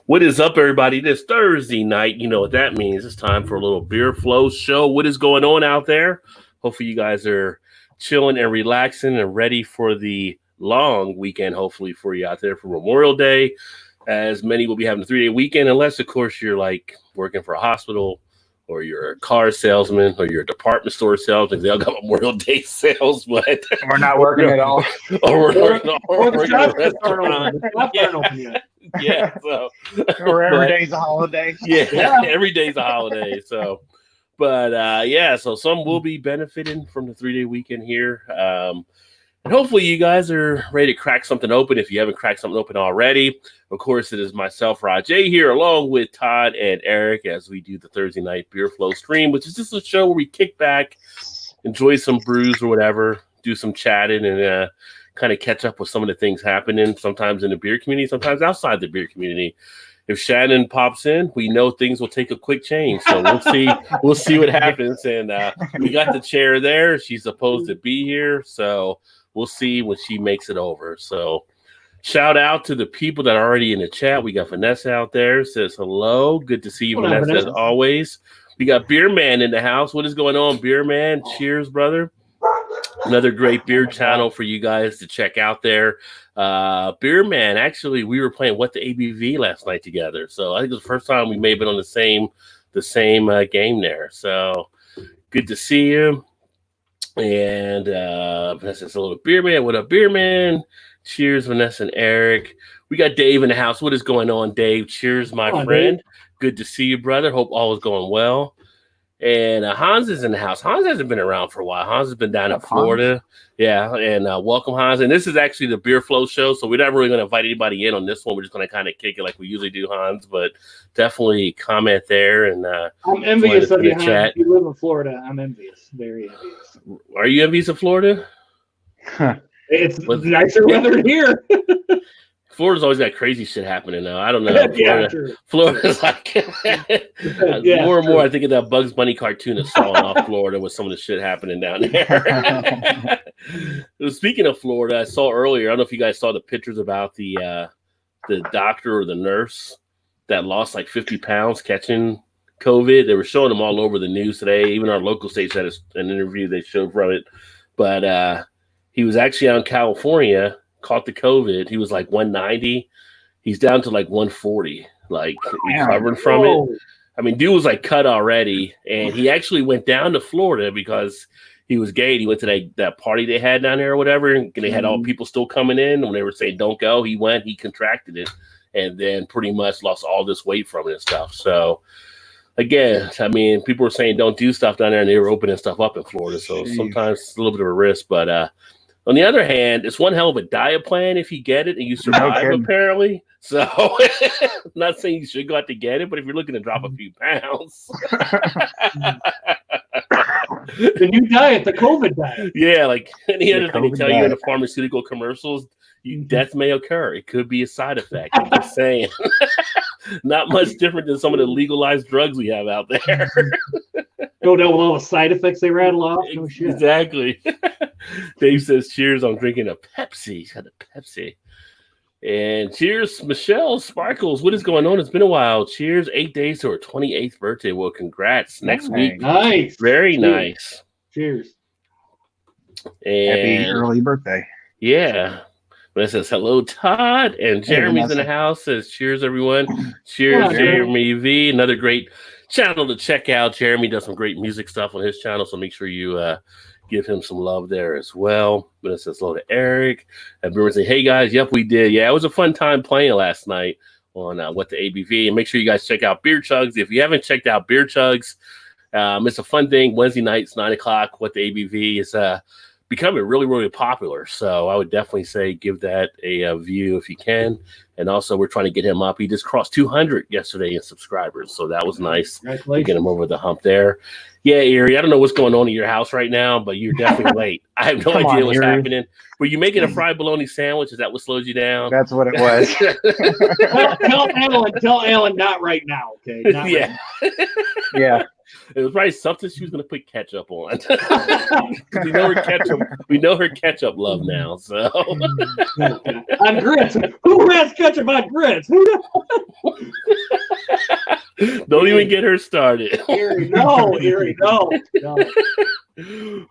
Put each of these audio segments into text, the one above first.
What is up, everybody? This Thursday night, you know what that means. It's time for a little Beer Flow show. What is going on out there? Hopefully you guys are chilling and relaxing and ready for the long weekend, hopefully for you out there for Memorial Day, as many will be having a 3-day weekend, unless, of course, you're like working for a hospital or you're a car salesman or you're a department store salesman. They all got Memorial Day sales, but we're not working at all. Or the shops aren't open yet. Yeah, so or every day's a holiday. Yeah, every day's a holiday. So, but so some will be benefiting from the 3-day weekend here. And hopefully you guys are ready to crack something open if you haven't cracked something open already. Of course, it is myself, Rajay, here, along with Todd and Eric, as we do the Thursday night Beer Flow stream, which is just a show where we kick back, enjoy some brews or whatever, do some chatting, and kind of catch up with some of the things happening, sometimes in the beer community, sometimes outside the beer community. If Shannon pops in, we know things will take a quick change. So we'll see what happens. And we got the chair there. She's supposed to be here. So we'll see when she makes it over. So shout out to the people that are already in the chat. We got Vanessa out there, says hello. Good to see you, Vanessa, as always. We got Beer Man in the house. What is going on, Beer Man? Cheers, brother. Another great beer channel for you guys to check out there. Beer Man, actually, we were playing What the ABV last night together. So I think it was the first time we may have been on the same game there. So good to see you. And Vanessa says hello to Beer Man. What up, Beer Man? Cheers, Vanessa and Eric. We got Dave in the house. What is going on, Dave? Cheers, my friend. Dave. Good to see you, brother. Hope all is going well. And Hans is in the house. Hans hasn't been around for a while. Hans has been down in Florida. Hans. Yeah, and welcome, Hans. And this is actually the Beer Flow show, so we're not really going to invite anybody in on this one. We're just going to kind of kick it like we usually do, Hans. But definitely comment there. And I'm envious of you, Hans. You live in Florida. I'm envious. Very envious. Are you envious of Florida? It's nicer weather here. Florida's always got crazy shit happening now. I don't know. Florida's like more and more. I think of that Bugs Bunny cartoon that's falling off Florida with some of the shit happening down there. Speaking of Florida, I saw earlier. I don't know if you guys saw the pictures about the doctor or the nurse that lost like 50 pounds catching COVID. They were showing them all over the news today. Even our local station had an interview they showed from it. But he was actually out in California. Caught the COVID. He was like 190. He's down to like 140, like recovering from it. I mean, dude was like cut already, and he actually went down to Florida because he was gay. He went to that party they had down there or whatever, and they had all people still coming in. When they were saying don't go, he went. He contracted it, and then pretty much lost all this weight from it and stuff. So again, I mean, people were saying don't do stuff down there, and they were opening stuff up in Florida. So sometimes it's a little bit of a risk, but on the other hand, it's one hell of a diet plan if you get it and you survive, apparently. So I'm not saying you should go out to get it, but if you're looking to drop a few pounds. The new diet, the COVID diet. Yeah, like any other thing they tell you in the pharmaceutical commercials, death may occur. It could be a side effect. I'm just saying. Not much different than some of the legalized drugs we have out there. Go down with all the side effects they rattle off. No shit. Exactly. Dave says, cheers, I'm drinking a Pepsi. He's got a Pepsi. And cheers, Michelle Sparkles. What is going on? It's been a while. Cheers, 8 days to her 28th birthday. Well, congrats. Next week. Nice. Very nice. Cheers. And happy early birthday. Yeah. That says hello, Todd. And Jeremy's in the house. Says cheers, everyone. Cheers, Jeremy V. Another great channel to check out. Jeremy does some great music stuff on his channel, so make sure you give him some love there as well. But it says hello to Eric. And everyone say, hey guys, yep, we did. Yeah, it was a fun time playing last night on What the ABV. And make sure you guys check out Beer Chugs. If you haven't checked out Beer Chugs, it's a fun thing. Wednesday nights, 9 o'clock. What the ABV is becoming really, really popular. So I would definitely say give that a view if you can. And also, we're trying to get him up. He just crossed 200 yesterday in subscribers. So that was nice to get him over the hump there. Yeah, Erie, I don't know what's going on in your house right now, but you're definitely late. I have no idea what's happening. Were you making a fried bologna sandwich? Is that what slowed you down? That's what it was. Tell Alan, not right now, okay? Not yeah. It was probably something she was going to put ketchup on. We know her ketchup love now. So on grits. Who has ketchup on grits? Don't even get her started. Erie, no.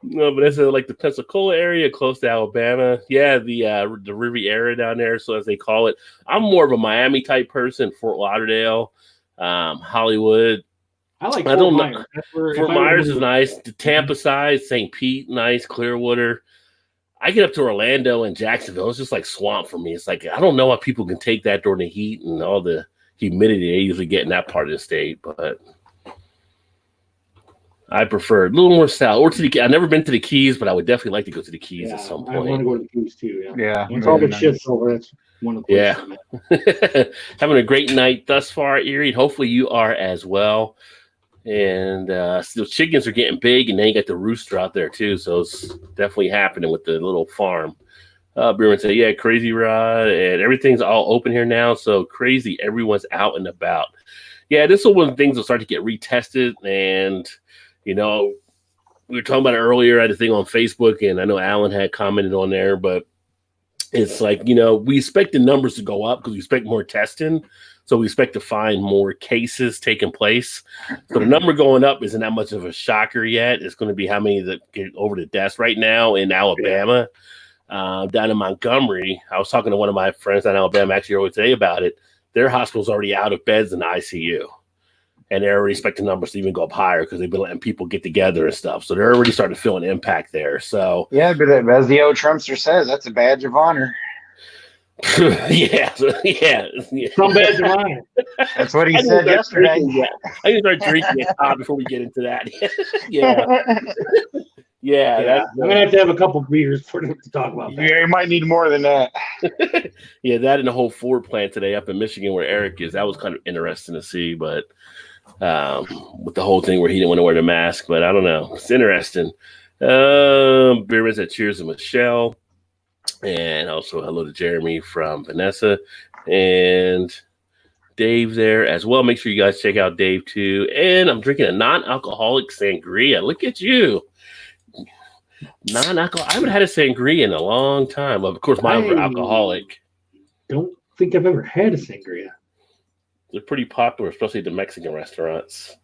No, but it's like the Pensacola area, close to Alabama. Yeah, the Riviera down there, so as they call it. I'm more of a Miami type person. Fort Lauderdale, Hollywood. I like Fort Myers. Fort Myers is nice. The Tampa side, St. Pete, nice. Clearwater. I get up to Orlando and Jacksonville. It's just like swamp for me. It's like I don't know how people can take that during the heat and all the humidity they usually get in that part of the state, but I prefer a little more south or to the. I've never been to the Keys, but I would definitely like to go to the Keys at some point. I want to go to the Keys too. Yeah. Once all the shit's over, that's one of the places. Having a great night thus far, Erie. Hopefully you are as well. And the chickens are getting big, and then you got the rooster out there too. So it's definitely happening with the little farm. Beerman said, "Yeah, Crazy Rod, and everything's all open here now. So crazy, everyone's out and about. Yeah, this is when things will start to get retested, and." We were talking about it earlier. I had a thing on Facebook, and I know Alan had commented on there, but it's like, we expect the numbers to go up because we expect more testing. So we expect to find more cases taking place. So the number going up isn't that much of a shocker yet. It's going to be how many that get over the deaths right now in Alabama. Down in Montgomery, I was talking to one of my friends down in Alabama actually earlier today about it. Their hospital's already out of beds in the ICU. And they're already expecting numbers to even go up higher because they've been letting people get together and stuff. So they're already starting to feel an impact there. So yeah, but as the old Trumpster says, that's a badge of honor. yeah. Some badge of honor. That's what he said yesterday. I need to start drinking it before we get into that. Yeah. I'm gonna have a couple beers for them to talk about that. Yeah, you might need more than that. Yeah, that and the whole Ford plant today up in Michigan where Eric is. That was kind of interesting to see, but with the whole thing where he didn't want to wear the mask, but I don't know. It's interesting. Beer said cheers to Michelle. And also hello to Jeremy from Vanessa and Dave there as well. Make sure you guys check out Dave too. And I'm drinking a non-alcoholic sangria. Look at you. Non-alcohol. I haven't had a sangria in a long time. Of course, mine were alcoholic. Don't think I've ever had a sangria. They're pretty popular, especially at the Mexican restaurants.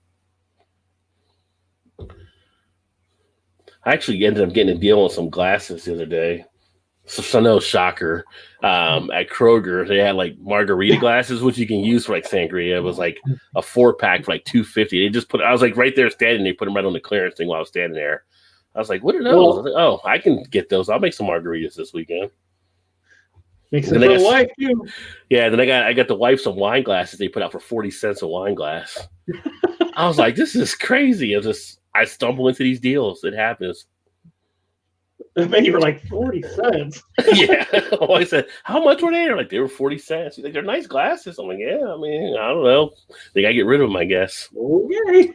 I actually ended up getting a deal on some glasses the other day. So no shocker. At Kroger, they had like margarita glasses, which you can use for like sangria. It was like a 4-pack for like $2.50. They just put. I was like right there standing. They put them right on the clearance thing while I was standing there. I was like, "What are those?" I was like, "Oh, I can get those. I'll make some margaritas this weekend." Makes sense for the wife too. Yeah, then I got the wife some wine glasses. They put out for 40 cents a wine glass. I was like, "This is crazy." I stumble into these deals. It happens. I bet you were like 40 cents. Yeah. I said, how much were they? They're like, they were 40 cents. He's like, they're nice glasses. I'm like, yeah, I mean, I don't know. They got to get rid of them, I guess. Okay.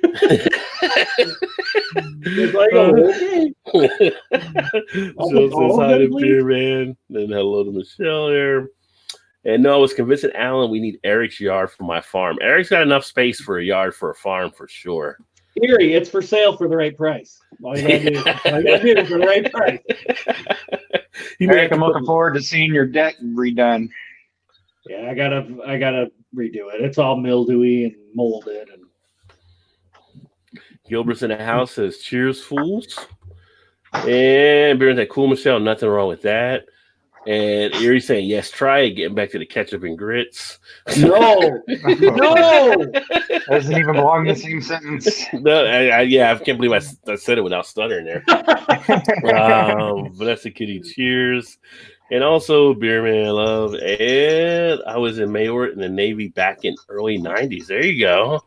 It's like, okay. So says hi to Beer Man. Then hello to Michelle here. And no, I was convincing Alan we need Eric's yard for my farm. Eric's got enough space for a yard for a farm for sure. Erie, it's for sale for the right price. All you gotta do is for the right price. Eric, I'm looking forward to seeing your deck redone. Yeah, I gotta redo it. It's all mildewy and molded. And Gilbert's in the house says, "Cheers, fools!" And Baron's like, "Cool, Michelle. Nothing wrong with that." And Erie saying, "Yes, try it." Getting back to the ketchup and grits. No. Doesn't even belong in the same sentence. No, I can't believe I said it without stuttering there. Vanessa Kitty, cheers. And also Beerman Love. And I was in Mayor in the Navy back in early 90s. There you go.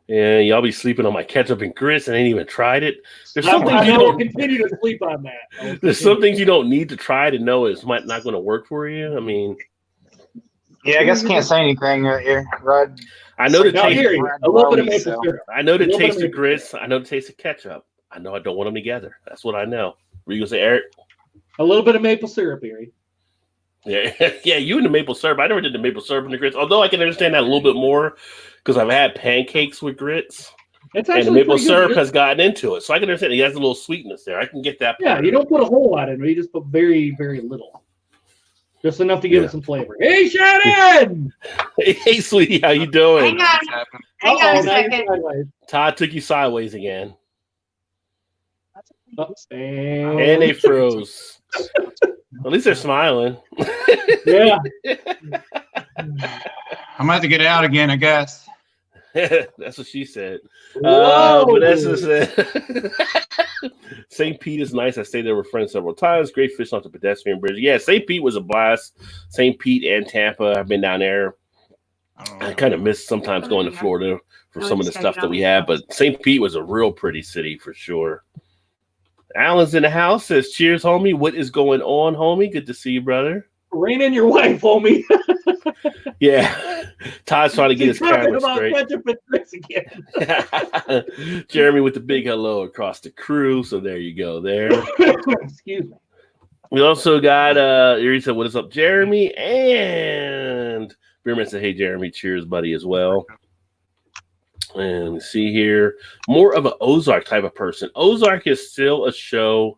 And y'all be sleeping on my ketchup and grits and ain't even tried it. There's some things you don't continue to sleep on that. There's some things you don't need to try to know it's not going to work for you. I mean, yeah, I guess can't say anything right here, Rod. I know the taste. A little bit of maple syrup. I know the taste of grits. I know the taste of ketchup. I know I don't want them together. That's what I know. Were you gonna say, Eric? A little bit of maple syrup, Erie. Yeah, yeah, you and the maple syrup. I never did the maple syrup and the grits, although I can understand that a little bit more because I've had pancakes with grits. It's And the actually maple pretty syrup good. has gotten into it. So I can understand it has a little sweetness there. I can get that Yeah, part. you don't put a whole lot in it. You just put very, very little. Just enough to give it some flavor. Hey, Shannon! Hey, sweetie, how you doing? Hang on. Hang on a second. Todd took you sideways again. And they froze. At least they're smiling. Yeah. I'm gonna have to get out again, I guess. That's what she said. Whoa. Vanessa said, St. Pete is nice. I stayed there with friends several times. Great fish off the pedestrian bridge. Yeah, St. Pete was a blast. St. Pete and Tampa. I've been down there. I kind of miss sometimes going to Florida for some of the stuff that we had, but St. Pete was a real pretty city for sure. Alan's in the house, says, cheers, homie. What is going on, homie? Good to see you, brother. Rein in your wife, homie. Yeah. Todd's trying to get his camera straight. Again. Jeremy with the big hello across the crew. So there you go there. Excuse me. We also got Erie said, what is up, Jeremy? And Beerman said, hey, Jeremy, cheers, buddy, as well. And let me see here. More of an Ozark type of person. Ozark is still a show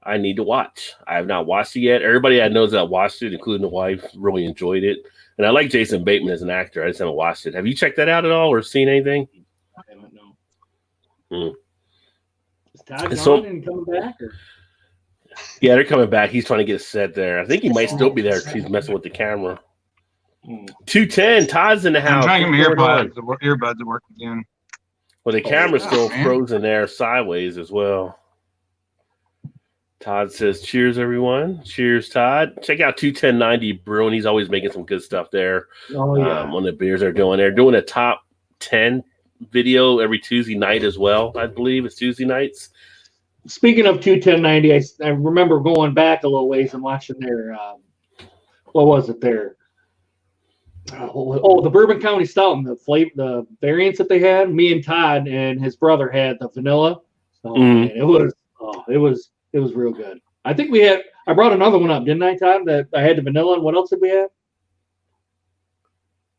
I need to watch. I have not watched it yet. Everybody I know that watched it, including the wife, really enjoyed it. And I like Jason Bateman as an actor. I just haven't watched it. Have you checked that out at all or seen anything? I haven't, no. Is Todd gone and coming back? Or? Yeah, they're coming back. He's trying to get a set there. I think he might still be there because he's messing with the camera. 210, Todd's in the house. I'm trying to get my earbuds to work again. Well, the camera's still frozen there sideways as well. Todd says, cheers, everyone. Cheers, Todd. Check out 21090 Brewing. He's always making some good stuff there. Oh, yeah. On the beers they're doing. They're doing a top 10 video every Tuesday night as well, I believe. It's Tuesday nights. Speaking of 21090, I remember going back a little ways and watching their, what was it there? The Bourbon County Stout and the variants that they had. Me and Todd and his brother had the vanilla. Oh, man, it was real good. I think I brought another one up, didn't I, Todd? That I had the vanilla, and what else did we have?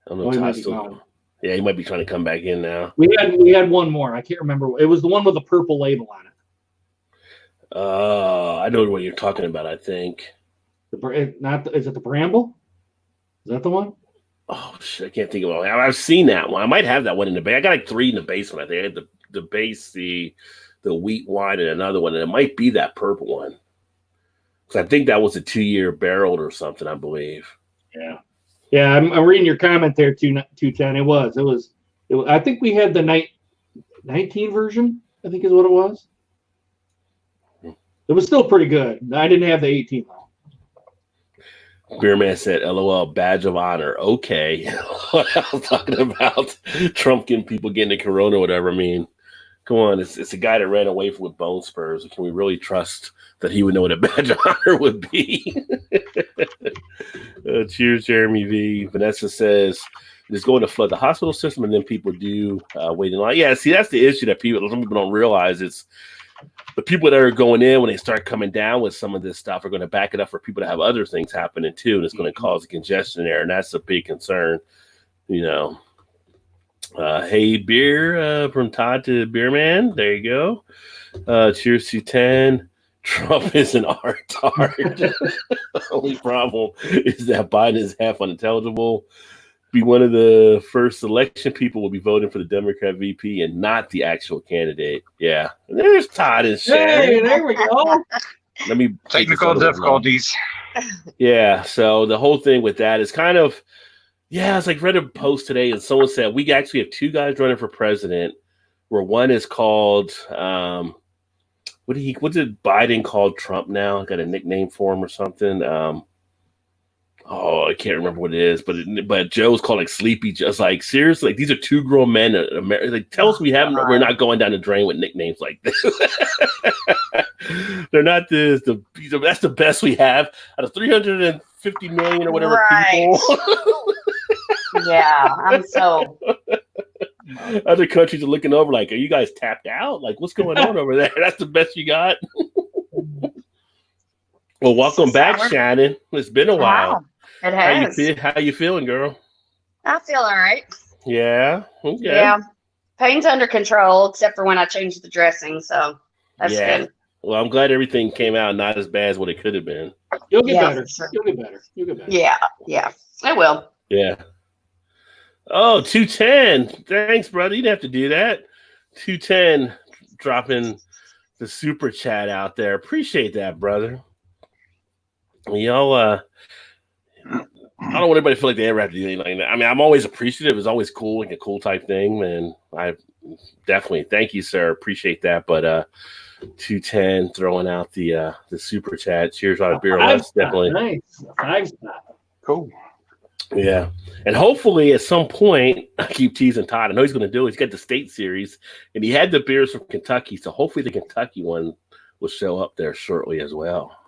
I don't know. Todd still, yeah, he might be trying to come back in now. We had one more. I can't remember. It was the one with the purple label on it. I know what you're talking about, I think. Is it the Bramble? Is that the one? Oh, shit, I can't think of it. I've seen that one. I might have that one in the base. I got like 3 in the basement, I think. I had the base, the wheat wine, and another one. And it might be that purple one. Because I think that was a 2-year barreled or something, I believe. Yeah. Yeah, I'm reading your comment there, 210. It was. I think we had the 19 version, I think is what it was. It was still pretty good. I didn't have the 18 though. Beerman said, LOL, badge of honor. Okay. What I was talking about Trump getting people getting the corona or whatever. I mean, come on. It's a guy that ran away with bone spurs. Can we really trust that he would know what a badge of honor would be? Cheers, Jeremy V. Vanessa says, it's going to flood the hospital system and then people do wait in line. Yeah, see, that's the issue that some people don't realize. It's the people that are going in when they start coming down with some of this stuff are going to back it up for people to have other things happening too, and it's going to cause a congestion there, and that's a big concern. You know, hey, beer from Todd to Beerman. There you go. Cheers to 10. Trump is an art-tard. Only problem is that Biden is half unintelligible. Be one of the first election people will be voting for the Democrat VP and not the actual candidate. Yeah. And there's Todd and Shannon. Hey, there we go. Let me technical difficulties. Yeah. So the whole thing with that is kind of, it's like read a post today and someone said we actually have 2 guys running for president where one is called what did Biden call Trump now? I got a nickname for him or something. I can't remember what it is, but Joe's calling Sleepy. Just like seriously, like these are 2 grown men in America. Like, tell us we're not going down the drain with nicknames like this. They're not that's the best we have out of 350 million or whatever people. Yeah, I'm so. Other countries are looking over like, are you guys tapped out? Like, what's going on over there? That's the best you got. Well, welcome back, Summer. Shannon. It's been a while. Wow, it has. How you feeling, girl? I feel all right. Yeah. Okay. Yeah. Pain's under control, except for when I change the dressing. So that's good. Well, I'm glad everything came out not as bad as what it could have been. You'll get Yeah, better. for sure. You'll get better. You'll get better. Yeah. I will. Yeah. Oh, 210. Thanks, brother. You didn't have to do that. 210 dropping the super chat out there. Appreciate that, brother. Y'all, I don't want anybody to feel like they ever have to do anything like that. I mean, I'm always appreciative. It's always cool, like a cool type thing, and I definitely thank you, sir. Appreciate that. But 210 throwing out the super chat. Cheers on a beer. Definitely Nice. 5-star. Cool. Yeah. And hopefully at some point, I keep teasing Todd. I know he's going to do it. He's got the state series, and he had the beers from Kentucky. So hopefully the Kentucky one will show up there shortly as well.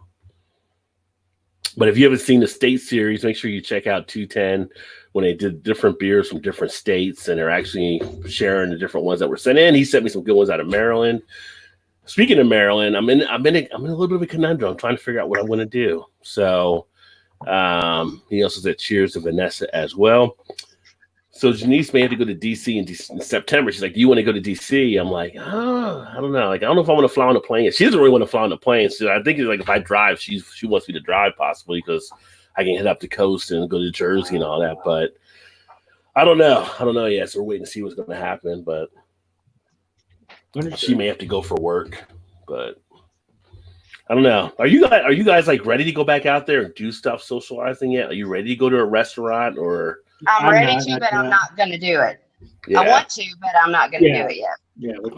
But if you haven't seen the state series, make sure you check out 210 when they did different beers from different states, and they're actually sharing the different ones that were sent in. He sent me some good ones out of Maryland. Speaking of Maryland, I'm in a little bit of a conundrum. I'm trying to figure out what I want to do. So he also said cheers to Vanessa as well. So Janice may have to go to DC in September. She's like, do you want to go to DC? I'm like, oh, I don't know. Like, I don't know if I want to fly on a plane. She doesn't really want to fly on a plane. So I think it's like if I drive, she wants me to drive possibly because I can hit up the coast and go to Jersey and all that. But I don't know yet. So we're waiting to see what's going to happen. But she may have to go for work. But I don't know. Are you guys like ready to go back out there and do stuff socializing yet? Are you ready to go to a restaurant or? I'm ready to, but I'm not going to do it. Yeah. I want to, but I'm not going to do it yet.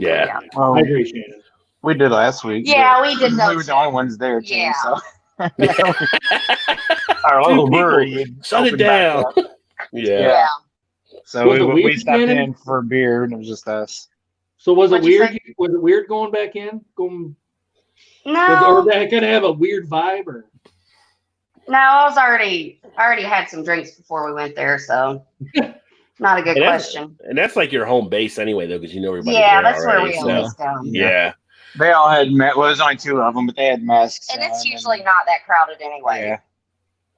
Yeah. Well, I agree, Shannon. we did last week. Yeah, we did We those. were the only ones there, too. Yeah. So. Our local brewery. Shut it opened back down. up. Yeah. So Was it we weird, stopped Shannon? in for beer, and it was just us. So was it What'd you weird? say? Was it weird going back in? Or No, that could have a weird vibe? Or I already had some drinks before we went there, so not a good question. And that's like your home base anyway, though, because you know everybody. Yeah, there that's where already, we so. always go. Yeah. They all had well, there's only two of them, but they had masks. And on, it's usually not that crowded anyway. Yeah.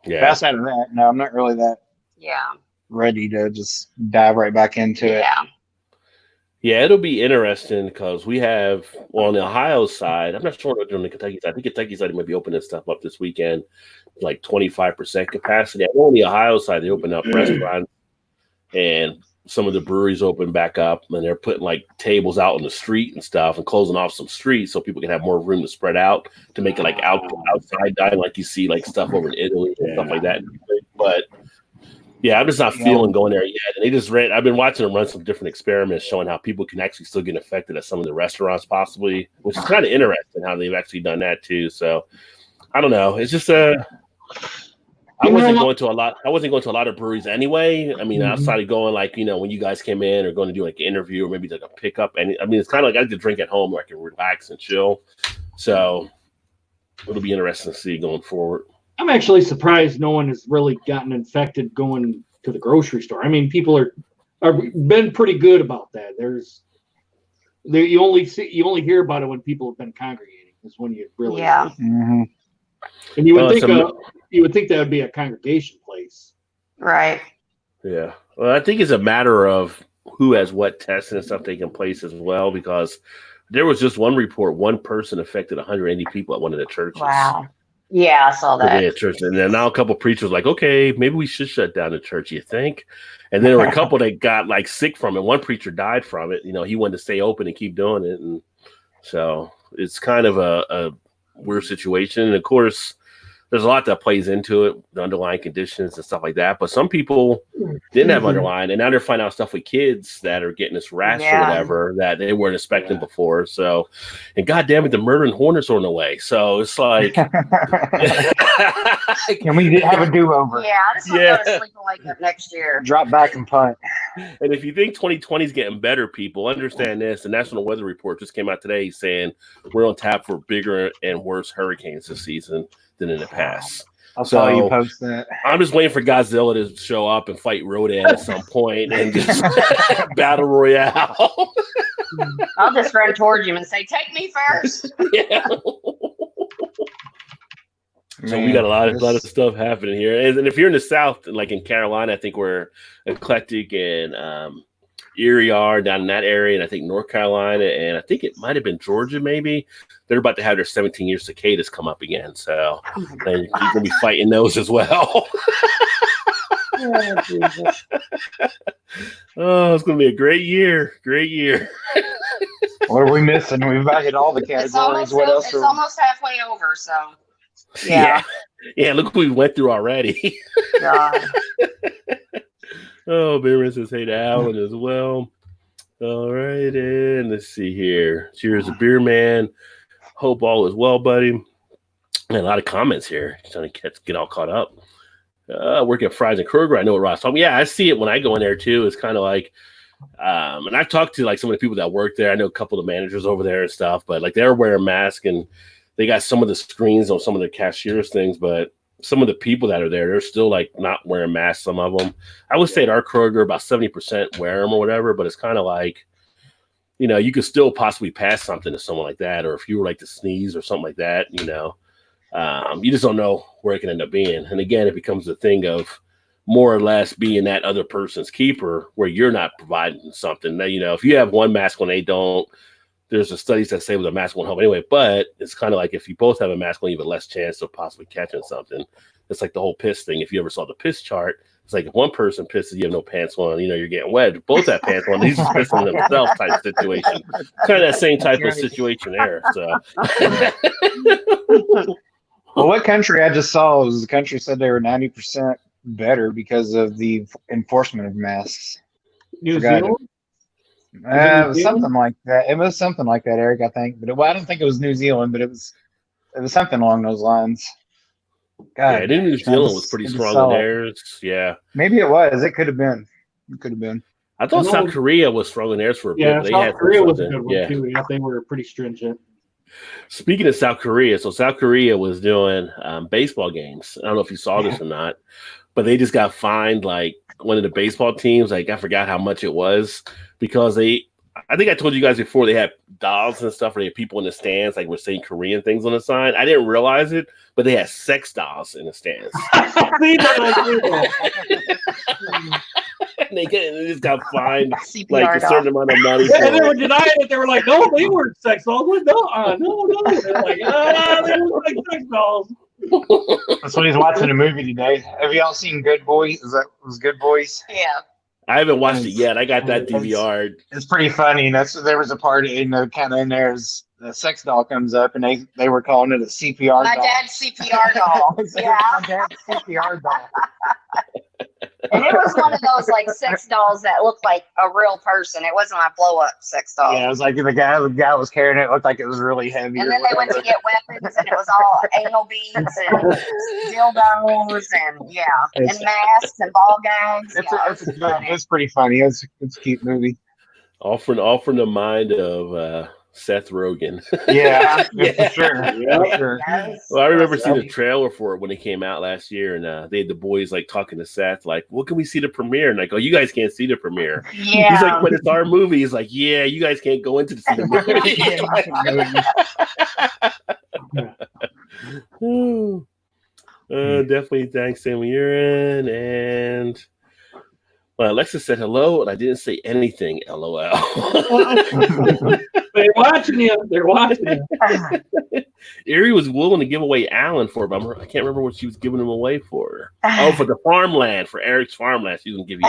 Yeah. Outside of that, no, I'm not really that Yeah. ready to just dive right back into it. Yeah. Yeah, it'll be interesting because we have on the Ohio side. I'm not sure what they're doing on the Kentucky side. I think Kentucky side might be opening stuff up this weekend, like 25% capacity. I know on the Ohio side they open up restaurants and some of the breweries open back up, and they're putting like tables out on the street and stuff, and closing off some streets so people can have more room to spread out to make it like outside dining, like you see like stuff over in Italy and stuff like that. But yeah, I'm just not feeling going there yet. And they just I've been watching them run some different experiments showing how people can actually still get infected at some of the restaurants possibly, which is kind of interesting how they've actually done that too. So I don't know. It's just I wasn't going to a lot of breweries anyway. I mean, outside of going like, when you guys came in or going to do like an interview or maybe like a pickup. And I mean, it's kind of like I like to drink at home where I can relax and chill. So it'll be interesting to see going forward. I'm actually surprised no one has really gotten infected going to the grocery store. I mean, people are been pretty good about that. You only hear about it when people have been congregating. Is when you really Mm-hmm. And you would think that would be a congregation place, right? Yeah. Well, I think it's a matter of who has what tests and stuff taking place as well, because there was just one report, one person affected 180 people at one of the churches. Wow. Yeah, I saw that. Yeah, church. And then now a couple of preachers like, okay, maybe we should shut down the church, you think? And then there were a couple that got like sick from it. One preacher died from it. He wanted to stay open and keep doing it. And so it's kind of a weird situation. And of course, there's a lot that plays into it, the underlying conditions and stuff like that. But some people didn't have underlying, and now they're finding out stuff with kids that are getting this rash or whatever that they weren't expecting before. So, and God damn it, the murdering hornets are on the way. So it's like, can we have a do-over? Yeah, I just want to go to sleep and wake up next year. Drop back and punt. And if you think 2020 is getting better, people understand this. The National Weather Report just came out today saying we're on tap for bigger and worse hurricanes this season than in the past. I saw you post that. I'm just waiting for Godzilla to show up and fight Rodan at some point and just battle royale. I'll just run towards him and say, "Take me first." Yeah. So we got a lot of stuff happening here. And if you're in the South, like in Carolina, I think we're eclectic and Erie are down in that area, and I think North Carolina, and I think it might have been Georgia. Maybe they're about to have their 17-year cicadas come up again, so you're gonna be fighting those as well. Oh, it's gonna be a great year! Great year. What are we missing? We've about hit all the categories. What else? It's almost halfway over, so yeah. Look what we went through already. God. Oh, Beerman says hey to Alan as well. All right, and let's see here. Cheers to Beer Man. Hope all is well, buddy. And a lot of comments here. Trying to get all caught up. Work at Fry's and Kroger. I know what Ross told me. Yeah, I see it when I go in there too. It's kind of like, and I've talked to like some of the people that work there. I know a couple of the managers over there and stuff, but like they're wearing masks and they got some of the screens on some of the cashiers things, but some of the people that are there, they're still like not wearing masks. Some of them, I would say at our Kroger, about 70% wear them or whatever, but it's kind of like, you could still possibly pass something to someone like that. Or if you were like to sneeze or something like that, you just don't know where it can end up being. And again, it becomes a thing of more or less being that other person's keeper where you're not providing something. Now, if you have one mask when they don't, there's the studies that say the mask won't help anyway, but it's kind of like if you both have a mask on, you have a less chance of possibly catching something. It's like the whole piss thing. If you ever saw the piss chart, it's like if one person pisses, you have no pants on, you're getting wet. If both have pants on, he's just pissing themselves type situation. Kind of that same type of situation there. So, well, what country I just saw was the country said they were 90% better because of the enforcement of masks. New Zealand? It was something like that. It was something like that, Eric, I think. But I don't think it was New Zealand, but it was something along those lines. God, yeah, I knew New Zealand was pretty strong in theirs. Yeah, maybe it was. It could have been. I thought South Korea was strong in theirs for a bit. Yeah, South Korea was a good one too. Yeah, they were pretty stringent. Speaking of South Korea, so South Korea was doing baseball games. I don't know if you saw this or not, but they just got fined like one of the baseball teams. Like I forgot how much it was because I think I told you guys before they had dolls and stuff, or they had people in the stands like were saying Korean things on the sign. I didn't realize it, but they had sex dolls in the stands. They just got fined CPR like a certain amount of money. Yeah, they were denying it. They were like, "No, they weren't sex dolls." No. They're like, they were like sex dolls. That's when he's watching a movie today. Have y'all seen Good Boys? Was Good Boys? Yeah. I haven't watched it yet. I got that DVR. It's pretty funny. There was a part kind of in there. A sex doll comes up, and they were calling it a CPR doll. My dad's CPR doll. Yeah. My dad's CPR doll. And it was one of those like sex dolls that looked like a real person. It wasn't like blow up sex doll. Yeah, it was like the guy was carrying it. It looked like it was really heavy. And then they went to get weapons, and it was all anal beads and dildos and masks and ball gags. It's pretty funny. It's a cute movie. All from the mind of Seth Rogen. Yeah, for sure. Yeah, sure. Yes. Well, I remember seeing the trailer for it when it came out last year, and they had the boys like talking to Seth, like, "Well, can we see the premiere?" And I go, "You guys can't see the premiere." Yeah. He's like, "But it's our movie." He's like, "Yeah, you guys can't go into the movie." Definitely thanks, Sam. You're in, and well, Alexa said hello, and I didn't say anything. LOL. They're watching you. They're watching you. Erie was willing to give away Alan for it, but I can't remember what she was giving him away for. Oh, for the farmland, for Eric's farmland. She was going to give you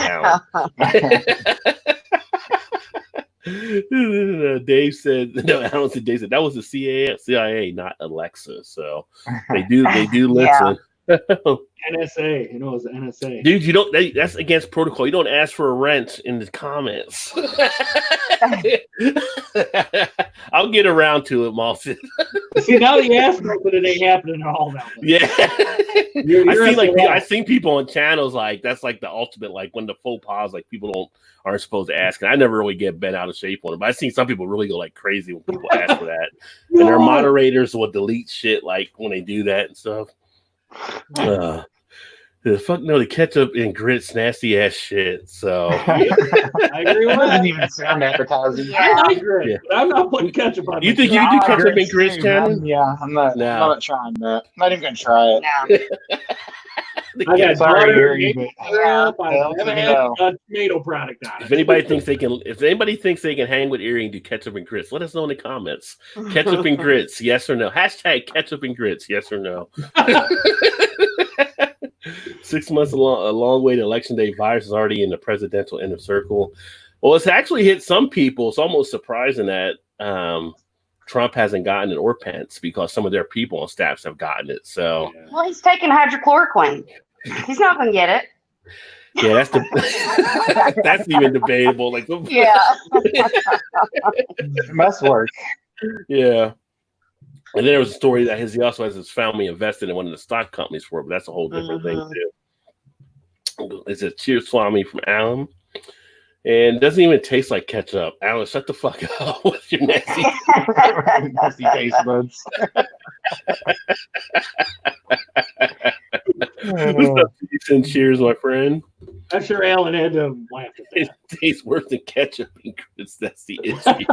Alan. Dave said, no, Alan said, Dave said, that was the CIA, not Alexa. So they do listen. NSA, it was the NSA. Dude, that's against protocol. You don't ask for a rent in the comments. I'll get around to it, Malton. See, now you ask me, but it ain't happening at all now. Yeah. I've seen people on channels like that's like the ultimate, like when the faux pas, like people aren't supposed to ask. And I never really get bent out of shape on it, but I've seen some people really go like crazy when people ask for that. And their moderators will delete shit like when they do that and stuff. The fuck no, the ketchup and grits, nasty ass shit. So I agree with It doesn't that. even sound appetizing. I Yeah. like grits, Yeah. but I'm not putting ketchup on. You my think grits. you can do I like ketchup and grits, too, Shannon? Yeah, I'm not. No. I'm not trying that. I'm not even gonna try it. No. I got Sorry, butter, Gary, maple but syrup. I hell haven't to had no. a tomato product on If it. anybody thinks they can hang with Erie and do ketchup and grits, let us know in the comments. Ketchup and grits, yes or no? Hashtag ketchup and grits, yes or no? 6 months a long way to election day. Virus is already in the presidential inner circle. Well, it's actually hit some people. It's almost surprising that Trump hasn't gotten it or Pence, because some of their people on staffs have gotten it. So Well, he's taking hydrochloroquine. He's not going to get it. yeah, that's even debatable. Like, Yeah. It must work. yeah. And then there was a story that he also has his family invested in one of the stock companies for it, but that's a whole different thing too. It says, "Cheers, Swami," from Alan. And it doesn't even taste like ketchup. Alan, shut the fuck up with your nasty. Nasty taste buds. What's up, peace and cheers, my friend. I'm sure Alan had to laugh at It that. tastes worse than ketchup and grits. That's the issue.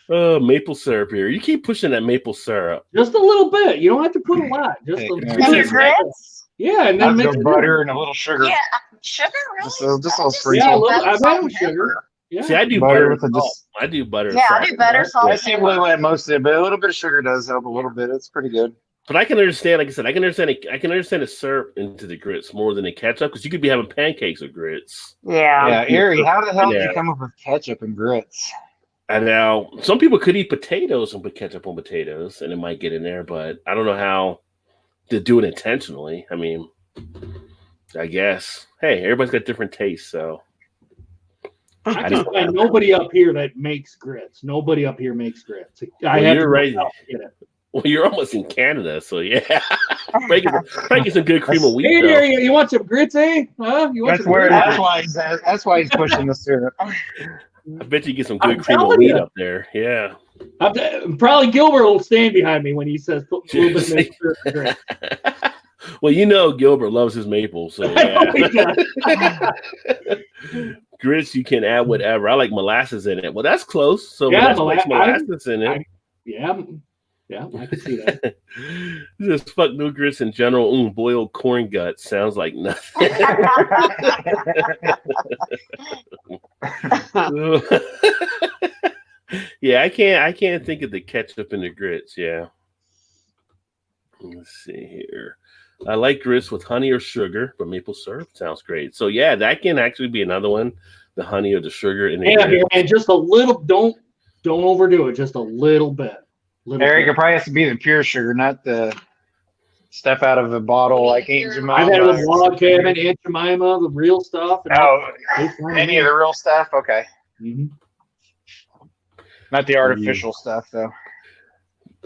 Oh, maple syrup here. You keep pushing that maple syrup. Just a little bit. You don't have to put a lot. Just a And And your grits? Yeah, and then I'd mix go it butter in. and a little sugar. Yeah. Sugar, really? Just a little Yeah, a sprinkle. little, I've Salt had and with sugar. pepper. Yeah. See, I do Butter butter with and a salt. I do butter and Yeah, salt. I do butter, salt, That's the only way most of it, but a little bit of sugar does help a little bit. It's pretty good. But I can understand, like I said, I can understand the syrup into the grits more than the ketchup, because you could be having pancakes with grits. Yeah. Yeah, Erie, how the hell did Yeah. you come up with ketchup and grits? And now some people could eat potatoes and put ketchup on potatoes, and it might get in there, but I don't know how to do it intentionally. I mean, I guess. Hey, everybody's got different tastes, so I can find nobody up here that makes grits. Nobody up here makes grits. Well, you're right. Get it. Well, you're almost in Canada, so yeah. Probably get some good cream of wheat. Hey, though. there, you want some grits, eh? Huh? You want That's some where. grits? That's why he's pushing the syrup. I bet you get some I'm good cream of telling wheat you. up there. Yeah. Probably Gilbert will stand behind me when he says put a little bit of syrup in grits. Well, you know Gilbert loves his maple, so yeah. Grits you can add whatever. I like molasses in it. Well, that's close. So Yeah, that's much molasses in it. Yeah, I can see that. Just fuck no grits in general. Boiled corn guts sounds like nothing. Yeah, I can't think of the ketchup and the grits. Yeah. Let's see here. I like grits with honey or sugar, but maple syrup sounds great. So yeah, that can actually be another one. The honey or the sugar in the grits. And just a little. Don't overdo it. Just a little bit. Eric, it probably has to be the pure sugar, not the stuff out of a bottle like Aunt Jemima. I've had it with Log Cabin, Aunt Jemima, the real stuff. Oh, any of the real stuff? Okay. Mm-hmm. Not the artificial stuff, though.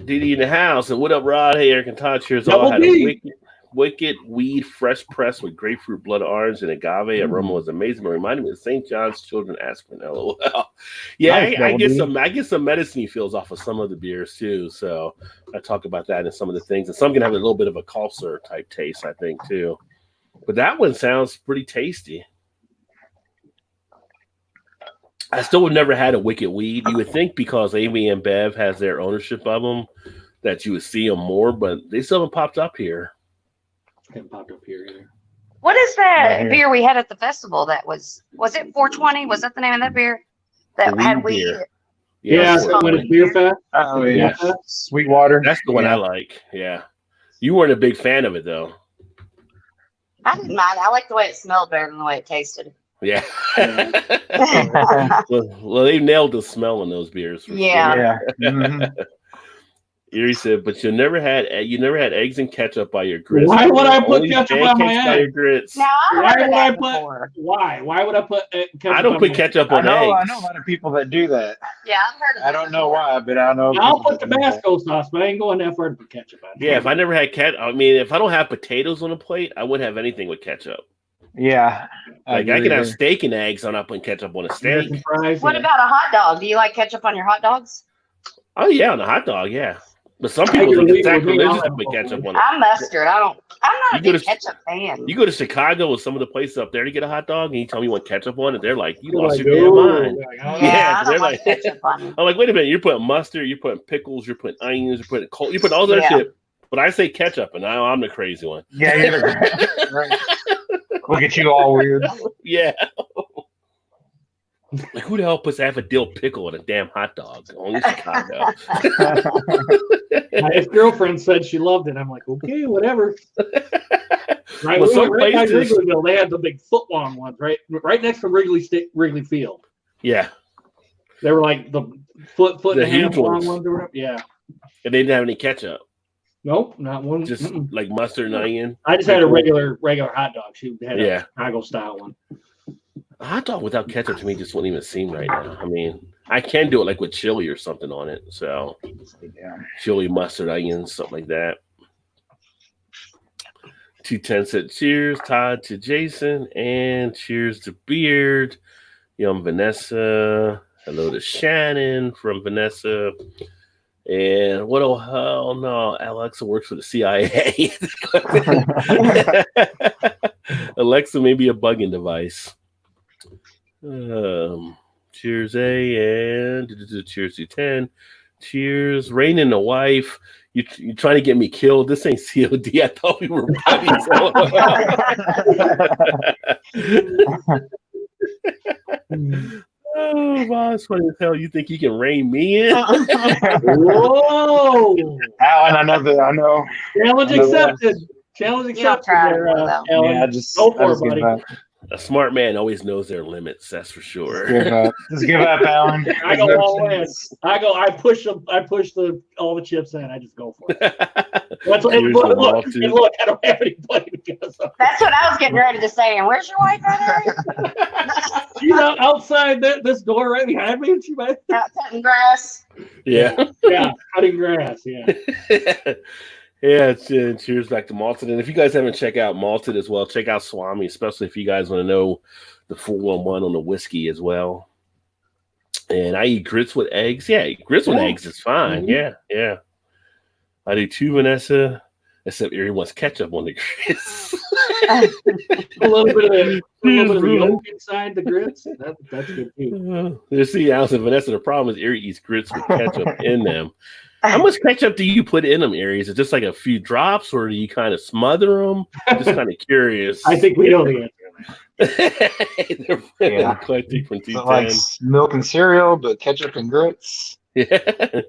Didi in the house. And what up, Rod? Hey, Eric and Todd. Cheers. Double All had D. a wicked weed fresh press with grapefruit, blood orange, and agave. Aroma was amazing. It reminded me of St. John's Children aspirin. LOL. Yeah, Nice, I get Double D. I get some medicine feels off of some of the beers too. So I talk about that in some of the things, and some can have a little bit of a cough syrup type taste, I think too. But that one sounds pretty tasty. I still would never had a wicked weed. You would think because AB and Bev has their ownership of them that you would see them more, but they still haven't popped up here. Haven't popped up here either. What is that Right beer we had at the festival that was it 420? Was that the name of that beer? That The had weed weed. beer. Yeah, that's so when it's beer fest. Oh, yeah. Sweetwater. the one I like. Yeah. You weren't a big fan of it though. I didn't mind. I like the way it smelled better than the way it tasted. Yeah. well, they nailed the smell in those beers. For Yeah. Sure. Yeah. Mhm. Erie said, but you never had eggs and ketchup by your grits. Why would I put Only ketchup on my pancakes by eggs? your grits. Now I Why heard of would I that put- before. Why? Why would I put ketchup I don't on put my- ketchup I on know eggs. a lot of people that do that. Yeah, I've heard of that. I don't know before. why, but I know. I'll people put that do that. Tabasco sauce, but I ain't going that far to put ketchup on. Yeah, if I never had if I don't have potatoes on a plate, I wouldn't have anything with ketchup. Yeah. Like I agree can have there. steak and eggs, I'm not putting ketchup on a steak. American fries. What yeah. about a hot dog? Do you like ketchup on your hot dogs? Oh yeah, on a hot dog, yeah. But some people think it's I'll sacrilegious have to put both. ketchup on it. I'm mustard. I'm not You a go big to- ketchup fan. You go to Chicago with some of the places up there to get a hot dog, and you tell me you want ketchup on it. They're like, you They're lost like, your damn "Oh." mind. They're like, "Oh, Yeah, I they're don't want like- ketchup on it. I'm like, wait a minute, you're putting mustard, you're putting pickles, you're putting onions, you're putting cold, you put all that Yeah. shit. But I say ketchup, and now I'm the crazy one. Yeah, you're right. Look at you all weird. Yeah. Like, who the hell puts half a dill pickle in a damn hot dog? Only Chicago. My ex-girlfriend said she loved it. I'm like, okay, whatever. Right, Well, some right by places- Wrigleyville, they had the big foot-long ones, right next to Wrigley Field. Yeah. They were like the foot The and a half huge long ones. ones or whatever. Yeah. And they didn't have any ketchup, Nope, not one. just like mustard and onion. I just had a regular hot dog. She had Yeah. a Chicago style one. A hot dog without ketchup to me just wouldn't even seem right now. I mean, I can do it like with chili or something on it. So Yeah. chili, mustard, onions, something like that. 210 said cheers, Todd to Jason, and cheers to Beard. Yum, Vanessa. Hello to Shannon from Vanessa. And what the hell? No, Alexa works for the CIA. Alexa may be a bugging device. Cheers, A, and cheers to 10. Cheers, Rain and the wife. You're trying to get me killed. This ain't COD. I thought we were buddies. Oh, wow, it's funny as hell. You think you can rein me in? Whoa! Alan, I know. Challenge I know accepted. Challenge You don't accepted. try There, it, though. Alan. Yeah, just Go for I it, just give buddy. up. A smart man always knows their limits. That's for sure. Give up. Just give up, Alan. I go There's no all in. chance. I push all the chips in. I just go for it. That's what, Cheers look, to look, Maltese. and look, I don't have anybody because of That's what I was getting ready to say. And where's your wife right she's outside this door right behind me, and she might Out cutting grass. Yeah. cutting grass. Yeah. Yeah, cheers back to Malted. And if you guys haven't checked out Malted as well, check out Swami, especially if you guys want to know the 411 on the whiskey as well. And I eat grits with eggs. Yeah, grits with eggs is fine. Mhm. Yeah. I do too, Vanessa, except Erie wants ketchup on the grits. a little bit of the yolk inside the grits. That's good too. You see, Allison, Vanessa, the problem is Erie eats grits with ketchup in them. How much ketchup do you put in them, Erie? Is it just like a few drops, or do you kind of smother them? Just kind of curious. I think we know the answer. They're Yeah. eclectic from 210. So like milk and cereal, but ketchup and grits. Yeah.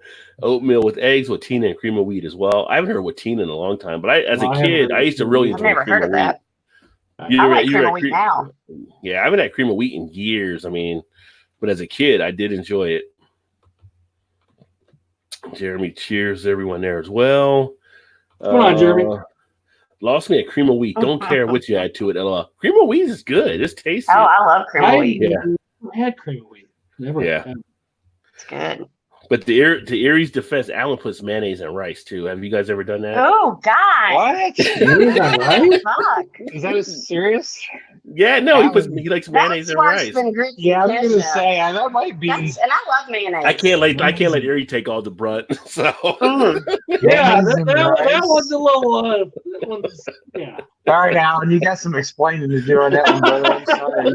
Oatmeal with eggs with Tina and cream of wheat as well. I haven't heard with Tina in a long time, but as Well, a I haven't kid, heard I used to really I've enjoy never cream heard of of wheat. that. You I ever- like you cream ever of wheat cre- now. Yeah, I haven't had cream of wheat in years. I mean, but as a kid, I did enjoy it. Jeremy, cheers to everyone there as well. Come on, Jeremy. Lost me a cream of wheat. Don't care what you add to it at all. Cream of wheat is good. It's tasty. Oh, I love cream of wheat. Yeah. never had cream of wheat. Never. Yeah. had. It's good. But to Erie's defense, Alan puts mayonnaise and rice too. Have you guys ever done that? Oh, God. What? Is that right? Fuck. Is that serious? Yeah, no, he Alan- likes mayonnaise That's and worse rice. than grits Yeah, I and was gonna ketchup. say that might be. And I love mayonnaise. I can't let Erie take all the brunt. So Mm. Yeah, Mayonnaise and that rice. one's a little. That one's, yeah. All right, Alan, you got some explaining to do on that one, brother. I'm sorry,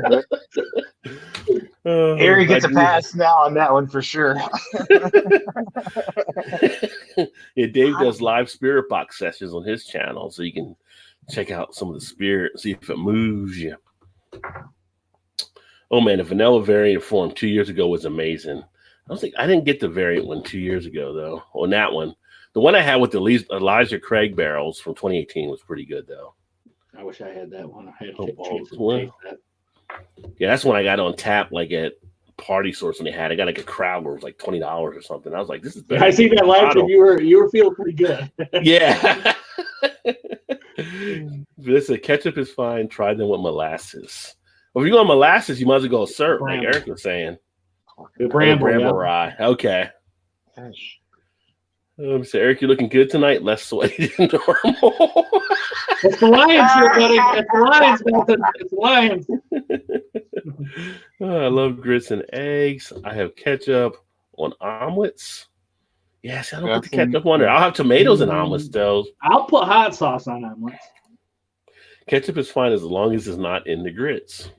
but Erie gets a pass now on that one for sure. Yeah, Dave does live spirit box sessions on his channel, so you can check out some of the spirit, see if it moves you. Oh man, the vanilla variant form 2 years ago was amazing. I didn't get the variant one 2 years ago though. On that one, the one I had with the Elijah Craig barrels from 2018 was pretty good though. I wish I had that one. I had Oh, to chance to well. taste that. Yeah, that's when I got on tap like at party source when they had. I got like a crowd where it was like $20 or something. I was like, this is better. I see that last time you were feeling pretty good. Yeah. Listen, ketchup is fine. Try them with molasses. Well, if you go on molasses, you might as well go syrup, like Bramble. Eric was saying. The Bramble, yeah. rye. Okay. Gosh. So Eric, you're looking good tonight. Less sweaty than normal. It's the Lions here, buddy. It's the Lions, Milton. It's the Lions. Oh, I love grits and eggs. I have ketchup on omelets. Yes, I don't put the ketchup on there. I'll have tomatoes and omelets though. I'll put hot sauce on omelets. Ketchup is fine as long as it's not in the grits.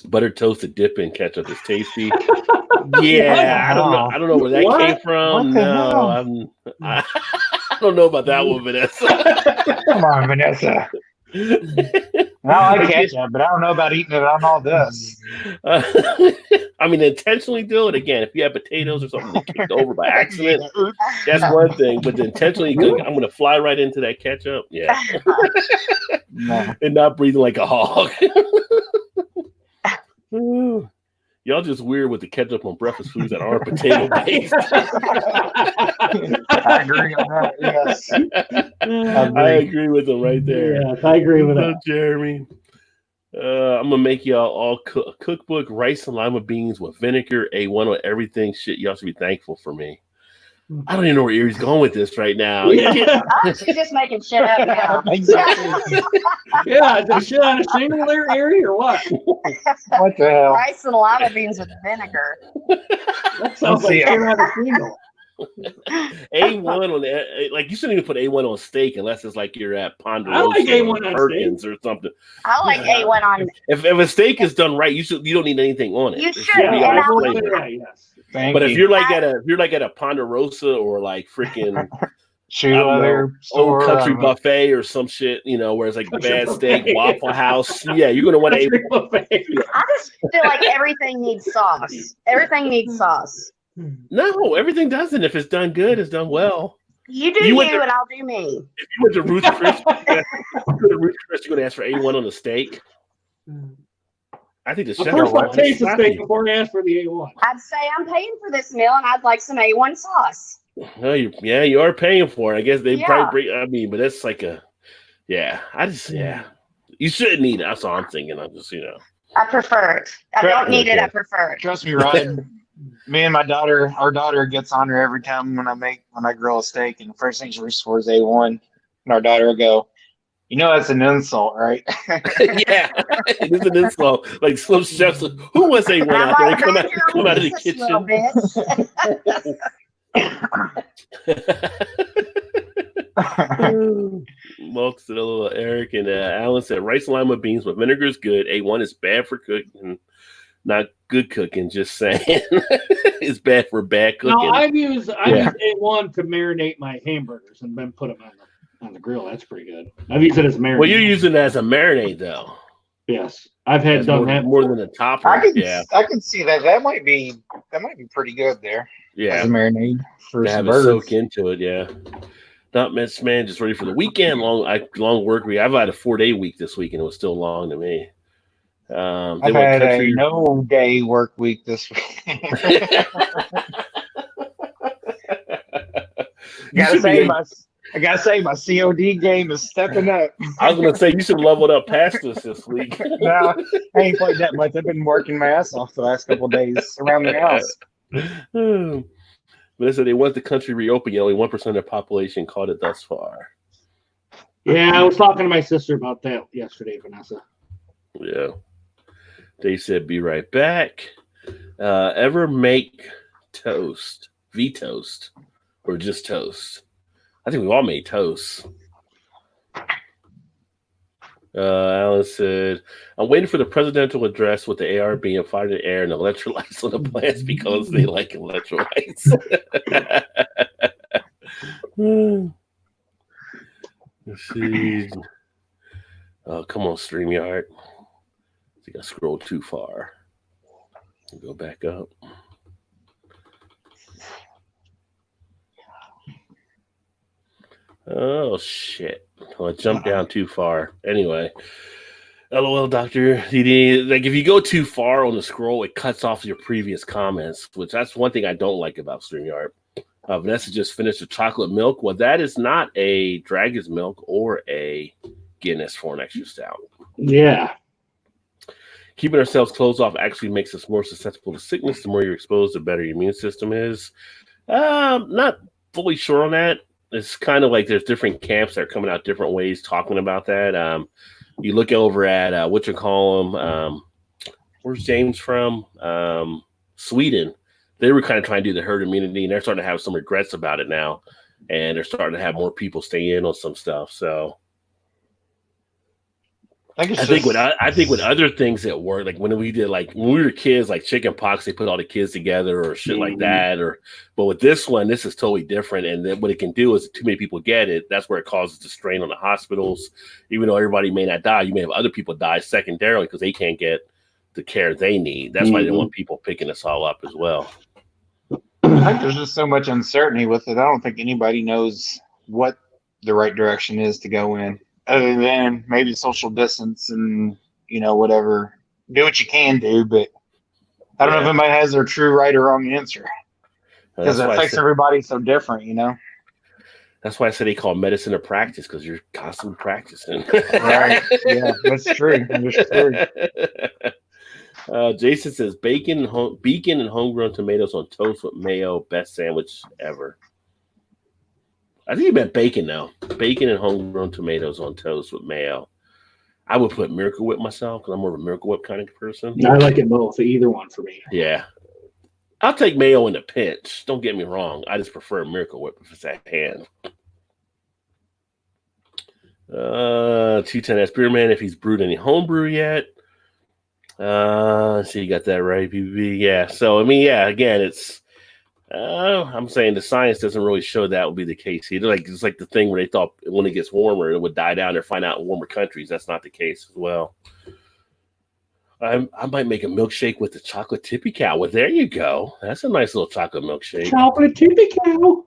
Buttered toast to dip in ketchup is tasty. Yeah, I don't know. I don't know where that came from. No, I don't know about that one, Vanessa. Come on, Vanessa. I like ketchup, but I don't know about eating it on all this. I mean, intentionally do it again. If you have potatoes or something that kicked over by accident, that's one thing. But intentionally, I'm going to fly right into that ketchup. Yeah, and not breathing like a hog. Y'all just weird with the ketchup on breakfast foods that aren't potato based. I agree on that. Yes, I agree with them right there. Yeah, I agree with that, Jeremy. I'm gonna make y'all all cookbook rice and lima beans with vinegar, A1 on everything. Shit, y'all should be thankful for me. I don't even know where Erie's going with this right now. She's just making shit up now. Exactly. Yeah, is it shit on a shingle there, Erie, or what? What the hell? Rice and lima beans with vinegar. That sounds like shit on a shingle. A1 on the, like you shouldn't even put A1 on steak unless it's like you're at Ponderosa I like A1 or on Perkins or something. I like A1 on. If a steak is done right, you don't need anything on it. You It should, should be and all I flavor. Yes. But if you're like at a Ponderosa or like freaking Old Country Buffet or some shit, where it's like bad steak, Waffle House, yeah, you're gonna want I just feel like everything needs sauce. Everything needs sauce. No, everything doesn't. If it's done good, it's done well. You do you, and I'll do me. If you went to Ruth's Chris, you're gonna ask for A1 on the steak. I think the chef. First, I'll taste the steak before I ask for the A1. I'd say I'm paying for this meal, and I'd like some A1 sauce. No, you are paying for it. I guess they probably bring. I mean, but that's like you shouldn't need it. That's all I'm thinking. I'm just I prefer it. I don't need it. I prefer it. Trust me, Ryan. Me and our daughter gets on her every time when I grill a steak, and the first thing she reaches for is A1, and our daughter will go, that's an insult, right? Yeah, it is an insult. Like some chefs, who wants A1 out there? Come out of the kitchen. Mulk said a little Eric and Alan said rice and lima beans with vinegar is good. A1 is bad for cooking. Not good cooking, just saying. It's bad for bad cooking. No, I use A1 to marinate my hamburgers and then put them on the grill. That's pretty good. I've used it as marinade. Well, you're using it as a marinade, though. Yes, I've had done that more than a topper. I can see that. That might be pretty good there. Yeah, as a marinade for to some have burgers. It soak into it. Yeah. Not much, man. Just ready for the weekend. Long work week. I've had a 4-day week this week, and it was still long to me. I've had a no-day work week this week. I gotta say my COD game is stepping up. I was gonna say you should level it up past this week. No, I ain't played that much. I've been working my ass off the last couple of days around the house. But they said they want the country reopened, yet only 1% of the population caught it thus far. Yeah, I was talking to my sister about that yesterday, Vanessa. Yeah. They said, be right back. Ever make toast? V-toast? Or just toast? I think we all made toast. Alan said, I'm waiting for the presidential address with the AR being fired in the air and electrolytes on the plants because they like electrolytes. Let's see. Oh, come on, StreamYard. I think I scrolled too far. Go back up. Oh, shit. Oh, I jumped down too far. Anyway. LOL, Dr. DD. Like, if you go too far on the scroll, it cuts off your previous comments, which that's one thing I don't like about StreamYard. Vanessa just finished a chocolate milk. Well, that is not a Dragon's Milk or a Guinness for an extra stout. Yeah. Keeping ourselves closed off actually makes us more susceptible to sickness. The more you're exposed, the better your immune system is. Not fully sure on that. It's kind of like there's different camps that are coming out different ways talking about that. You look over at whatchamacallem, where's James from? Sweden. they were kind of trying to do the herd immunity, and they're starting to have some regrets about it now, and they're starting to have more people stay in on some stuff. So I think with other things that work, like when we were kids, like chicken pox, they put all the kids together or shit like that. But with this one, this is totally different. And then what it can do is too many people get it. That's where it causes the strain on the hospitals. Even though everybody may not die, you may have other people die secondarily because they can't get the care they need. That's why they don't want people picking this all up as well. I think there's just so much uncertainty with it. I don't think anybody knows what the right direction is to go in. Other than maybe social distance and, whatever, do what you can do, but I don't know if anybody has their true right or wrong answer because it affects everybody so different, That's why I said they call medicine a practice because you're constantly practicing. Right. Yeah, that's true. That's true. Jason says bacon and homegrown tomatoes on toast with mayo, best sandwich ever. I think you meant bacon now. Bacon and homegrown tomatoes on toast with mayo. I would put Miracle Whip myself because I'm more of a Miracle Whip kind of person. I like it both. Either one for me. Yeah. I'll take mayo in a pinch. Don't get me wrong. I just prefer Miracle Whip if it's at hand. 210 asks Beerman if he's brewed any homebrew yet. So you got that right, PB. Yeah. So, again, it's I'm saying the science doesn't really show that would be the case either. It's like the thing where they thought when it gets warmer, it would die down or find out in warmer countries. That's not the case as well. I might make a milkshake with the chocolate tippy cow. Well, there you go. That's a nice little chocolate milkshake. Chocolate tippy cow.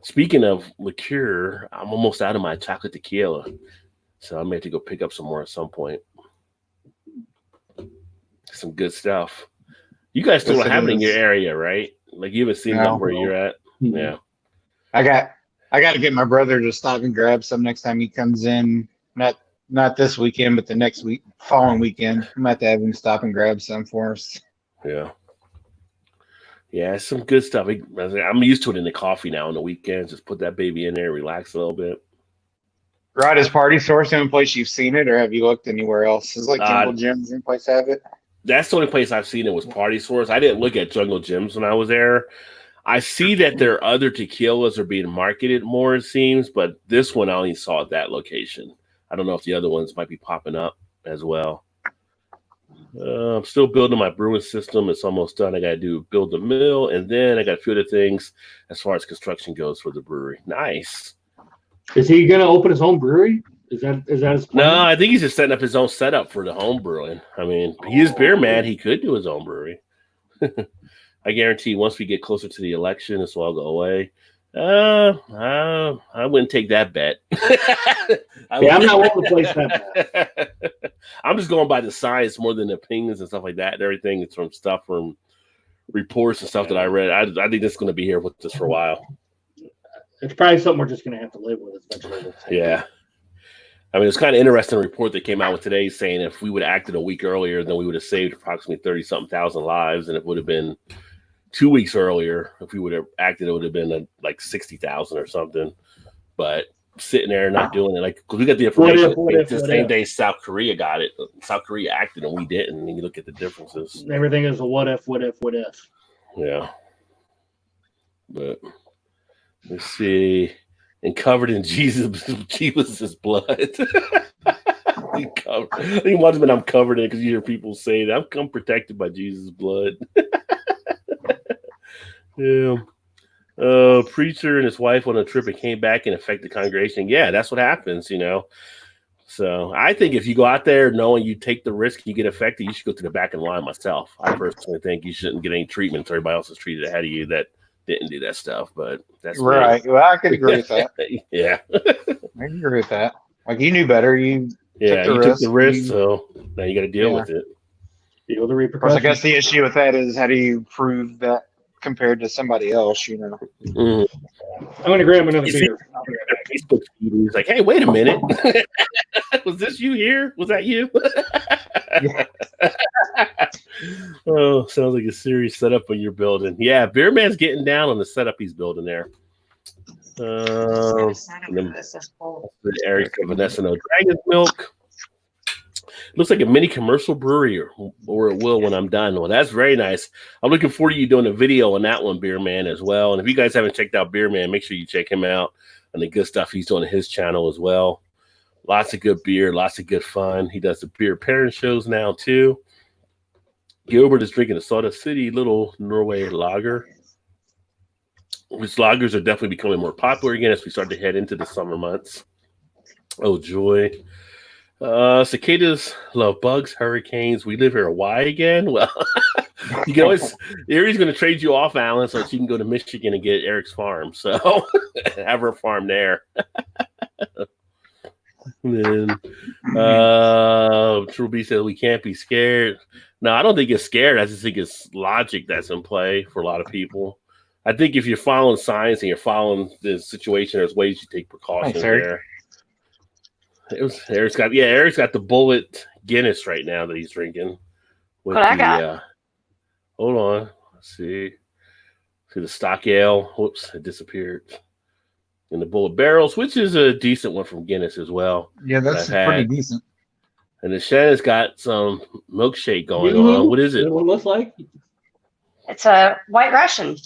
Speaking of liqueur, I'm almost out of my chocolate tequila. So I may have to go pick up some more at some point. Some good stuff. You guys still don't have it in your area, right? Like you haven't seen where you're at. Yeah. I got to get my brother to stop and grab some next time he comes in. Not this weekend, but the next following weekend. I might have him stop and grab some for us. Yeah. Yeah, some good stuff. I'm used to it in the coffee now on the weekends. Just put that baby in there, relax a little bit. Right, is Party Source the only place you've seen it, or have you looked anywhere else? Is Jungle Jim's any place have it? That's the only place I've seen it was Party Source. I didn't look at Jungle Jim's when I was there. I see that their other tequilas are being marketed more, it seems, but this one I only saw at that location. I don't know if the other ones might be popping up as well. I'm still building my brewing system. It's almost done. I got to build the mill, and then I got a few other things as far as construction goes for the brewery. Nice. Is he going to open his own brewery? Is that his plan? No, I think he's just setting up his own setup for the home brewing. I mean, he is beer man. He could do his own brewery. I guarantee once we get closer to the election, this will all go away. I wouldn't take that bet. I'm not willing to place that bet. I'm just going by the science more than the opinions and stuff like that. And everything is from reports and stuff that I read. I think this is going to be here with us for a while. It's probably something we're just going to have to live with eventually. Yeah. I mean, it's kind of interesting report that came out with today saying if we would have acted a week earlier, then we would have saved approximately 30-something thousand lives. And it would have been 2 weeks earlier. If we would have acted, it would have been like 60,000 or something. But sitting there and not doing it, because we got the information the same day South Korea got it. South Korea acted and we didn't. And you look at the differences. Everything is a what if. Yeah. But let's see. And covered in Jesus' blood. I'm covered in it because you hear people say that I'm protected by Jesus' blood. Yeah. Preacher and his wife on a trip and came back and affected the congregation. Yeah, that's what happens, So I think if you go out there knowing you take the risk and you get affected, you should go to the back of the line myself. I personally think you shouldn't get any treatment until everybody else is treated ahead of you that didn't do that stuff, but that's right. Well, I could agree with that. Yeah. I can agree with that. Like you knew better. You took the risk, so now you got to deal with it. Deal the repercussions. Of course, I guess the issue with that is how do you prove that compared to somebody else, I'm going to grab another beer. Facebook feed, he's like, hey, wait a minute. Was this you here? Was that you? Oh, sounds like a serious setup when you're building. Yeah, Beer Man's getting down on the setup he's building there. The Eric Vanessa No Dragon's Milk. looks like a mini commercial brewery, or it will when I'm done. Well, that's very nice. I'm looking forward to you doing a video on that one, Beer Man, as well. And if you guys haven't checked out Beer Man, make sure you check him out and the good stuff he's doing on his channel as well. Lots of good beer, lots of good fun. He does the beer pairing shows now too. Gilbert is drinking a Soda City Little Norway Lager, which lagers are definitely becoming more popular again as we start to head into the summer months. Oh, joy. Cicadas love bugs, hurricanes. We live here. Why again? Well, you can always, Erie's going to trade you off, Alan, so she can go to Michigan and get Eric's farm. So have her farm there. And then True B says we can't be scared. No, I don't think it's scared. I just think it's logic that's in play for a lot of people. I think if you're following science and you're following the situation, there's ways you take precautions there. Eric's got the Bullet Guinness right now that he's drinking. With What I got? Hold on. Let's see the stock ale. Whoops, it disappeared. And the Bullet Barrels, which is a decent one from Guinness as well. Yeah, that's pretty decent. And then Shannon's got some milkshake going on. What is it? What it looks like? It's a White Russian.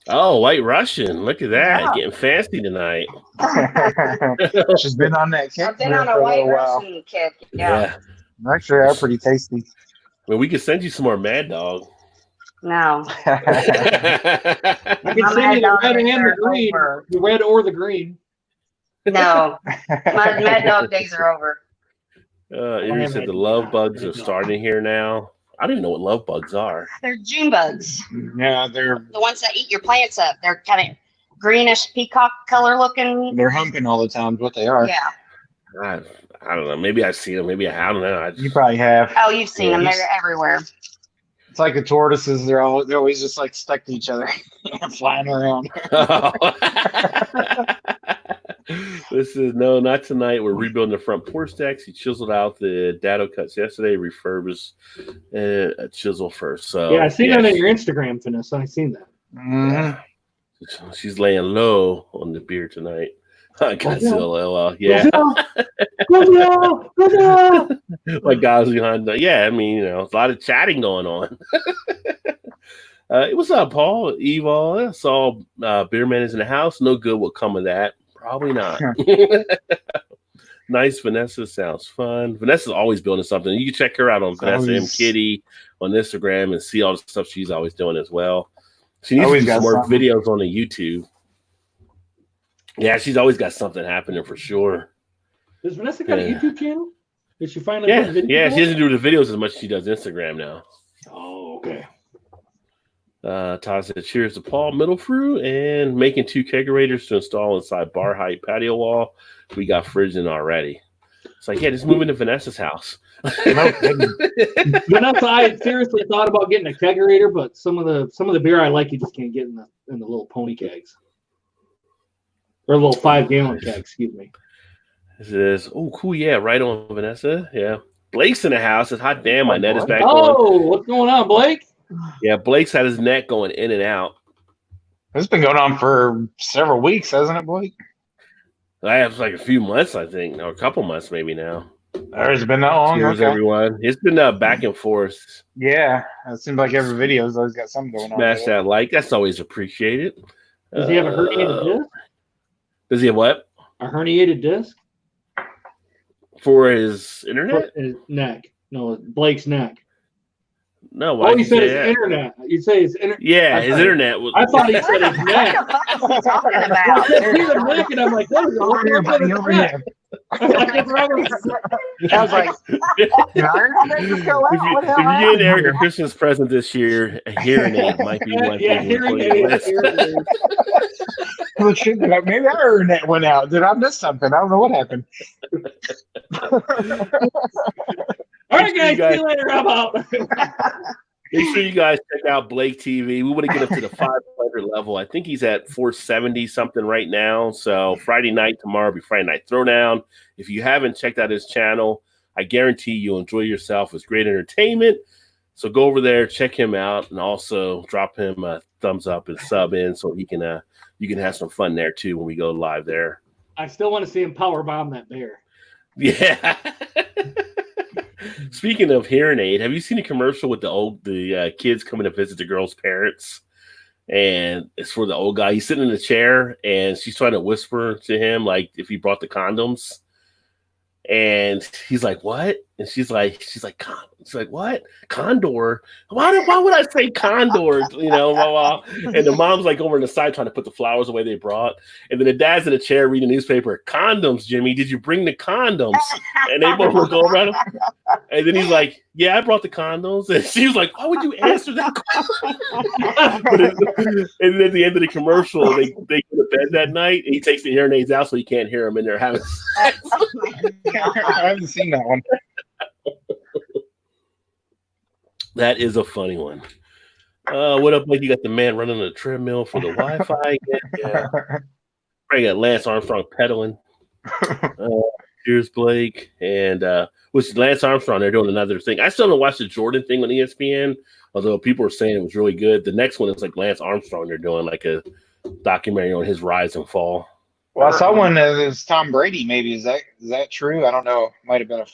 Oh, White Russian. Look at that. Yeah. Getting fancy tonight. She's been on that kick. I've been on a White Russian kick. Yeah. Actually, they're pretty tasty. Well, we could send you some more Mad Dog. No. I can send you the red and the green. The red or the green. No. My Mad Dog days are over. Erie said the love bugs are starting here now. I don't even know what love bugs are. They're June bugs. Yeah, they're the ones that eat your plants up. They're kind of greenish peacock color looking. They're humping all the time. Is what they are. Yeah. I don't know. Maybe I've seen them. Maybe I don't know. You probably have. Oh, you've seen them. They're everywhere. It's like the tortoises. They're always just like stuck to each other, flying around. This is not tonight. We're rebuilding the front porch decks. He chiseled out the dado cuts yesterday, refurbished a chisel first. So yeah, I seen that on your Instagram, Vanessa. I seen that. Mm-hmm. She's laying low on the beer tonight. Godzilla, yeah. Like guys behind the, yeah. I mean, a lot of chatting going on. What's up, Paul? Evil. I saw Beer Man is in the house. No good will come of that. Probably not. Nice. Vanessa sounds fun. Vanessa's always building something. You can check her out on Vanessa M. Kitty on Instagram and see all the stuff she's always doing as well. She needs to do some more videos on the YouTube. Yeah, she's always got something happening for sure. Does Vanessa got a YouTube channel? Did she finally? Yeah, she doesn't do the videos as much as she does Instagram now. Oh, okay. Todd said, cheers to Paul Middlefrew and making 2 kegerators to install inside bar height patio wall. We got fridge in already. It's like, yeah, just move into Vanessa's house. Vanessa, I seriously thought about getting a kegerator, but some of the beer I like you just can't get in the little pony kegs. Or a little 5-gallon keg, excuse me. This is, oh, cool, yeah, right on, Vanessa. Yeah. Blake's in the house. It's hot damn, my net is back on. Oh, what's going on, Blake? Yeah, Blake's had his net going in and out. It's been going on for several weeks, hasn't it, Blake? I have like a few months, I think, or a couple months maybe now. It's been that long? Cheers, everyone. It's been back and forth. Yeah, it seems like every video's always got something going on. Smash that like. That's always appreciated. Does he have a herniated disc? Does he have what? A herniated disc? For his internet? For his neck. No, Blake's neck. No, why he said his internet. You say his internet. Yeah, his internet was. I thought he said his neck. What are you talking about? I said the neck, and I'm like, what is Over here, buddy, over here. I was like, If you get Eric a Christmas present this year, a hearing aid might be one thing. Hearing aid. Well, shit, maybe our internet went out. Did I miss something? I don't know what happened. All right, guys, see you later. I'm out. Make sure you guys check out Blake TV. We want to get up to the 500 level. I think he's at 470 something right now. So Friday night, tomorrow will be Friday Night Throwdown. If you haven't checked out his channel, I guarantee you'll enjoy yourself. It's great entertainment. So go over there, check him out, and also drop him a thumbs up and sub in so he can you can have some fun there too when we go live there. I still want to see him powerbomb that bear. Yeah. Speaking of hearing aid, have you seen a commercial with the kids coming to visit the girl's parents? And it's for the old guy. He's sitting in a chair, and she's trying to whisper to him, like, if he brought the condoms. And he's like, "What?" And she's like, "What? Condor? Why would I say condor?" You know, blah, blah. And the mom's like over on the side trying to put the flowers away they brought. And then the dad's in a chair reading the newspaper. "Condoms, Jimmy. Did you bring the condoms?" And they both look over at him. And then he's like, "Yeah, I brought the condoms." And she was like, "Why would you answer that question?" And then at the end of the commercial, they go to bed that night, and he takes the hearing aids out so he can't hear them, and they're having sex. I haven't seen that one. That is a funny one. What up, Blake? You got the man running a treadmill for the Wi-Fi. Yeah. I got Lance Armstrong pedaling. Here's Blake. And with Lance Armstrong, they're doing another thing. I still haven't watched the Jordan thing on ESPN, although people are saying it was really good. The next one is like Lance Armstrong. They're doing like a documentary on his rise and fall. Well, I saw one that was Tom Brady. Maybe is that true? I don't know. Might have been a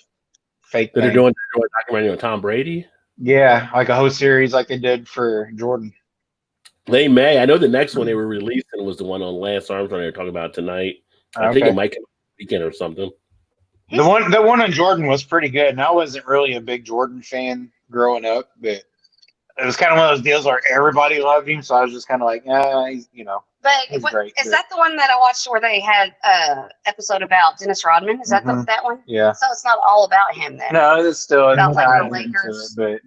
fake. They're doing a documentary on Tom Brady. Yeah, like a whole series, like they did for Jordan. They may. I know the next one they were releasing was the one on Lance Armstrong they're talking about tonight. I think it might come weekend or something. The one on Jordan was pretty good, and I wasn't really a big Jordan fan growing up, but it was kind of one of those deals where everybody loved him, so I was just kind of like, he's, But great, is that the one that I watched where they had episode about Dennis Rodman? Is that that one? Yeah. So it's not all about him then. No, it's still about like the into Lakers. it,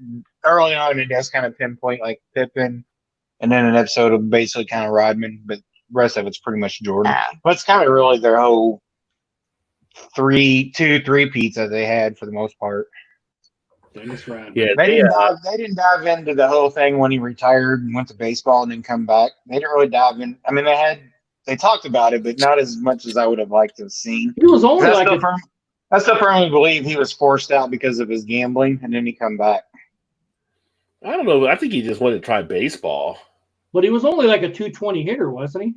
but early on it does kind of pinpoint like Pippen, and then an episode of basically kind of Rodman, but the rest of it's pretty much Jordan. But it's kind of really their whole 3-2-3-peats that they had for the most part. Yeah, they didn't dive into the whole thing when he retired and went to baseball and then come back. They didn't really dive in. I mean, they talked about it, but not as much as I would have liked to have seen. He was only I still firmly believe he was forced out because of his gambling, and then he come back. I don't know. I think he just wanted to try baseball. But he was only like a 220 hitter, wasn't he?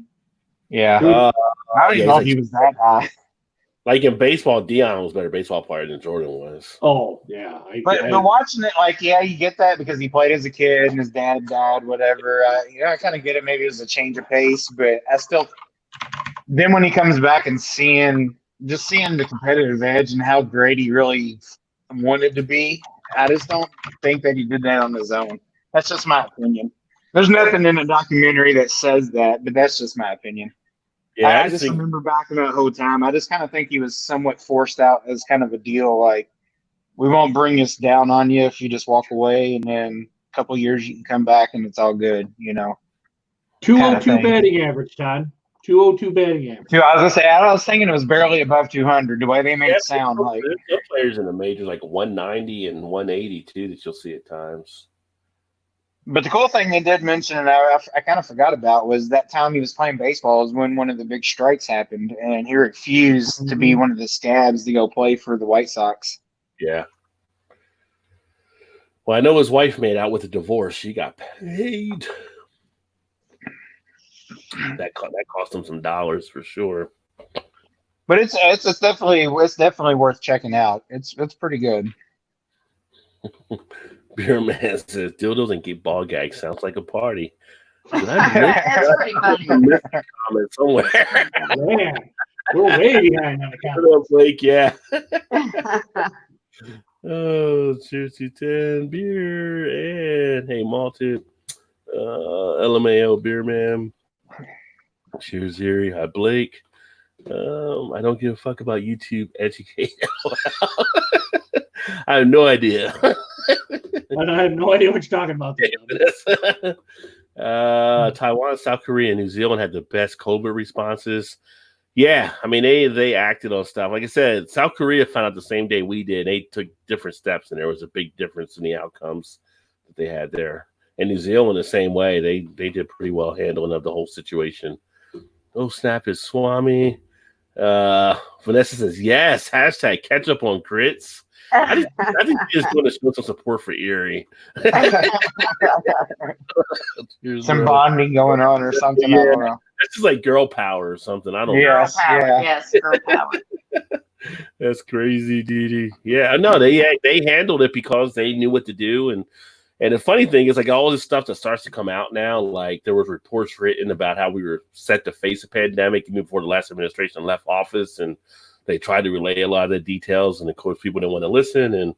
Yeah. I didn't know if he was that high. Like in baseball, Deion was a better baseball player than Jordan was. Oh, yeah. But watching it, like, yeah, you get that because he played as a kid and his dad died, whatever. I kind of get it. Maybe it was a change of pace, but I still. Then when he comes back and seeing the competitive edge and how great he really wanted to be, I just don't think that he did that on his own. That's just my opinion. There's nothing in the documentary that says that, but that's just my opinion. Yeah, I just remember back in that whole time, I just kind of think he was somewhat forced out as kind of a deal, like, we won't bring this down on you if you just walk away, and then a couple of years you can come back and it's all good, 202 batting average, Todd. 202 batting average. I was thinking it was barely above 200, the way they made it sound like. There's players in the majors like 190 and 180 too that you'll see at times. But the cool thing they did mention, and I kind of forgot about, was that time he was playing baseball is when one of the big strikes happened, and he refused to be one of the scabs to go play for the White Sox. Yeah. Well, I know his wife made out with a divorce. She got paid. That cost him some dollars for sure. But it's definitely worth checking out. It's pretty good. Beer Man says dildos and keep ball gags sounds like a party. That's pretty funny. Comment somewhere. Yeah, we're way behind on the comment. Blake, yeah. Oh, cheers to 10 beer and hey malted. LMAO Beer Man. Cheers, Erie. Hi, Blake. I don't give a fuck about YouTube educate. I have no idea. I have no idea what you're talking about. Taiwan, South Korea, and New Zealand had the best COVID responses. Yeah, I mean they acted on stuff. Like I said, South Korea found out the same day we did. They took different steps, and there was a big difference in the outcomes that they had there. And New Zealand, the same way, they did pretty well handling of the whole situation. Oh snap! Is Swami? Vanessa says yes. Hashtag catch up on grits. I think he's just going to show some support for Erie. Some bonding going on or something. Yeah, I don't know. It's just like girl power or something. I don't know. Girl power. Yes, girl power. That's crazy, dude. Yeah, no, they handled it because they knew what to do, and the funny thing is, like, all this stuff that starts to come out now, like there was reports written about how we were set to face a pandemic even before the last administration left office, and they tried to relay a lot of the details, and of course, people didn't want to listen, and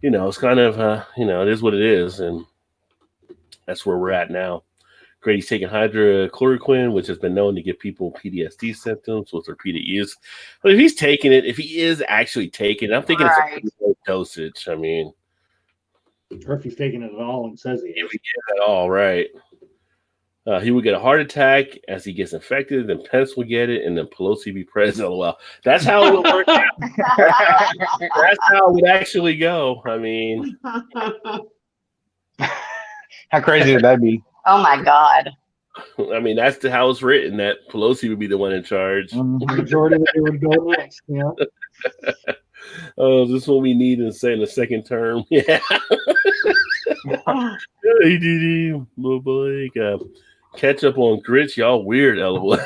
it's kind of it is what it is, and that's where we're at now. Grady's taking hydrochloroquine, which has been known to give people PTSD symptoms with repeated use. But if he's taking it, if he is actually taking it, I'm thinking it's a pretty low dosage. I mean, or if he's taking it at all and says he is. if he is at all, right. He would get a heart attack as he gets infected, then Pence would get it, and then Pelosi be president. Well, that's how it would work out. That's how it would actually go. I mean, how crazy would that be? Oh my God. I mean, that's how it's written, that Pelosi would be the one in charge. The majority that would go next, Oh, is this what we need in the second term? Yeah. Ketchup on grits, y'all weird, LOL.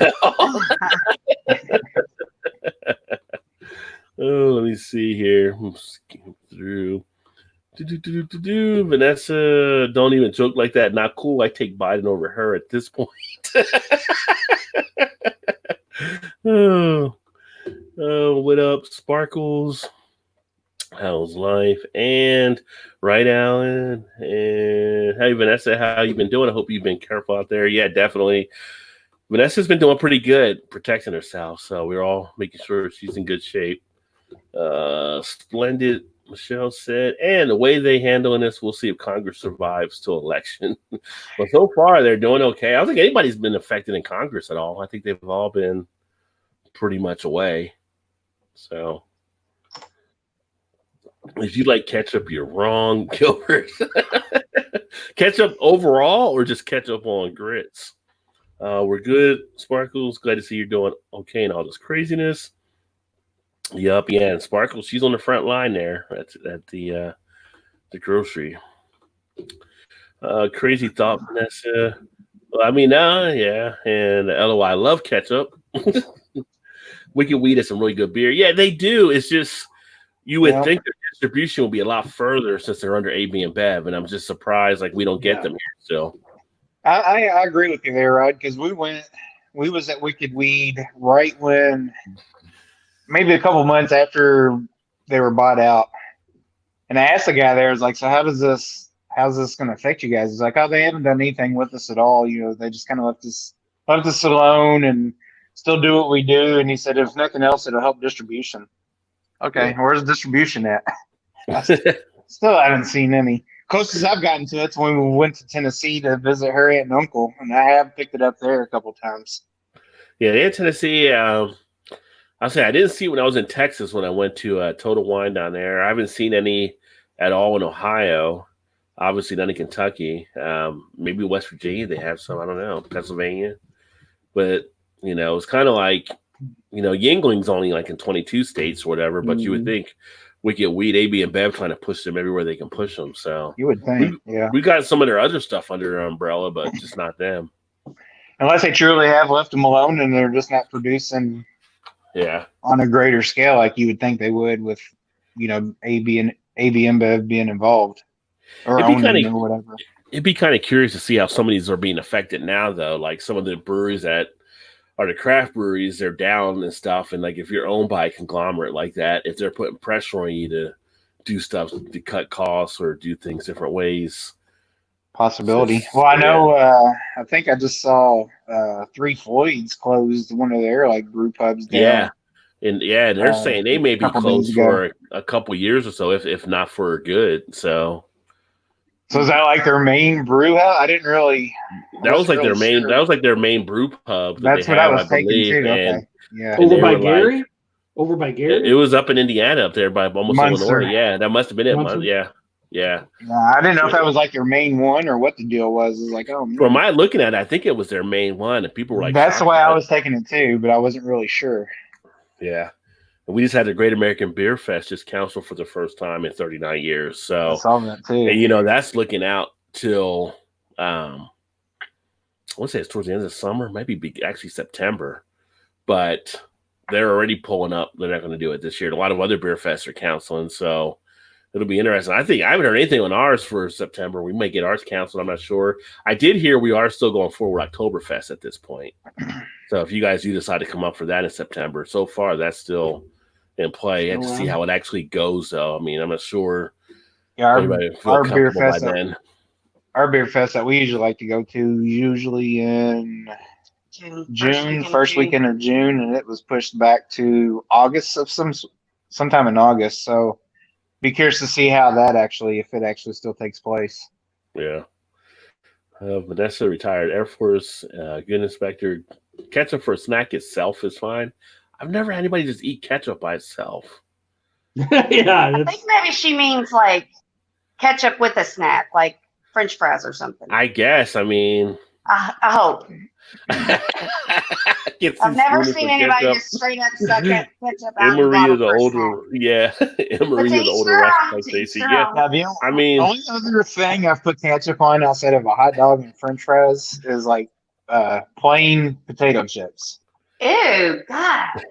Oh, let me see here. I'm skipping through. Vanessa, don't even joke like that. Not cool. I take Biden over her at this point. Oh, what up, Sparkles? How's life? And right, Alan. And hey, Vanessa, how you been doing? I hope you've been careful out there. Yeah, definitely. Vanessa's been doing pretty good protecting herself, so we're all making sure she's in good shape. Splendid, Michelle said. And the way they handling this, we'll see if Congress survives till election. But so far, they're doing okay. I don't think anybody's been affected in Congress at all. I think they've all been pretty much away. So if you like ketchup, you're wrong, Gilbert. Ketchup overall or just ketchup on grits? We're good, Sparkles. Glad to see you're doing okay and all this craziness. Yup, yeah, and Sparkles, she's on the front line there at the grocery. Crazy thought, Vanessa. Well, I mean, yeah, and LOI, I love ketchup. Wicked Weed has some really good beer. Yeah, they do. It's just you would think their distribution will be a lot further since they're under AB and Bev, and I'm just surprised like we don't get them here still. I agree with you there, Rod, because we was at Wicked Weed right when maybe a couple months after they were bought out, and I asked the guy there, I was like, so how's this going to affect you guys? He's like, oh, they haven't done anything with us at all. They just kind of left us alone and still do what we do. And he said, if nothing else, it'll help distribution. Okay, where's distribution at? Still haven't seen any. Closest I've gotten to it's when we went to Tennessee to visit her aunt and uncle, and I have picked it up there a couple times. Yeah, in Tennessee, I'll say I didn't see it when I was in Texas when I went to Total Wine down there. I haven't seen any at all in Ohio. Obviously, none in Kentucky. Maybe West Virginia, they have some. I don't know. Pennsylvania. But, it's kind of like, Yingling's only like in 22 states or whatever, but you would think Wicked Weed, AB and Bev trying to push them everywhere they can push them. So you would think, we got some of their other stuff under their umbrella, but just not them. Unless they truly have left them alone and they're just not producing on a greater scale like you would think they would with, AB and Bev being involved or owning or whatever. It'd be kind of curious to see how some of these are being affected now, though. Like some of the breweries that are the craft breweries, they're down and stuff. And like if you're owned by a conglomerate like that, if they're putting pressure on you to do stuff to cut costs or do things different ways. Possibility. Well, I know, I think I just saw Three Floyds closed one of their like brew pubs down. Yeah. And they're saying they may be closed for a couple years or so, if not for good. So is that like their main brew house? I didn't really. That was like their main. That was like their main brew pub. That's what I was thinking too. Okay. Yeah. Over by Gary. Over by Gary. It was up in Indiana, up there by almost Illinois. Yeah, that must have been it. Yeah. I didn't know if that was like their main one or what the deal was. It was like, oh, man. From my looking at it, I think it was their main one, and people were like, that's the way I was taking it too, but I wasn't really sure. Yeah. We just had the Great American Beer Fest just canceled for the first time in 39 years. So I saw that too. And, that's looking out till I want to say it's towards the end of the summer, maybe actually September. But they're already pulling up. They're not going to do it this year. A lot of other beer fests are canceling, so it'll be interesting. I haven't heard anything on ours for September. We might get ours canceled. I'm not sure. I did hear we are still going forward Oktoberfest at this point. So if you guys do decide to come up for that in September, so far that's still in play. You have to see how it actually goes, though. I mean, I'm not sure. Yeah, our beer fest. Our beer fest that we usually like to go to, usually in June, first weekend of June, and it was pushed back to August of sometime in August. So be curious to see how that if it actually still takes place. Yeah. Vanessa, retired Air Force, good inspector. Ketchup for a snack itself is fine. I've never had anybody just eat ketchup by itself. Yeah, I think maybe she means like ketchup with a snack, like French fries or something. I guess. I mean, I hope. I've never seen anybody just straight up suck at ketchup out Emery of the is older. Yeah, Emery is older. Like Stacy. Yeah, I mean, the only other thing I've put ketchup on outside of a hot dog and French fries is like plain potato chips. Ew, God.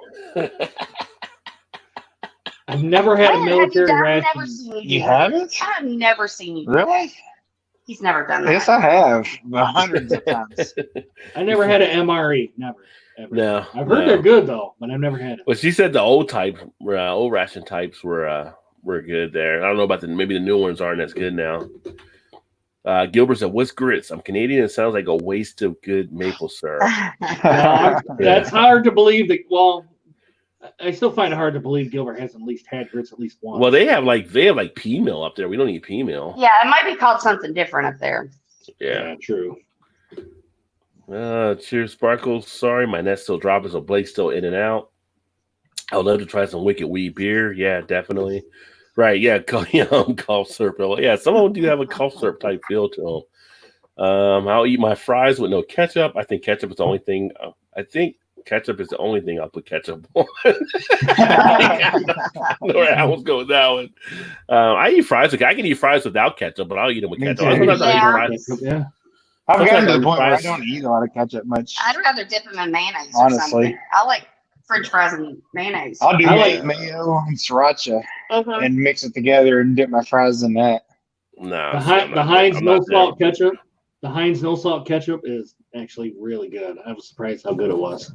I've never had a military ration. You haven't? I've never seen you. Really? He's never done that. Yes, I have. Hundreds of times. I never had an MRE. Never. Ever. No. I've heard they're good though, but I've never had it. Well, she said the old ration types were good there. I don't know about maybe the new ones aren't as good now. Gilbert said, "What's grits? I'm Canadian. It sounds like a waste of good maple syrup." That's hard to believe. Well, I still find it hard to believe Gilbert hasn't at least had grits at least once. Well, they have like pea meal up there. We don't eat pea meal. Yeah, it might be called something different up there. Yeah, true. Cheers, Sparkles. Sorry, my net's still dropping, so Blake's still in and out. I would love to try some Wicked Wheat beer. Yeah, definitely. Right, yeah, cough syrup. Yeah, some of them do have a cough syrup type feel to them. I'll eat my fries with no ketchup. I think ketchup is the only thing. Ketchup is the only thing I'll put ketchup on. I was going with that one. I eat fries. I can eat fries without ketchup, but I'll eat them with ketchup. Yeah. I've gotten to the point where I don't eat a lot of ketchup much. I'd rather dip them in mayonnaise honestly. Or something. I like French fries and mayonnaise. I'll do mayo and sriracha and mix it together and dip my fries in that. No, the Heinz no salt ketchup. The Heinz no salt ketchup is actually really good. I was surprised how good it was.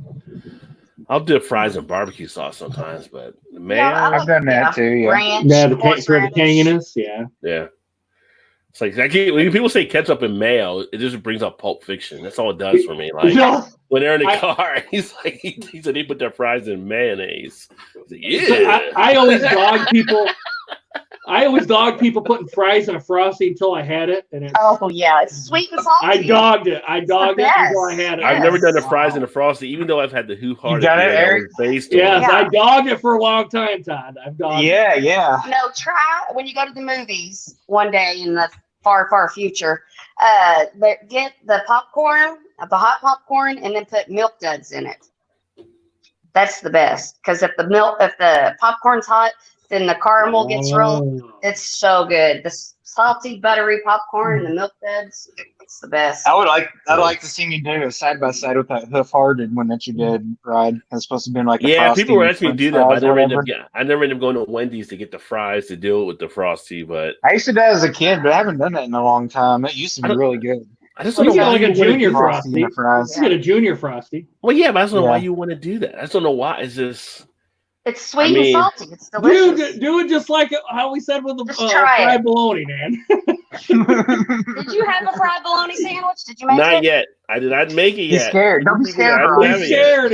I'll dip fries in barbecue sauce sometimes, but mayo. I've done that too. Yeah, ranch, the tanginess. Yeah. It's like when people say ketchup and mayo, it just brings up Pulp Fiction. That's all it does for me. Like when they're in the car, he's like, he said they put their fries in mayonnaise. Like, yeah. I always dog people. I always dog people putting fries in a Frosty until I had it. And it's sweet and salty. I dogged it until I had it. I've never done the fries in a Frosty, even though I've had the Who-Hearted. You done it, Eric? Yes, I dogged it for a long time, Todd. I've dogged it. Yeah. No, try when you go to the movies one day in the far, far future. Get the popcorn, the hot popcorn, and then put Milk Duds in it. That's the best because if the popcorn's hot, then the caramel gets rolled. It's so good. The salty, buttery popcorn and the Milk Duds, it's the best. I'd like to see you do a side by side with that Hoof-Hearted one that you did, Rod. It's supposed to be like people were asking me to do that, but I never ended up going to Wendy's to get the fries to deal with the Frosty. But I used to do that as a kid, but I haven't done that in a long time. It used to be really good. I just don't know why like a junior Frosty. You get a junior Frosty. Well, yeah, but I just don't know why you want to do that. I just don't know why. It's just. It's sweet and salty. It's delicious. Do it just like how we said with the fried bologna, man. Did you have a fried bologna sandwich? Did you make it? Not yet. I did not make it yet. He's scared. Don't be scared, bro. He's scared.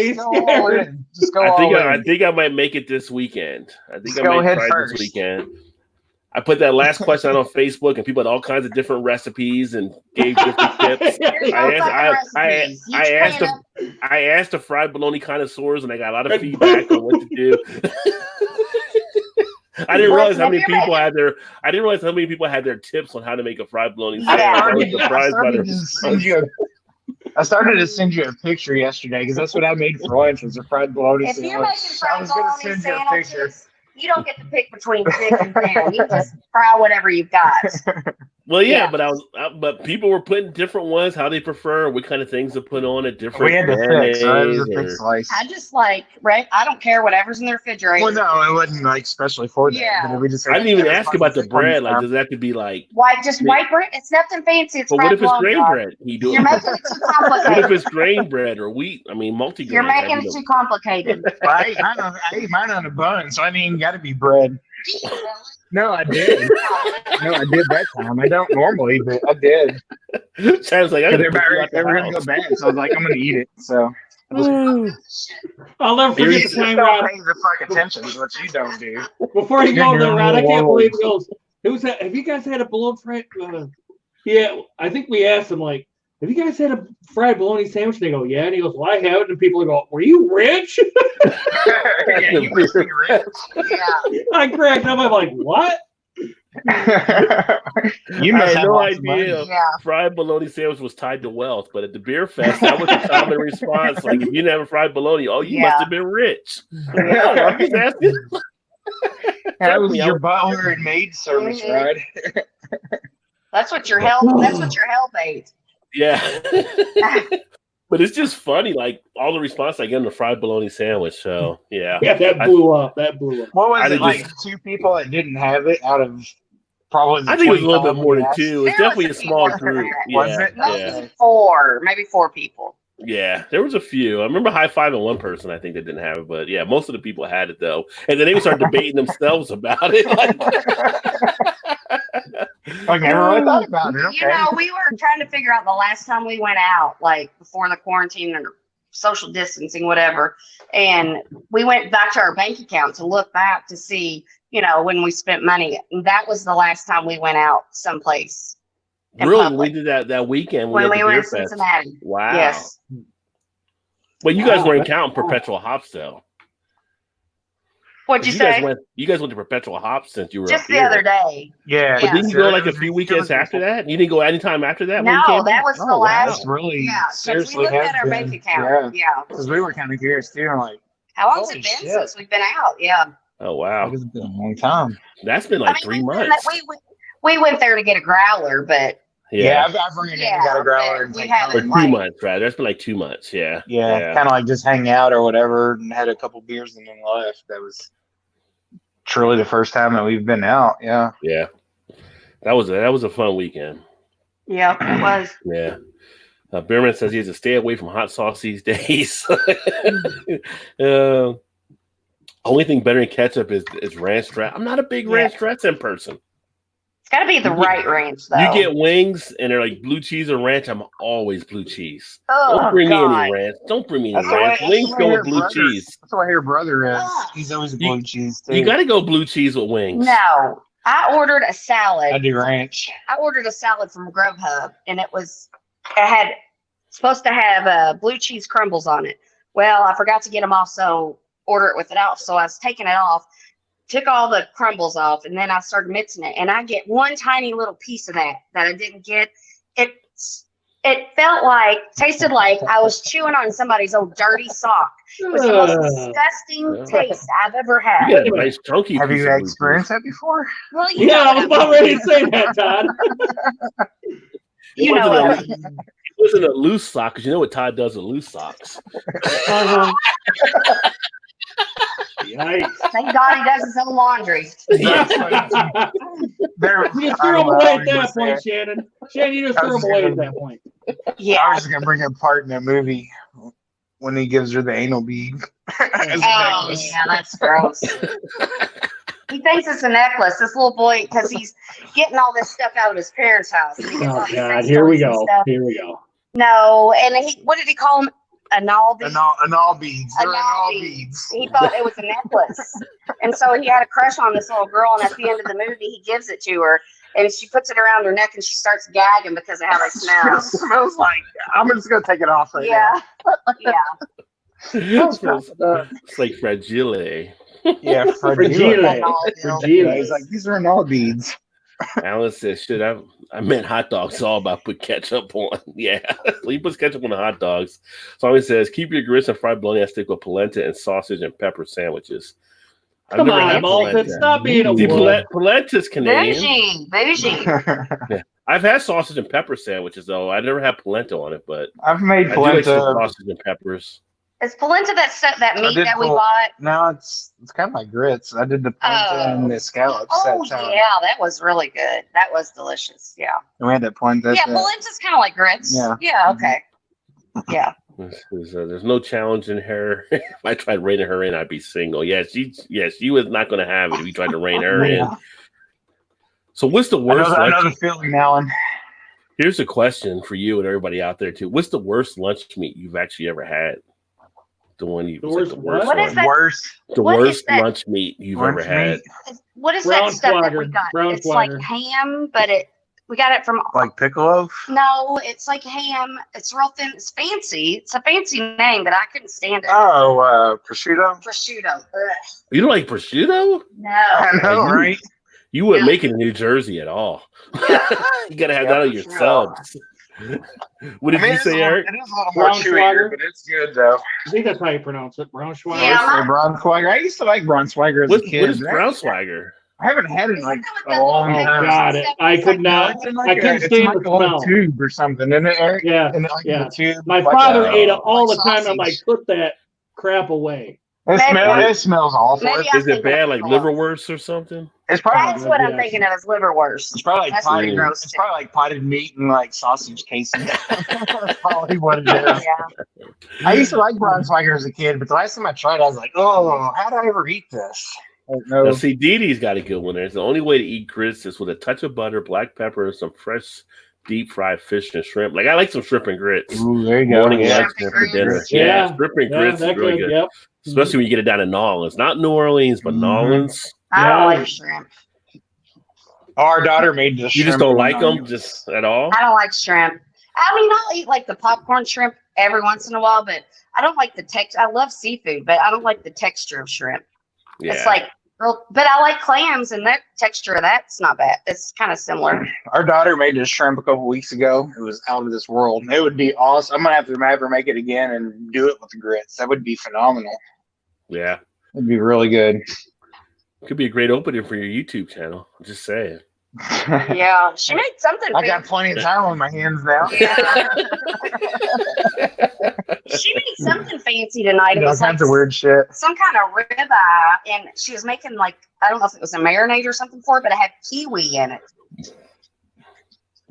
Just go all in. I think I might make it this weekend. I think I might try this weekend. I put that last question out on Facebook, and people had all kinds of different recipes and gave different tips. I asked the fried bologna connoisseurs, and I got a lot of feedback on what to do. I didn't realize how many people had their. I didn't realize how many people had their tips on how to make a fried bologna sandwich. I started to send you a picture yesterday because that's what I made for lunch was a fried bologna sandwich. If you're making fried bologna sandwiches, you don't get to pick between 6 and 10. You just fry whatever you've got. Well, yeah, Yeah. but people were putting different ones, how they prefer, what kind of things to put on it, different. We had to fix. So it was a mayonnaise fixed slice. I just like, right? I don't care whatever's in the refrigerator. Well, no, it wasn't like especially for that. Yeah. But we just I didn't even had ask about the bread. Like, stuff. does that have to be like? White bread. It's nothing fancy. It's But what if it's fried grain blowjob. bread? You do You're it. making it too What if complicated. it's grain bread or wheat? I mean, multigrain. You're making it too complicated. Well, I ate mine on a bun, so I didn't even got to be bread. No, I did. No, I did that time. I don't normally, but I did. Sounds like I They're going to go bad, so I was like, I'm going to eat it. So I'll never forget the just time don't Rod, pay the fuck attention to what you don't do. before he You're goes there, doing Rod. I can't more believe he goes. Who's that? Have you guys had a bologna fried? Yeah, I think we asked him like, have you guys had a fried bologna sandwich? And they go, yeah. And he goes, well, I haven't. And people go, were you rich? Yeah, you must be rich. Yeah. I cracked up. I'm like, what? You I must had have no lots of money. idea. Yeah. Fried bologna sandwich was tied to wealth, but at the beer fest, that was a common response. Like, if you didn't have a fried bologna, oh, you must Yeah. have been rich. No, I'm just asking. That was me, I your was- butler and maid service, right? That's what your hell ate. Yeah. But it's just funny, like all the response I get on the fried bologna sandwich. So yeah. Yeah, that blew up. That blew up. What was I it, did like 2 people that didn't have it out of probably the I think it was a little bit 25 more we than asked? 2. It's There definitely a was a small few. group. Was it? Yeah. Maybe four people. Yeah, there was a few. I remember high-fiving one person, I think, that didn't have it, but yeah, most of the people had it though. And then they would start debating themselves about it. I never really thought about it. Okay. You know, we were trying to figure out the last time we went out, like before the quarantine or social distancing, whatever. And we went back to our bank account to look back to see, you know, when we spent money. And that was the last time we went out someplace. in Really, public. we did that weekend When had we the were beer in fest. Cincinnati. Wow. Yes. But you guys Wow, weren't that's counting cool. Perpetual Hops though. What'd you guys say? you guys went to Perpetual Hops since you were Just up the here. other day. Yeah. But didn't you go like a It was- few it weekends was- after that? You didn't go anytime after that? when you No, came that back? was the Oh, last. That's really Yeah, because we seriously looked has at our been. bank account. Yeah. Yeah. Because we were kind of curious too. Like, How long's Holy it been shit. since we've been out? Yeah. Oh wow. it's been a long time. That's been like 3 months. We went there to get a growler, but Yeah, I've ran in and got a growler and we take haven't, Or home. two like- months, right? That's been like 2 months. Yeah. Yeah, kind of like just hang out or whatever, and had a couple beers and then left. That was truly the first time that we've been out. Yeah. Yeah. That was a fun weekend. yeah, it was. Yeah. Beerman says he has to stay away from hot sauce these days. Only thing better than ketchup is ranch dressing. I'm not a big ranch dressing person. It's got to be the right range, though. You get wings and they're like blue cheese or ranch. I'm always blue cheese. oh, Don't bring me God. any ranch. Don't bring me any That's the way- ranch. that's Wings the way go your with blue brother- cheese. That's why your brother is. Ah. He's always You- blue cheese too. You got to go blue cheese with wings. No, I ordered a salad. I do ranch. I ordered a salad from Grubhub, and it had supposed to have blue cheese crumbles on it. Well, I forgot to get them off, so order it with it off. So I was taking it off, took all the crumbles off, and then I started mixing it. And I get one tiny little piece of that I didn't get. It tasted like I was chewing on somebody's old dirty sock. It was the most disgusting taste I've ever had. You got a nice chunky Have piece you of blue cheese. experienced that before? Well, Yeah, I was about ready to say that, Todd. you know what? It wasn't a loose sock because you know what Todd does with loose socks. Uh-huh. Yikes. Thank God he does his own laundry. That's funny. There- You just I threw don't them know away how at you that would say point, it. Shannon. Shannon, you just I threw was them away gonna- at that point. I Yeah. was just gonna bring up part in that movie when he gives her the anal bead. As a Oh, necklace. yeah, that's gross. He thinks it's a necklace, this little boy, because he's getting all this stuff out of his parents' house. And he gets all Oh, these God. sex Here we toys and go. stuff. Here we go. No, and what did he call them? Anal beads? Anal beads. They're Anal anal beads. beads. He thought it was a necklace. And so he had a crush on this little girl, and at the end of the movie, he gives it to her, and she puts it around her neck, and she starts gagging because of how they smell. It smells like I'm just gonna take it off right Yeah. Yeah. It's like fragile. now. Yeah, Fragile. Yeah, he's like, these are anal beads. Alice says, "Shit, I meant hot dogs. It's all about put ketchup on." Yeah, he puts ketchup on the hot dogs. So he says, "Keep your grits and fried bologna stick with polenta and sausage and pepper sandwiches." I've Come never on, had Malton. polenta. Stop being a See, wood. polenta's Canadian. Bougie. I've I've had sausage and pepper sandwiches though. I never had polenta on it, but I've made I do like some polenta. sausage and peppers. Is polenta that meat did that we pol- bought? No, it's kind of like grits. I did the polenta and the scallops. Oh, that time. yeah, that was really good. That was delicious. Yeah. And we had that polenta. Yeah, polenta's kind of like grits. Yeah. Yeah, okay. Yeah. There's no challenge in her. If I tried reining her in, I'd be single. Yeah, she was not going to have it if you tried to rein her in. So what's the worst? I know the feeling, Alan. Here's a question for you and everybody out there too. What's the worst lunch meat you've actually ever had? The one you The worst what? What is that? The What worst is that? lunch meat you've Lunch ever had. meat? What is Brown that stuff that we squatter. got? Brown It's squatter. like ham, but we got it from. Like piccolo? No, it's like ham. It's real thin. It's fancy. It's a fancy name, but I couldn't stand it. Oh, prosciutto? Prosciutto. Ugh. You don't like prosciutto? No. I know, right? You wouldn't Yeah. make it in New Jersey at all. You gotta have Yeah, that on your for sure. subs. What did you say, Eric? It is a little more Brown swagger. chewier, but it's good though. I think that's how you pronounce it. Braunschweiger. Yeah, I Braunschweiger. I used to like Braunschweiger as a kid. What is brown swagger? I haven't had it in Isn't like that with a that long little Oh, time. God. I could not. It's in I couldn't it's stand like the a little smell. tube or something, isn't it, Eric? Yeah. And like Yeah. a tube. My like father a- ate it all the like time. I'm like, sausage. put that crap away. It smells awful. Maybe I Is it think bad, of like piccolo. liverwurst or something? It's probably That's what I'm Yeah. thinking of as liverwurst. it's probably like That's potted, gross, it's too. probably like potted meat and like sausage casing. That's probably what it is. Yeah. I used to like Braunschweiger as a kid, but the last time I tried it, I was like, oh, how did I ever eat this? Now, No. see, Dee Dee's got a good one there. It's the only way to eat grits is with a touch of butter, black pepper, and some fresh deep fried fish and shrimp. Like I like some shrimp and grits. Ooh, there you go. Morning and Yeah. lunch Shrimp for and dinner. grits. Yeah, shrimp and grits is that really good. Yep. Especially when you get it down in New Orleans. Not New Orleans, but New Mhm. Orleans. I don't Yeah. like shrimp. Our daughter made the You shrimp just don't and like them onions. just at all? I don't like shrimp. I mean, I'll eat like the popcorn shrimp every once in a while, but I don't like the texture. I love seafood, but I don't like the texture of shrimp. Yeah. It's like real, but I like clams, and that texture of that's not bad. It's kind of similar. Our daughter made this shrimp a couple weeks ago. It was out of this world. It would be awesome. I'm gonna have her make it again and do it with the grits. That would be phenomenal. Yeah. It'd be really good. Could be a great opening for your YouTube channel. I'm just saying. Yeah, she made something. I got plenty of time on my hands now. Yeah. She made something fancy tonight. It All was like kinds of weird shit. some kind of ribeye, and she was making like I don't know if it was a marinade or something for it, but it had kiwi in it.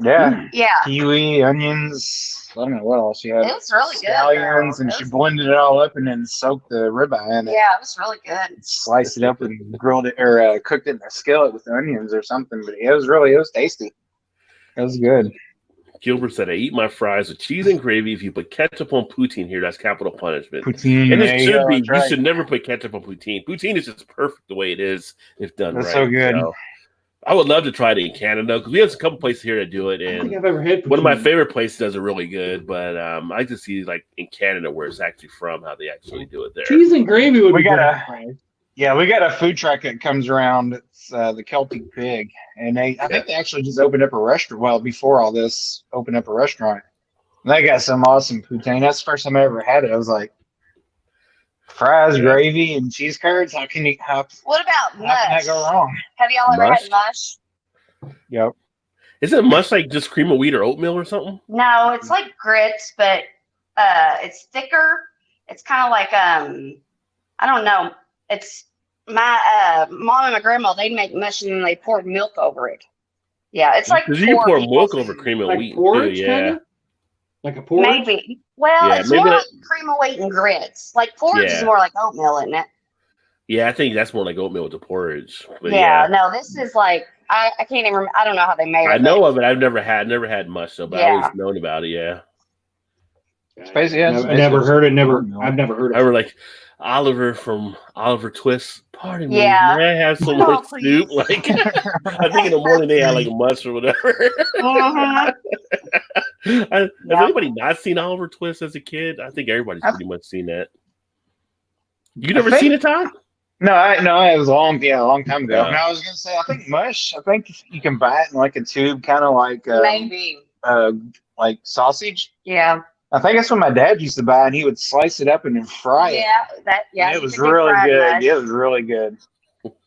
Yeah. Yeah, Kiwi, onions. I don't know what else she had. it was really good. Scallions, though. and It she was- blended it all up and then soaked the ribeye in it. Yeah, it was really good. Sliced it up and grilled it or cooked it in a skillet with onions or something. But it was tasty. It was good. Gilbert said, I eat my fries with cheese and gravy. If you put ketchup on poutine here, that's capital punishment. Poutine. And there it you should go, be. that's You right. should never put ketchup on poutine. Poutine is just perfect the way it is if done That's right. so good. I would love to try it in Canada because we have a couple places here that do it. I don't think And I've ever had one of my poutine. favorite places does it really good. But I like to see like in Canada where it's actually from, how they actually do it there. Cheese and gravy would We be gotta- good. Yeah, we got a food truck that comes around. It's the Celtic Pig, and I think they actually just opened up a restaurant. Well, before all this, opened up a restaurant. And they got some awesome poutine. That's the first time I ever had it. I was like, fries, Yeah. gravy, and cheese curds. How can What about how can that mush? go wrong? Have y'all ever Mush? had mush? Yep. Isn't much like just cream of wheat or oatmeal or something? No, it's like grits, but it's thicker. It's kind of like I don't know. It's my mom and my grandma. They make mush and then they pour milk over it. Yeah, it's like Because you can poor pour people's milk over cream of Like wheat. porridge, Too, yeah. kinda? Like a porridge? Maybe. Well, Yeah, it's maybe more that- like cream of wheat and grits. Like porridge Yeah. is more like oatmeal, isn't it? Yeah, I think that's more like oatmeal with the porridge. But Yeah. No, this is like I can't even remember. I don't know how they made it. I know but of it. I've never had much though, but I always known about it. Yeah, Basically, yeah, it's I never heard it. oatmeal. I've never heard I of it. were like Oliver from Oliver Twist. Pardon me, Yeah. may I have some Oh, more please. soup? Like, I think in the morning they had like a mush or whatever. Mhm. Has Yeah. anybody not seen Oliver Twist as a kid? I think everybody's pretty much seen that. You I never think- seen it, Todd? No, it was a long time ago. Yeah. No, I was gonna say I think mush. I think you can buy it in like a tube, kind of Maybe. like sausage. Yeah. I think that's what my dad used to buy, and he would slice it up and then fry it. Yeah. That. Yeah. And it you was could do really fried good. mush. It was really good.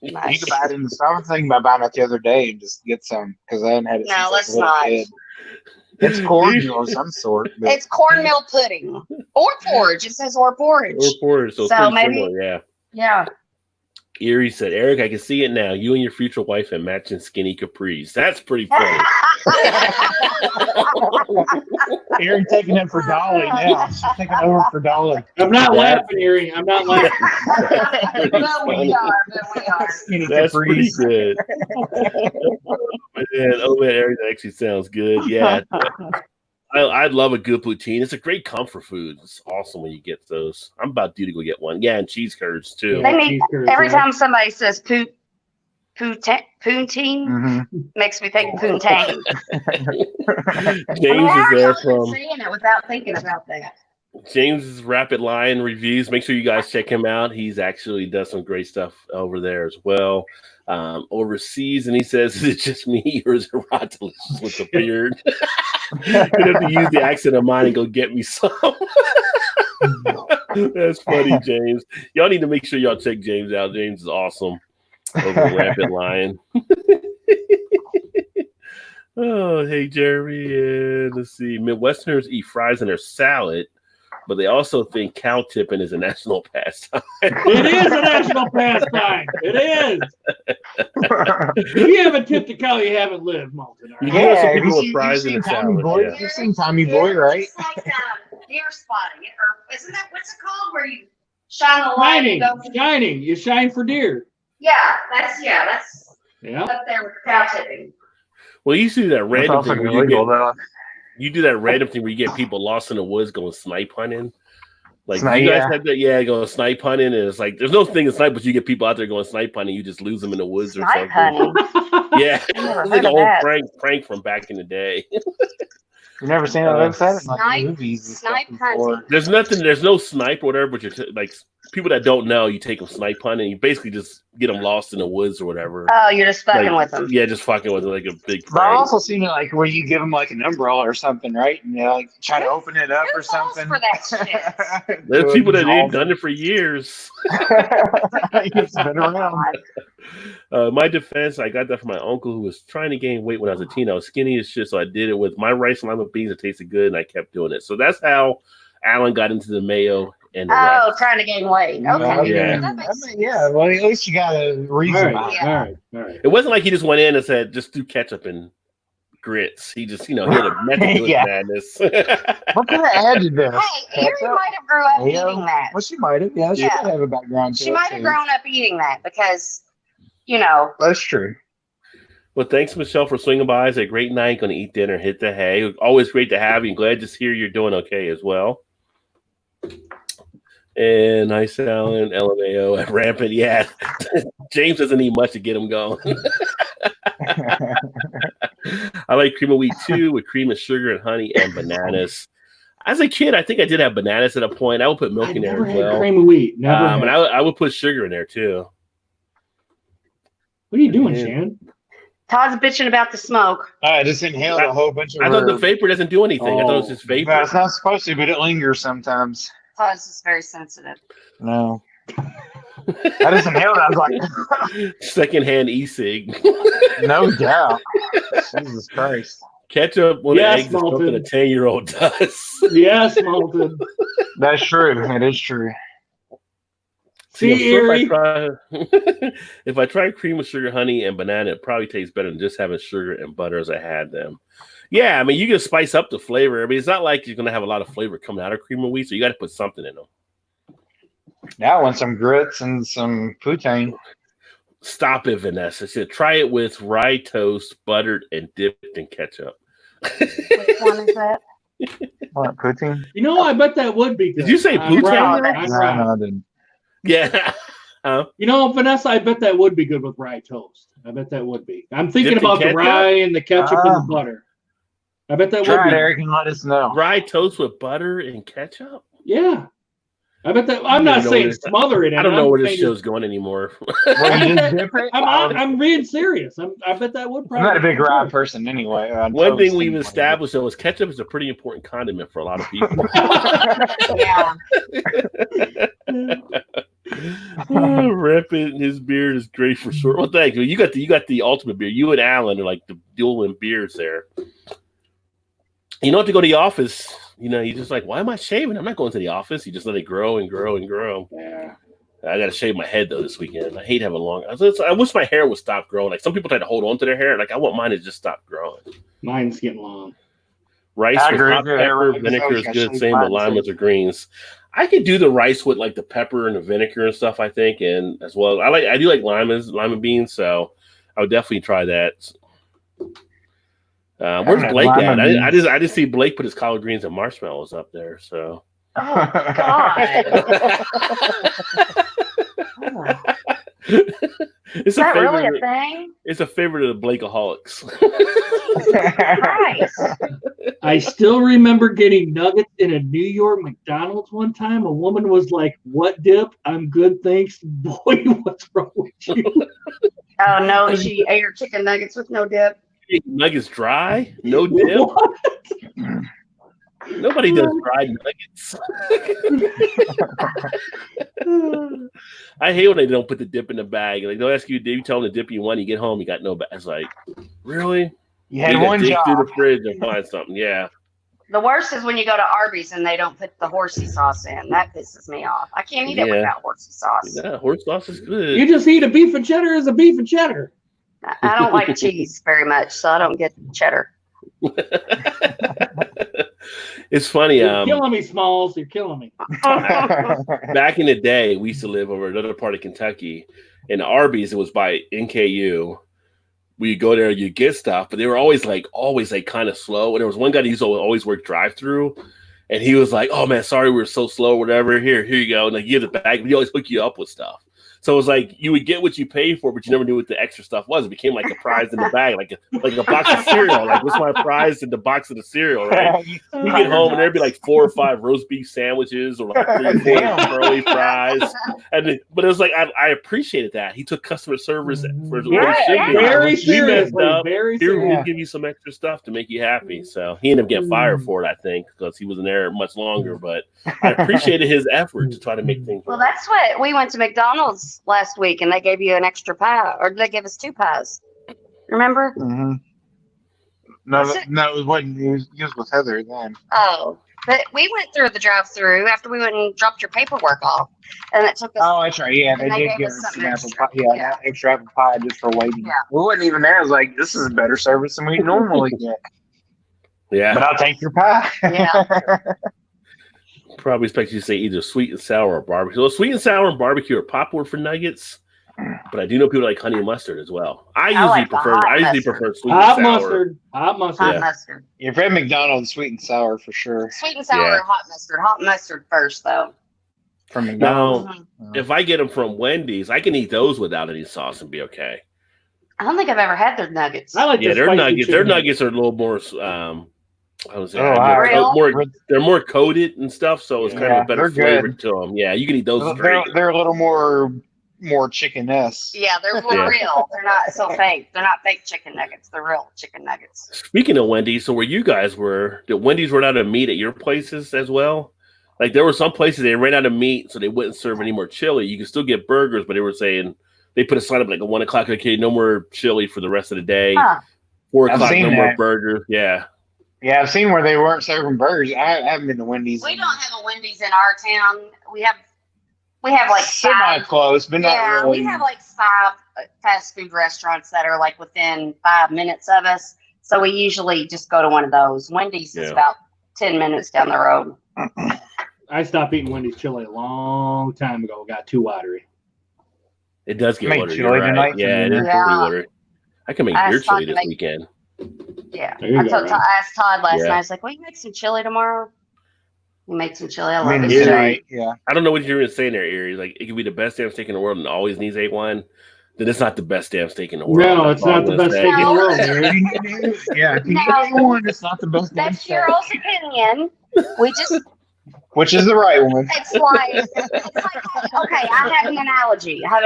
You Nice. can buy it in the store. I was thinking about buying it the other day and just get some because I hadn't had it No, since I was let's a little not. kid. It's cornmeal of some sort. But It's cornmeal pudding or porridge. It says or porridge. Or porridge, so, So pretty maybe- similar, yeah. Yeah. Erie said, Eric, I can see it now. You and your future wife have matching skinny capris. That's pretty funny. Erin taking it for Dolly now. She's taking over for Dolly. I'm not That's- laughing, Erie. I'm not laughing. But we are. Skinny That's pretty capris. good. Man, Eric, that actually sounds good. Yeah. I love a good poutine. It's a great comfort food. It's awesome when you get those. I'm about due to go get one. Yeah, and cheese curds too. They need- cheese curds, Every yeah. time somebody says poutine Mm-hmm. makes me think poontang. James is there from saying it without thinking about that. James's Rapid Lion reviews. Make sure you guys check him out. He's actually does some great stuff over there as well. Overseas, and he says, is it just me or is it Rod Delicious with the beard? You have to use the accent of mine and go get me some. That's funny, James. Y'all need to make sure y'all check James out. James is awesome over at Rapid Lion. Oh, hey, Jeremy. And let's see. Midwesterners eat fries in their salad, but they also think cow tipping is a national pastime. It is a national pastime. It is. If you haven't tipped a cow, you haven't lived, Malton. All right? You know some have people you with seen- fries you've in seen the Tommy salad, Boy? yeah. You've seen Tommy Boy, right? It's like deer spotting. Or isn't that what's it called? Where you shine the light Shining, and go. shining. You shine for deer. Yeah, that's Yeah. up there with cow tipping. Well, you see that That's random also thing where you illegal, get, though. you do that random thing where you get people lost in the woods going snipe hunting. Like Snipe, you guys yeah. have that, yeah, going snipe hunting, and it's like there's no thing in snipe, but you get people out there going snipe hunting, you just lose them in the woods or Snipe something. hunting. Yeah, I never it's heard like an of old that. prank from back in the day. You've never seen it like that in like Snipe- movies and stuff snipe before. hunting. There's no snipe or whatever, but you're like people that don't know, you take them snipe hunting, you basically just get them lost in the woods or whatever. Oh, you're just fucking Like, with them. Yeah, just fucking with them like a big But I've prank. also seen it like where you give them like an umbrella or something, right? And you like try to open it up Who or falls something. for that shit? There's people that ain't done it for years. It's been around. My defense, I got that from my uncle who was trying to gain weight when I was a teen. I was skinny as shit, so I did it with my rice and lima beans. It tasted good, and I kept doing it. So that's how Alan got into the mayo and the Oh, rice. trying to gain weight. Okay. Yeah. That makes sense. Yeah, well, at least you got a All reason. right, behind it. all right, all right. It wasn't like he just went in and said, just do ketchup and grits. He just, he had a method to his Yeah. madness. What kind of ad did this? Hey, Erin might have grew up Mayo? eating that. Well, she might have. Yeah, she Yeah. might have a background to She it, might have too. grown up eating that because, That's true. Well, thanks, Michelle, for swinging by. It's a great night. Going to eat dinner, hit the hay. Always great to have you. Glad to hear you're doing okay as well. And nice Alan, LMAO at Rampant. Yeah, James doesn't need much to get him going. I like cream of wheat too, with cream and sugar and honey and bananas. As a kid, I think I did have bananas at a point. I would put milk I've in there never as had well. cream of wheat. Never. And had. I would put sugar in there too. What are you doing, Yeah. Shan? Todd's bitching about the smoke. I just inhaled a whole bunch of I thought the herb. vapor doesn't do anything. I thought it was just vapor. No, it's not supposed to, but it lingers sometimes. Todd's just very sensitive. No. I just inhaled it. I was like, Secondhand e-cig. no doubt. Jesus Christ. Ketchup on Yes, the eggs is something Malton. a 10-year-old does. Yes, Malton. That's true. It is true. See, I'm sure Erie. if I try cream with sugar, honey, and banana, it probably tastes better than just having sugar and butter as I had them. Yeah, I mean, you can spice up the flavor. I mean, it's not like you're going to have a lot of flavor coming out of cream of wheat, so you got to put something in them. Now I want some grits and some poutine. Stop it, Vanessa. She said, try it with rye toast, buttered, and dipped in ketchup. Which one is that? What, poutine? You know, I bet that would be good. Did you say I'm poutine? proud. No, I'm No, proud. no, I didn't. Yeah. You know, Vanessa, I bet that would be good with rye toast. I bet that would be. I'm thinking Dipped in about the ketchup? rye and the ketchup and Ah. the butter. I bet that would Try it, be. Eric, and let us know. Rye toast with butter and ketchup? Yeah. I bet that. I I'm don't not know saying where this- smother it in. I don't know I'm where this saying show's going anymore. Well, you just dip it? I'm being serious. I bet that would I'm probably. not a big be rye good. person anyway. on One toast thing we've anyway. established, though, is ketchup is a pretty important condiment for a lot of people. Yeah. Ripping his beard is great for sure. Well, thank you. You got the ultimate beard. You and Alan are like the dueling beards there. You don't have to go to the office. You know, you're just like, why am I shaving? I'm not going to the office. You just let it grow and grow and grow. Yeah. I got to shave my head though this weekend. I hate having long. I wish my hair would stop growing. Like some people try to hold on to their hair. Like I want mine to just stop growing. Mine's getting long. Rice with hot pepper, vinegar is good. Same with lime with the greens. I could do the rice with like the pepper and the vinegar and stuff. I think, and as well, I do like lima beans, so I would definitely try that. Where's Blake at? I just see Blake put his collard greens and marshmallows up there. So. Oh God. Is that really a thing? It's a favorite of the Blakeaholics. Nice. I still remember getting nuggets in a New York McDonald's one time. A woman was like, "What dip? I'm good, thanks." Boy, what's wrong with you? Oh no, she ate her chicken nuggets with no dip. Nuggets dry, no dip. What? Nobody does fried nuggets. I hate when they don't put the dip in the bag. Like they'll ask you, "Did you tell them the dip you want?" You get home, you got no bag. It's like, really? You had one dig job. through the fridge and find something. Yeah. The worst is when you go to Arby's and they don't put the horsey sauce in. That pisses me off. I can't eat it without horsey sauce. Yeah, horse sauce is good. You just eat a beef and cheddar as a beef and cheddar. I don't like cheese very much, so I don't get cheddar. It's funny. You're killing me, Smalls. You're killing me. Back in the day, we used to live over another part of Kentucky. In Arby's, it was by NKU. We go there, you get stuff, but they were always kind of slow. And there was one guy that used to always work drive-through, and he was like, "Oh man, sorry, we were so slow, whatever. Here you go." And like, you have the bag, but he always hook you up with stuff. So it was like you would get what you paid for, but you never knew what the extra stuff was. It became like a prize in the bag, like a box of cereal. Like, what's my prize in the box of the cereal, right? You get home and there'd be like 4 or 5 roast beef sandwiches or like 3 or 4 curly fries. But it was like I appreciated that. He took customer service for what it should be. Very serious. serious. We'll give you some extra stuff to make you happy. So he ended up getting fired for it, I think, because he wasn't there much longer. But I appreciated his effort to try to make things Well, work. that's what we went to McDonald's last week, and they gave you an extra pie, or they gave us 2 pies. Remember? Mm-hmm. No, it wasn't. It was with Heather then. Oh, but we went through the drive-through after we went and dropped your paperwork off, and it took us. Oh, that's right. Yeah, they they did gave give us us something some apple extra. pie. Yeah, Yeah. extra apple pie just for waiting. Yeah. We wasn't even there. I was like, this is a better service than we normally get. Yeah. But I'll take your pie. Yeah. Probably expect you to say either sweet and sour or barbecue. Well, sweet and sour and barbecue are popular for nuggets, but I do know people like honey and mustard as well. I usually prefer sweet Hot and sour. mustard. Hot mustard. Hot Yeah. mustard. If you're at McDonald's, sweet and sour for sure. Sweet and sour Yeah. or hot mustard. Hot mustard first, though. From McDonald's. Now, if I get them from Wendy's, I can eat those without any sauce and be okay. I don't think I've ever had their nuggets. I like Yeah, the their spicy nuggets. Their chicken. nuggets are a little more. I would say wow. they're more coated and stuff, so it's kind of Yeah, a better they're flavor to them. Yeah, you can eat those straight. They're a little more chicken-esque. Yeah, they're real. They're not so fake. They're not fake chicken nuggets. They're real chicken nuggets. Speaking of Wendy's, so where you guys were, did Wendy's run out of meat at your places as well? Like there were some places they ran out of meat, so they wouldn't serve any more chili. You can still get burgers, but they were saying they put a sign up like at 1 o'clock. Okay, no more chili for the rest of the day. Huh. 4 I've o'clock, seen no more that. burgers. Yeah. Yeah, I've seen where they weren't serving burgers. I haven't been to Wendy's. We don't have a Wendy's in our town. We have like 5. Semi-close, but not Yeah, really. we have like 5 fast food restaurants that are like within 5 minutes of us. So we usually just go to one of those. Wendy's is Yeah. about 10 minutes down the road. I stopped eating Wendy's chili a long time ago. Got too watery. It does get Make watery. chili You're right. tonight Yeah, it for is dinner. pretty Yeah. watery. I can make I beer asked Todd chili to this make- weekend. Yeah. There you I go, Ryan. asked Todd last Yeah. night. I was like, will you make some chili tomorrow? He made some chili. I I love mean, his Yeah. chili. tonight, yeah. I don't know what you're even saying there, Erie. Like it could be the best damn steak in the world and always needs A1. Then it's not the best damn steak in the world. No, That's it's all not I'm the gonna best say. steak in the No. world, Larry. Yeah, if you No. get one, it's not the best. That's damn your steak. own opinion. We just, Which is the right one. it's like, okay, I have an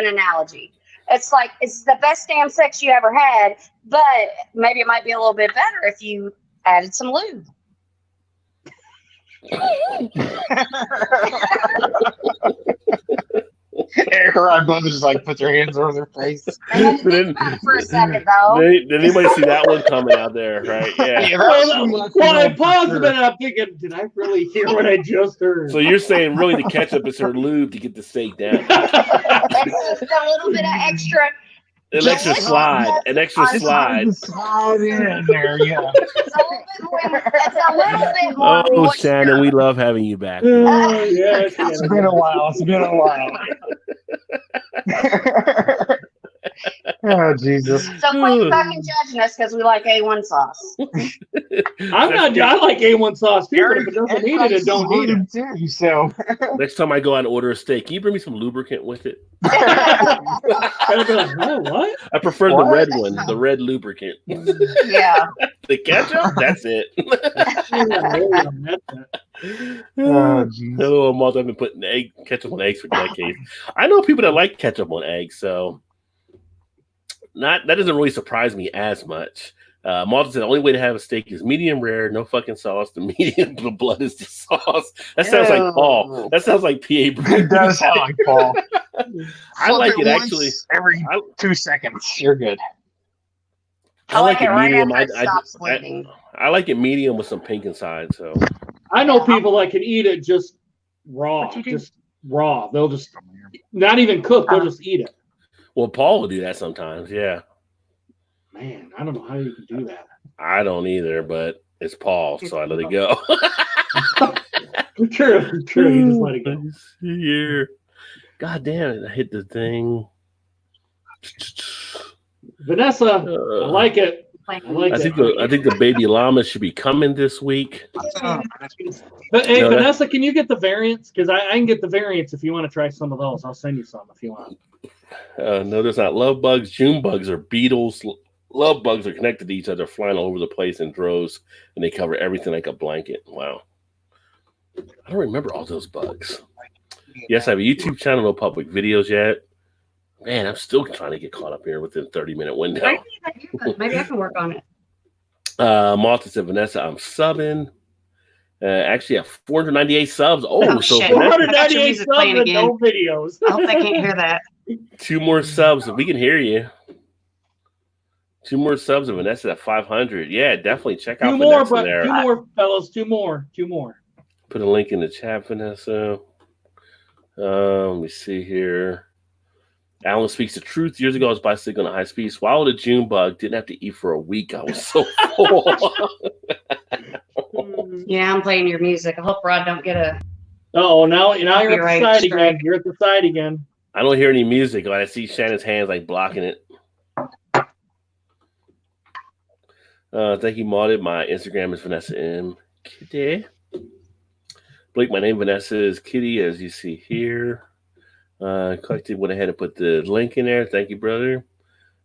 analogy. It's like, it's the best damn sex you ever had, but maybe it might be a little bit better if you added some lube. Her both just like put their hands over their face. I had to think about it for a second, though. Did anybody see that one coming out there? Right? Yeah. Well, I paused a minute. I'm thinking, did I really hear what I just heard? So you're saying really the ketchup is her lube to get the steak down? It's just a little bit of extra. An extra slide. An extra slide. Slide in there, yeah. It's a little bit more. Oh, moisture. Shannon, we love having you back. Oh, yes, It's been a while. It's been a while. Oh, Jesus. So quit fucking judging us because we like A1 sauce. I'm not. I like A1 sauce too, but if it doesn't need it, it don't need it. Too, so Next time I go out and order a steak, can you bring me some lubricant with it? I'd be like, oh, what? I prefer the red one, the red lubricant. Yeah. The ketchup? That's it. oh, geez. Hello, Malta. I've been putting ketchup on eggs for decades. I know people that like ketchup on eggs, so that doesn't really surprise me as much. Malta said the only way to have a steak is medium rare, no fucking sauce. The medium blood is the sauce. That sounds like Paul. That sounds like P.A. It does sound like Paul. I like Flip it once actually. Every 2 seconds, you're good. I like it right medium. after it stops bleeding. I like it medium with some pink inside. So I know people that can eat it just raw. Just raw. They'll just not even cook. They'll just eat it. well, Paul will do that sometimes. Yeah, Man, I don't know how you can do that. I don't either, but it's Paul, so I let it go. True. You just let it go. Here, God damn it! I hit the thing. Vanessa, I like it. I like I it. think the baby llama should be coming this week. But hey, No, Vanessa, can you get the variants? Because I can get the variants if you want to try some of those. I'll send you some if you want. No, there's not love bugs. June bugs are beetles. Love bugs are connected to each other, flying all over the place in droves, and they cover everything like a blanket. Wow. I don't remember all those bugs. Yes, I have a YouTube channel, no public videos yet. Man, I'm still trying to get caught up here within 30-minute window. Maybe I can work on it. Malta said, Vanessa, I'm subbing. Actually, I have 498 subs. Oh, So shit. Vanessa, 498 music subs playing and again. no videos. I hope they can't hear that. 2 more subs. We can hear you. 2 more subs and Vanessa at 500. Yeah, definitely check out Vanessa there. 2 more, fellas. 2 more. Put a link in the chat, Vanessa. Let me see here. Alan speaks the truth. Years ago, I was bicycling at high speed, swallowed a June bug, didn't have to eat for a week. I was so full. Yeah, I'm playing your music. I hope Rod don't get a. Oh, now you're at the Copyright side strike. again. You're at the side again. I don't hear any music. But I see Shannon's hands like blocking it. Thank you, Maudit. My Instagram is Vanessa M. Kitty. Blake, my name Vanessa is Kitty, as you see here. Collected, went ahead and put the link in there. Thank you, brother.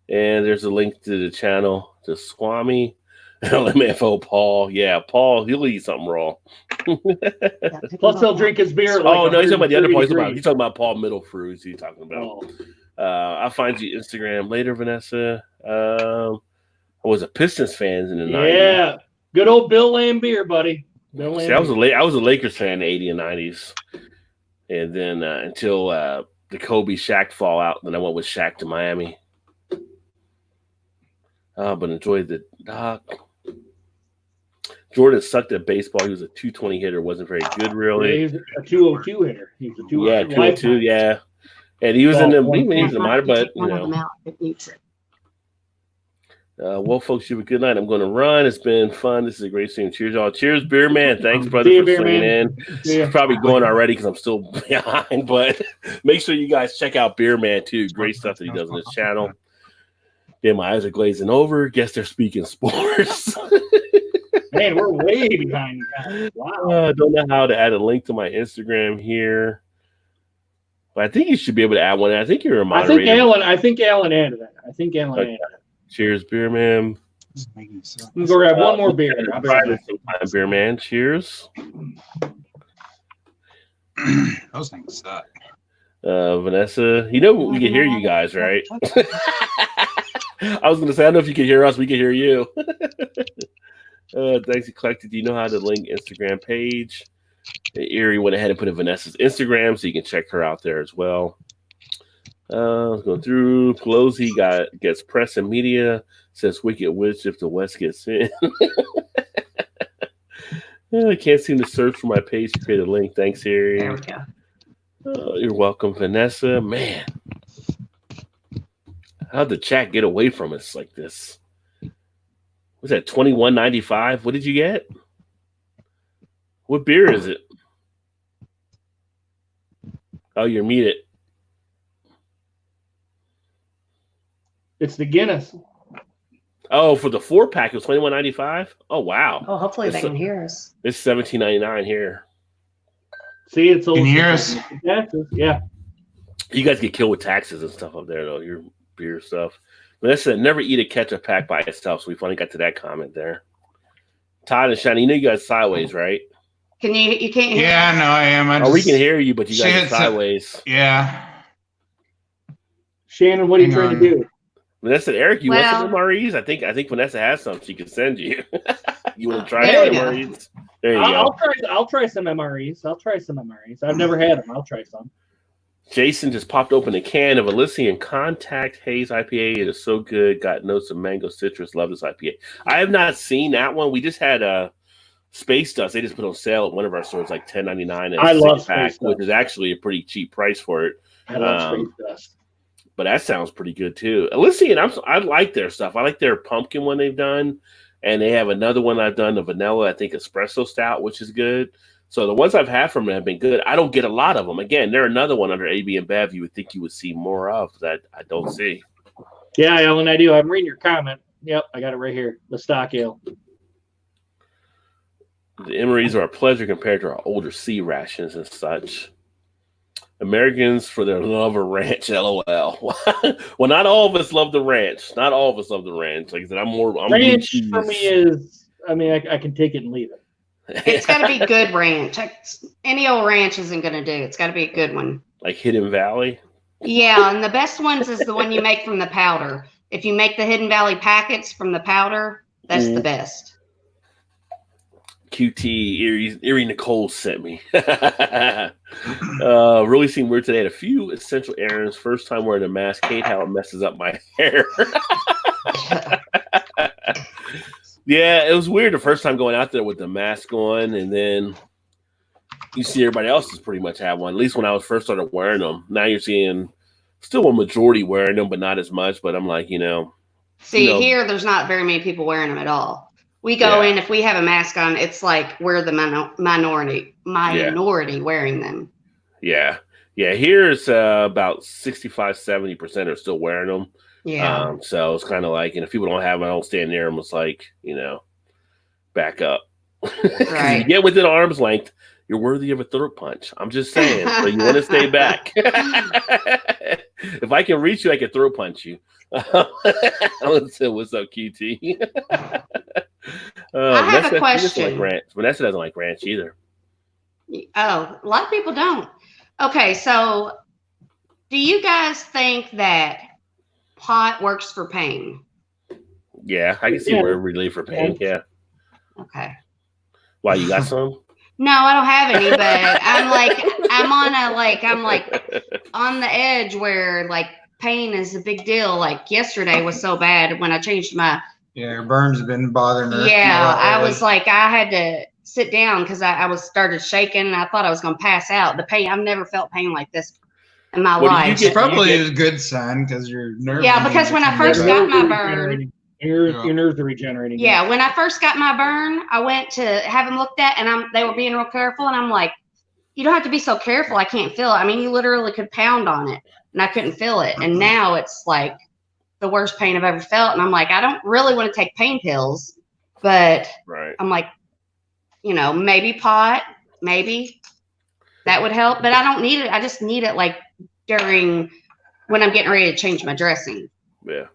And there's a link to the channel to Swami. LMFO Paul. Yeah, Paul, he'll eat something raw. Plus, he'll drink his beer. Oh, no, he's talking about the other Paul. degrees. He's talking about Paul Middlefruits. He's talking about. Oh. I'll find you Instagram later, Vanessa. I was a Pistons fan in the 90s. Yeah, good old Bill Lambier, buddy. Bill See, Lambier. I was a Lakers fan in the 80s and 90s. And then until the Kobe Shaq fallout, then I went with Shaq to Miami. But enjoyed the doc. Jordan sucked at baseball. He was a 220 hitter. Wasn't very good, really. Yeah, he's a 202 hitter. He's a 202. Yeah, 202, yeah. And he was in the minor, but you know. Well, folks, you have a good night. I'm going to run. It's been fun. This is a great stream. Cheers, y'all. Cheers, Beer Man. Thanks, brother, for swinging in. He's probably going already because I'm still behind, but make sure you guys check out Beer Man, too. Great stuff that he does on his channel. Yeah, my eyes are glazing over. Guess they're speaking sports. Man, we're way behind you guys. Wow. I don't know how to add a link to my Instagram here. But I think you should be able to add one. I think you're a moderator. I think Alan added it. Added it. Cheers, Beer Man. We'll go grab one more beer. I'll try this sometime, Beer Man. Cheers. Those things suck. Vanessa, you know we can hear you guys, right? I was gonna say, I don't know if you can hear us, we can hear you. Thanks, you collected. Do you know how to link Instagram page? Erie went ahead and put in Vanessa's Instagram, so you can check her out there as well. Let's go through. Pelosi gets press and media. Says Wicked Witch if the West gets in. I can't seem to search for my page to create a link. Thanks, Harry. There we go. You're welcome, Vanessa. Man, how'd the chat get away from us like this? Was that $21.95? What did you get? What beer is it? Oh, you're muted. It's the Guinness. Oh, for the 4-pack, it was $21.95. Oh, wow. Oh, hopefully they can hear us. It's $17.99 here. See, it's Can you hear us? Yeah. You guys get killed with taxes and stuff up there, though. Your beer stuff. Vanessa, never eat a ketchup pack by itself. So we finally got to that comment there. Todd and Shani, you know you guys sideways, right? Can you can't hear? Yeah, no, I am. We can hear you, but you guys are sideways. Yeah. Shannon, what are you trying to do? Vanessa, Eric, you want some MREs? I think Vanessa has some she can send you. You want to try There some you MREs? There you go. I'll try some MREs. I've never had them. I'll try some. Jason just popped open a can of Elysian Contact Haze IPA. It is so good. Got notes of mango citrus. Love this IPA. I have not seen that one. We just had a Space Dust. They just put on sale at one of our stores, like $10.99. I love Space Dust, which is actually a pretty cheap price for it. I love Space Dust. But that sounds pretty good too. Elysian, I like their stuff. I like their pumpkin one they've done, and they have another one I've done, the vanilla, I think espresso stout, which is good. So the ones I've had from them have been good. I don't get a lot of them. Again, they're another one under AB and Bev you would think you would see more of that I don't see. Yeah, Ellen, I do. I'm reading your comment. Yep, I got it right here. The stock ale. The MREs are a pleasure compared to our older sea rations and such. Americans for their love of ranch, LOL. Well, not all of us love the ranch. Not all of us love the ranch. Like I said, I'm ranch for me is. I mean, I can take it and leave it. It's got to be good ranch. Any old ranch isn't going to do. It's got to be a good one. Like Hidden Valley? Yeah, and the best ones is the one you make from the powder. If you make the Hidden Valley packets from the powder, that's the best. QT Erie Nicole sent me. Really seemed weird today. Had a few essential errands. First time wearing a mask. Hate how it messes up my hair. Yeah, it was weird the first time going out there with the mask on, and then you see everybody else is pretty much have one. At least when I was first started wearing them. Now you're seeing still a majority wearing them, but not as much. But I'm like, See, here there's not very many people wearing them at all. We go in, if we have a mask on, it's like we're the minority wearing them. Yeah. Yeah, here it's about 65-70% are still wearing them. Yeah. So it's kind of like, if people don't have them, I don't stand near them. It's like, back up. Right. You get within arm's length, you're worthy of a throat punch. I'm just saying. So you want to stay back. If I can reach you, I can throat punch you. Say, what's up, QT? I have a question. Vanessa doesn't like ranch either. Oh, a lot of people don't. Okay, so do you guys think that pot works for pain? Yeah, I can see where it relief for pain. Yeah. Okay. Why, you got some? No, I don't have any, but I'm on the edge where pain is a big deal. Like yesterday was so bad when I changed my. Yeah, her burns have been bothering her. Yeah, I was like, I had to sit down because I started shaking and I thought I was going to pass out. The pain, I've never felt pain like this in my life. It's probably a good sign because your nerves. Yeah, because when I first got my burn. Your nerves are regenerating. Yeah, when I first got my burn, I went to have them looked at, and they were being real careful, and I'm like, you don't have to be so careful. I can't feel it. I mean, you literally could pound on it, and I couldn't feel it. And now it's like the worst pain I've ever felt. And I'm like, I don't really want to take pain pills, but I'm like, maybe pot, maybe that would help, but I don't need it. I just need it during when I'm getting ready to change my dressing. Yeah.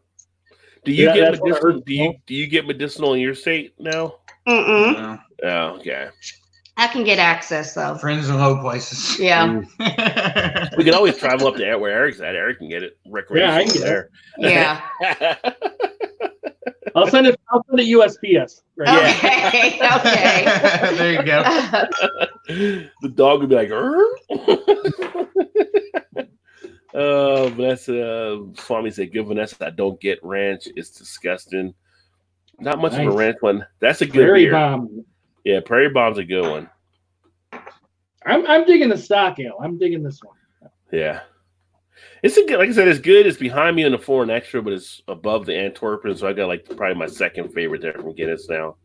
Do you get medicinal? Do you get medicinal in your state now? No. Oh, okay. I can get access though. Friends in low places. Yeah. We can always travel up to where Eric's at. Eric can get it recreational there. Yeah. I'll send it USPS. Right? Okay. Okay. There you go. The dog would be like, Vanessa Swami said, "Good Vanessa. I don't get ranch. It's disgusting. Not much of a Nice. ranch one. That's a good Prairie beer. Bomb. Yeah, Prairie Bomb's a good one. I'm digging the stock ale. I'm digging this one. Yeah, it's a good. Like I said, it's good. It's behind me on the foreign extra, but it's above the Antwerpen. So I got like probably my second favorite there from Guinness now.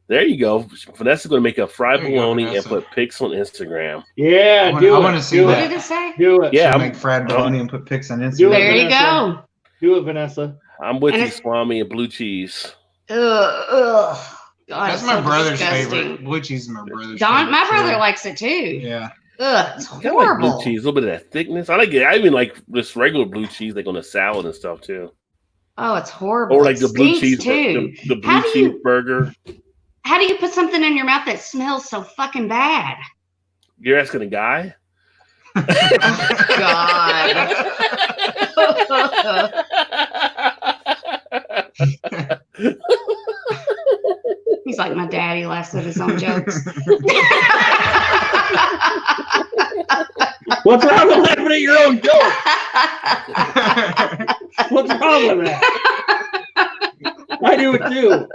There you go. Vanessa's going to make a fried There you go, bologna and Vanessa. put pics on Instagram. Yeah, I do wanna it. see Do What that. it. did it say? Do it. Yeah, She'll I'm- make fried bologna and put pics on Do Instagram. it. There you Vanessa. go. Do it, Vanessa. I'm with And you, it's- Swami, and blue cheese. Ugh. God, That's it's my so brother's disgusting. favorite. Blue cheese is my brother's Don, favorite. my brother too. likes it too. Yeah. Ugh, it's I like horrible. blue cheese, a little bit of that thickness. I like it. I even like just regular blue cheese, like on a salad and stuff too. Oh, it's horrible. Or like It the blue stinks, cheese, too. the blue How do cheese you- burger. How do you put something in your mouth that smells so fucking bad? You're asking a guy? He's like my daddy laughs at his own jokes. What's wrong with laughing at your own joke? What's wrong with that? I do it too.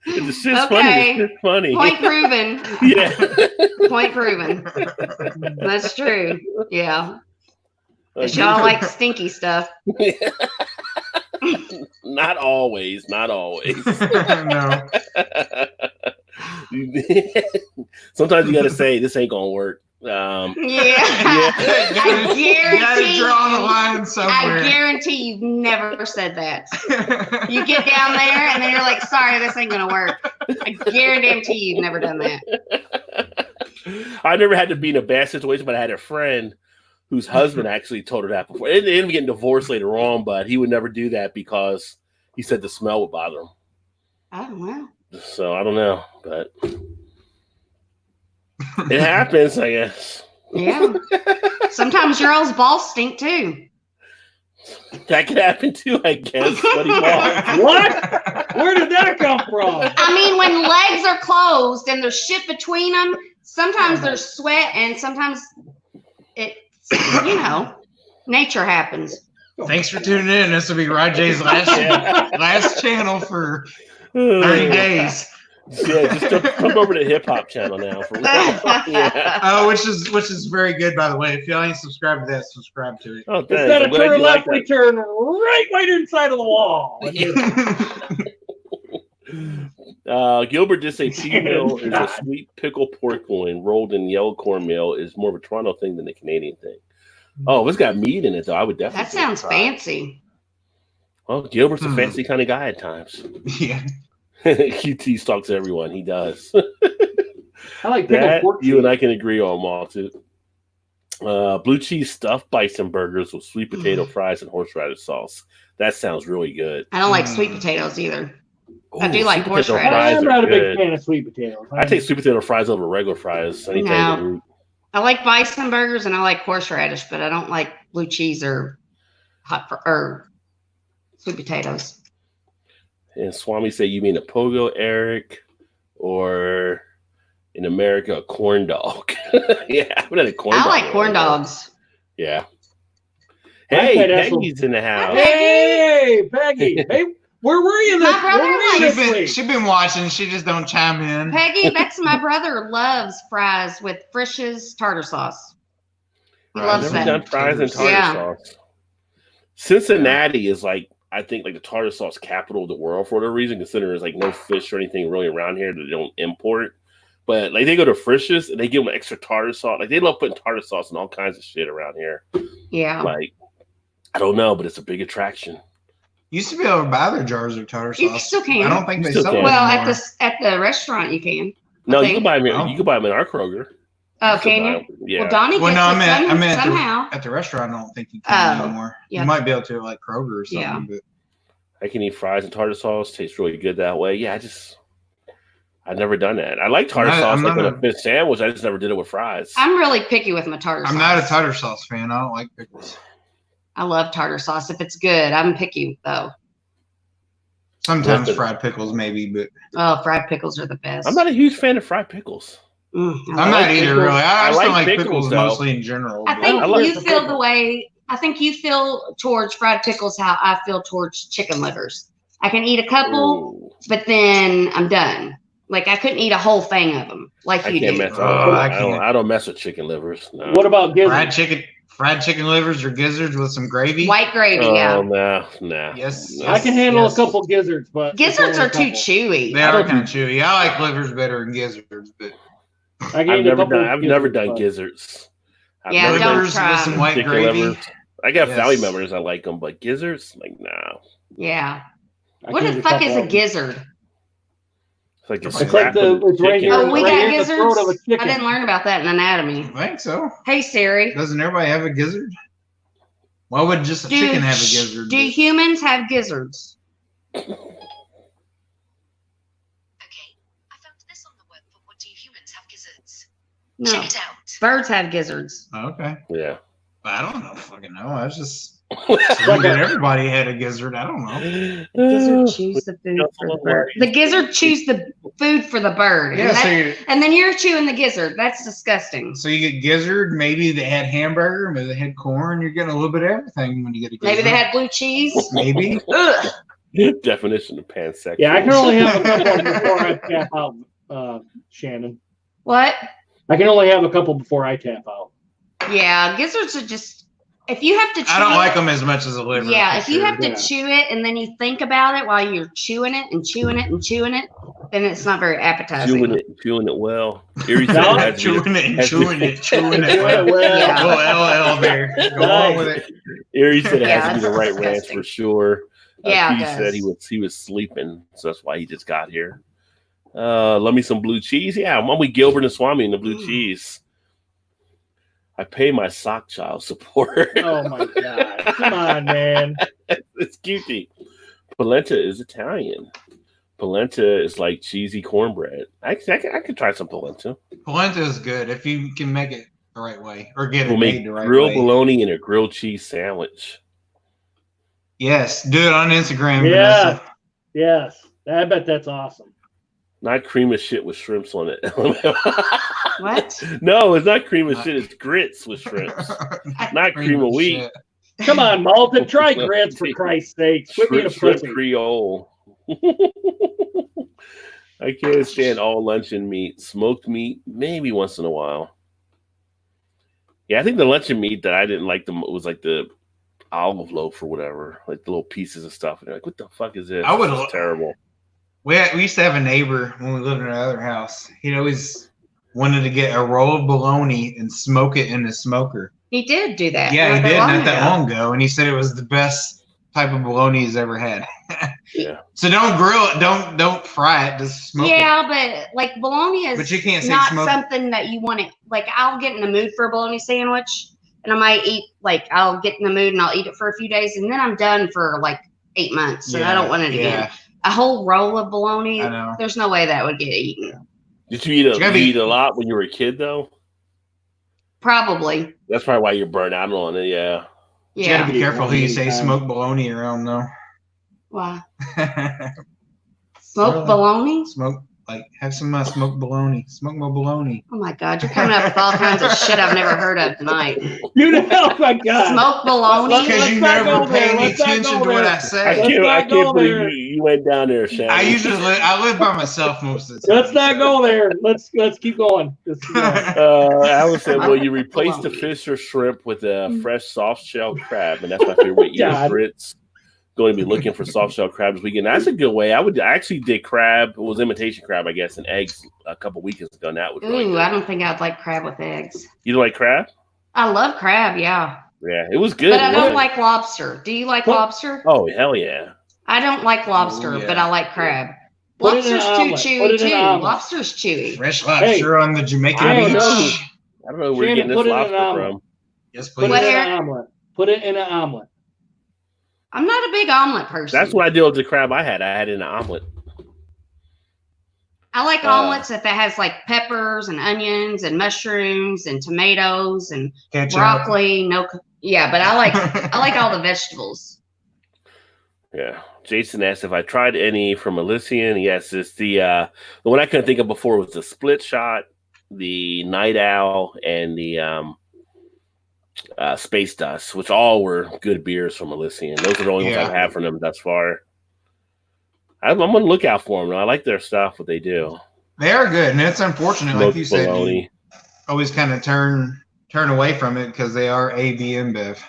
The shit's Okay. funny. The shit's funny. Point proven. Yeah. Point proven. That's true. Yeah. 'Cause y'all like stinky stuff. Not always. Not always. No. Sometimes you got to say this ain't gonna work. Yeah. You I gotta guarantee draw the you- line I somewhere. guarantee you've never said that. You get down there and then you're like, sorry, this ain't gonna work. I guarantee you've never done that. I never had to be in a bad situation, but I had a friend whose husband actually told her that before. They ended up getting divorced later on, but he would never do that because he said the smell would bother him. Oh wow. So I don't know, but it happens, I guess. Yeah. Sometimes your old balls stink too. That could happen too, I guess. Sweaty balls. What? Where did that come from? I mean, when legs are closed and there's shit between them, sometimes there's sweat and sometimes it's, you know, nature happens. Thanks for tuning in. This will be Rajay's last channel for 30 days. Yeah, just jump over to Hip Hop channel now. For yeah. Which is very good, by the way. If y'all ain't subscribed to that, subscribe to it. Oh, thanks. Instead I'm of glad turn you like left, we turn right inside of the wall. that. Gilbert just said pea meal is a sweet pickle pork loin rolled in yellow cornmeal is more of a Toronto thing than a Canadian thing. Oh, if it's got meat in it, though, I would definitely. That sounds give it a try. fancy. Well, Gilbert's a fancy kind of guy at times. Yeah. QT stalks everyone. He does. I like pickled That pork you and cheese. I can agree on, Maltu. Blue cheese stuffed bison burgers with sweet potato fries and horseradish sauce. That sounds really good. I don't like sweet potatoes either. I do Ooh, like sweet potato horseradish. fries I'm are not a big good. fan of sweet potatoes. I take sweet potato fries over regular fries anytime. No. of the week. I like bison burgers and I like horseradish, but I don't like blue cheese or or sweet potatoes. And Swami said, "You mean a pogo, Eric, or in America a corn dog?" Yeah, I haven't had a corn I dog. like in a corn while. dogs. Yeah. I Hey, said that's Peggy's in the house. Hey, Peggy. Hey, where were you My this, brother where were you likes- this week? She's been watching. She just don't chime in. Peggy, that's my brother, loves fries with Frisch's tartar sauce. He Right, loves I've that. never done fries and tartar Yeah. sauce. Cincinnati is like, I think, like the tartar sauce capital of the world for whatever reason, considering there's like no fish or anything really around here that they don't import. But like they go to Frisch's and they give them extra tartar sauce. Like they love putting tartar sauce in all kinds of shit around here. Yeah. Like, I don't know, but it's a big attraction. Used to be able to buy their jars of tartar sauce. You still can. I don't think You they still sell can. it Well, anymore. at the restaurant you can. No, you think- can buy them. Oh. You can buy them in our Kroger. Oh, can you? Yeah. Well, Donnie Well, gets no, I it meant somehow. at the restaurant. I don't think you can Oh, anymore. yeah. You might be able to like Kroger or something. Yeah. But I can eat fries and tartar sauce. Tastes really good that way. Yeah, I've never done that. I like tartar I'm sauce not like on a- a fish sandwich. I just never did it with fries. I'm really picky with my tartar sauce. I'm not a tartar sauce fan. I don't like pickles. I love tartar sauce. If it's good, I'm picky though. Sometimes Listen. fried pickles, maybe, but Oh, fried pickles are the best. I'm not a huge fan of fried pickles. I'm not either, really. I just like don't like pickles, pickles though. mostly in general. I but- think I like you the feel pickle. the way I think you feel towards fried pickles how I feel towards chicken livers. I can eat a couple, Ooh, but then I'm done. Like I couldn't eat a whole thing of them, like I you can't do. mess. Oh, I don't mess with chicken livers. No. What about gizzards? fried chicken livers or gizzards with some gravy. White gravy, Oh yeah. no. Yes, No. I can handle Yes. a couple gizzards, but it's Gizzards only are a too couple. chewy. They I are don't kind of chewy. I like livers better than gizzards, but I can eat a couple I've never done but- gizzards. I've Yeah, never don't done livers try with some 'em. white chicken gravy. livers. I got Yes. family members I like them, but gizzards, like no. Yeah. I What can the eat fuck couple is a of them. gizzard? It's like a It's It's scrap like the of the it's right chicken. here. Oh, we right got here in the throat of a gizzards? I chicken. didn't learn about that in anatomy. I think so. Hey Siri, Doesn't everybody have a gizzard? Why would just a chicken have a gizzard? do humans have gizzards? Okay, I found this on the web for what do humans have gizzards? No. Check it out. Birds have gizzards. Okay. Yeah. I don't know. Fucking know. I was just assuming that everybody had a gizzard. I don't know. Gizzard chews the food for the bird. The gizzard chews the food for the bird. Yeah. And then you're chewing the gizzard. That's disgusting. So you get gizzard. Maybe they had hamburger. Maybe they had corn. You're getting a little bit of everything when you get a gizzard. Maybe they had blue cheese. Maybe. Ugh. Definition of pansexual. Yeah, I can only have a couple before I tap out, Shannon. What? I can only have a couple before I tap out. Yeah, gizzards are just, if you have to chew I don't it, like them as much as a liver. Yeah, for if you sure. have to Yeah. chew it and then you think about it while you're chewing it and chewing it and chewing it, then it's not very appetizing. chewing it well. Erie said No, it has to be- chewing it and has to chewing be- it, chewing it. Yeah, well, Yeah. Go LL there. Go on with it. Erie said it Yeah, has to be the that's right ranch disgusting. for sure. Yeah, it He said does. he was sleeping, so that's why he just got here. Love me some blue cheese. Yeah, I'm with Gilbert and Swami in the blue cheese. I pay my sock child support. Oh my god! Come on, man. It's cutie. Polenta is Italian. Polenta is like cheesy cornbread. I could try some polenta. Polenta is good if you can make it the right way or get it We'll made make the right grilled way. bologna and a grilled cheese sandwich. Yes, do it on Instagram. Yeah. Vanessa. Yes, I bet that's awesome. Not cream of shit with shrimps on it. What? No, it's not cream of shit. It's grits with shrimps. Not cream of wheat. shit. Come on, Malton, try grits for Christ's sake. Quit being a Shrimp pussy. Creole. I can't stand all luncheon meat. Smoked meat, maybe once in a while. Yeah, I think the luncheon meat that I didn't like was like the olive loaf or whatever, like the little pieces of stuff. And they're like, what the fuck is this? I would This is lo- terrible. We used to have a neighbor when we lived in another house. He'd always wanted to get a roll of bologna and smoke it in the smoker. He did do that. Yeah, he not did long not that ago. long ago, and he said it was the best type of bologna he's ever had. Yeah. So don't grill it, don't fry it, just smoke it. Yeah, but like bologna is But you can't say not smoke- something that you want to like. I'll get in the mood for a bologna sandwich, and I might eat I'll get in the mood and I'll eat it for a few days, and then I'm done for like 8 months, and I don't want it again. A whole roll of bologna, I know. there's no way that would get eaten. Did you eat You gotta be- you eat a lot when you were a kid though? Probably, That's probably why you're burnt out on it. Yeah. You gotta yeah. be careful who you say Anytime. smoked bologna around though. Why smoked Really? bologna? Smoke have some smoked bologna. Smoke more bologna. Oh my God, you're coming up with all kinds of shit I've never heard of tonight. You know, oh my god. Smoked bologna. Because you Let's not never go there. pay any Let's not attention go to what there. I I say. Let's can't not go believe there. you went down there, Shannon. I live by myself most of the time. Let's not go there. Let's keep going. Let's keep going. Alan said, "Well, you replace the Bologna. fish or shrimp with a fresh soft shell crab, and that's my favorite way to eat God. grits. Going to be looking for soft shell crab this weekend. That's a good way. I actually did crab. It was imitation crab, I guess, and eggs a couple weekends ago. And that was really Ooh, good. I don't think I'd like crab with eggs. You don't like crab? I love crab, yeah, Yeah, it was good. but I don't wasn't it? like lobster. Do you like What? lobster? Oh hell yeah! I don't like lobster, Oh, yeah. but I like crab. Put it in Lobster's an too omelet. Put chewy it in too. an omelet. Lobster's chewy. Fresh lobster on the Jamaican I don't beach. know. I don't know where you're Shannon, getting put this it in an lobster omelet. from. Yes, Put please. it in Eric? an omelet. Put it in an omelet. I'm not a big omelet person. That's what I did with the crab I had. I had it in an omelet. I like Uh, omelets if it has like peppers and onions and mushrooms and tomatoes and Ketchup. broccoli. Yeah, but I like all the vegetables. Yeah. Jason asked if I tried any from Elysian. Yes, it's the one I couldn't think of before was the split shot. the Night Owl, and the Space Dust, which all were good beers from Elysian. Those are the only ones I've had from them thus far. I'm on the lookout for them. I like their stuff, what they do. They are good, and it's unfortunate, like you said, you always kind of turn away from it because they are A, B, and Bev.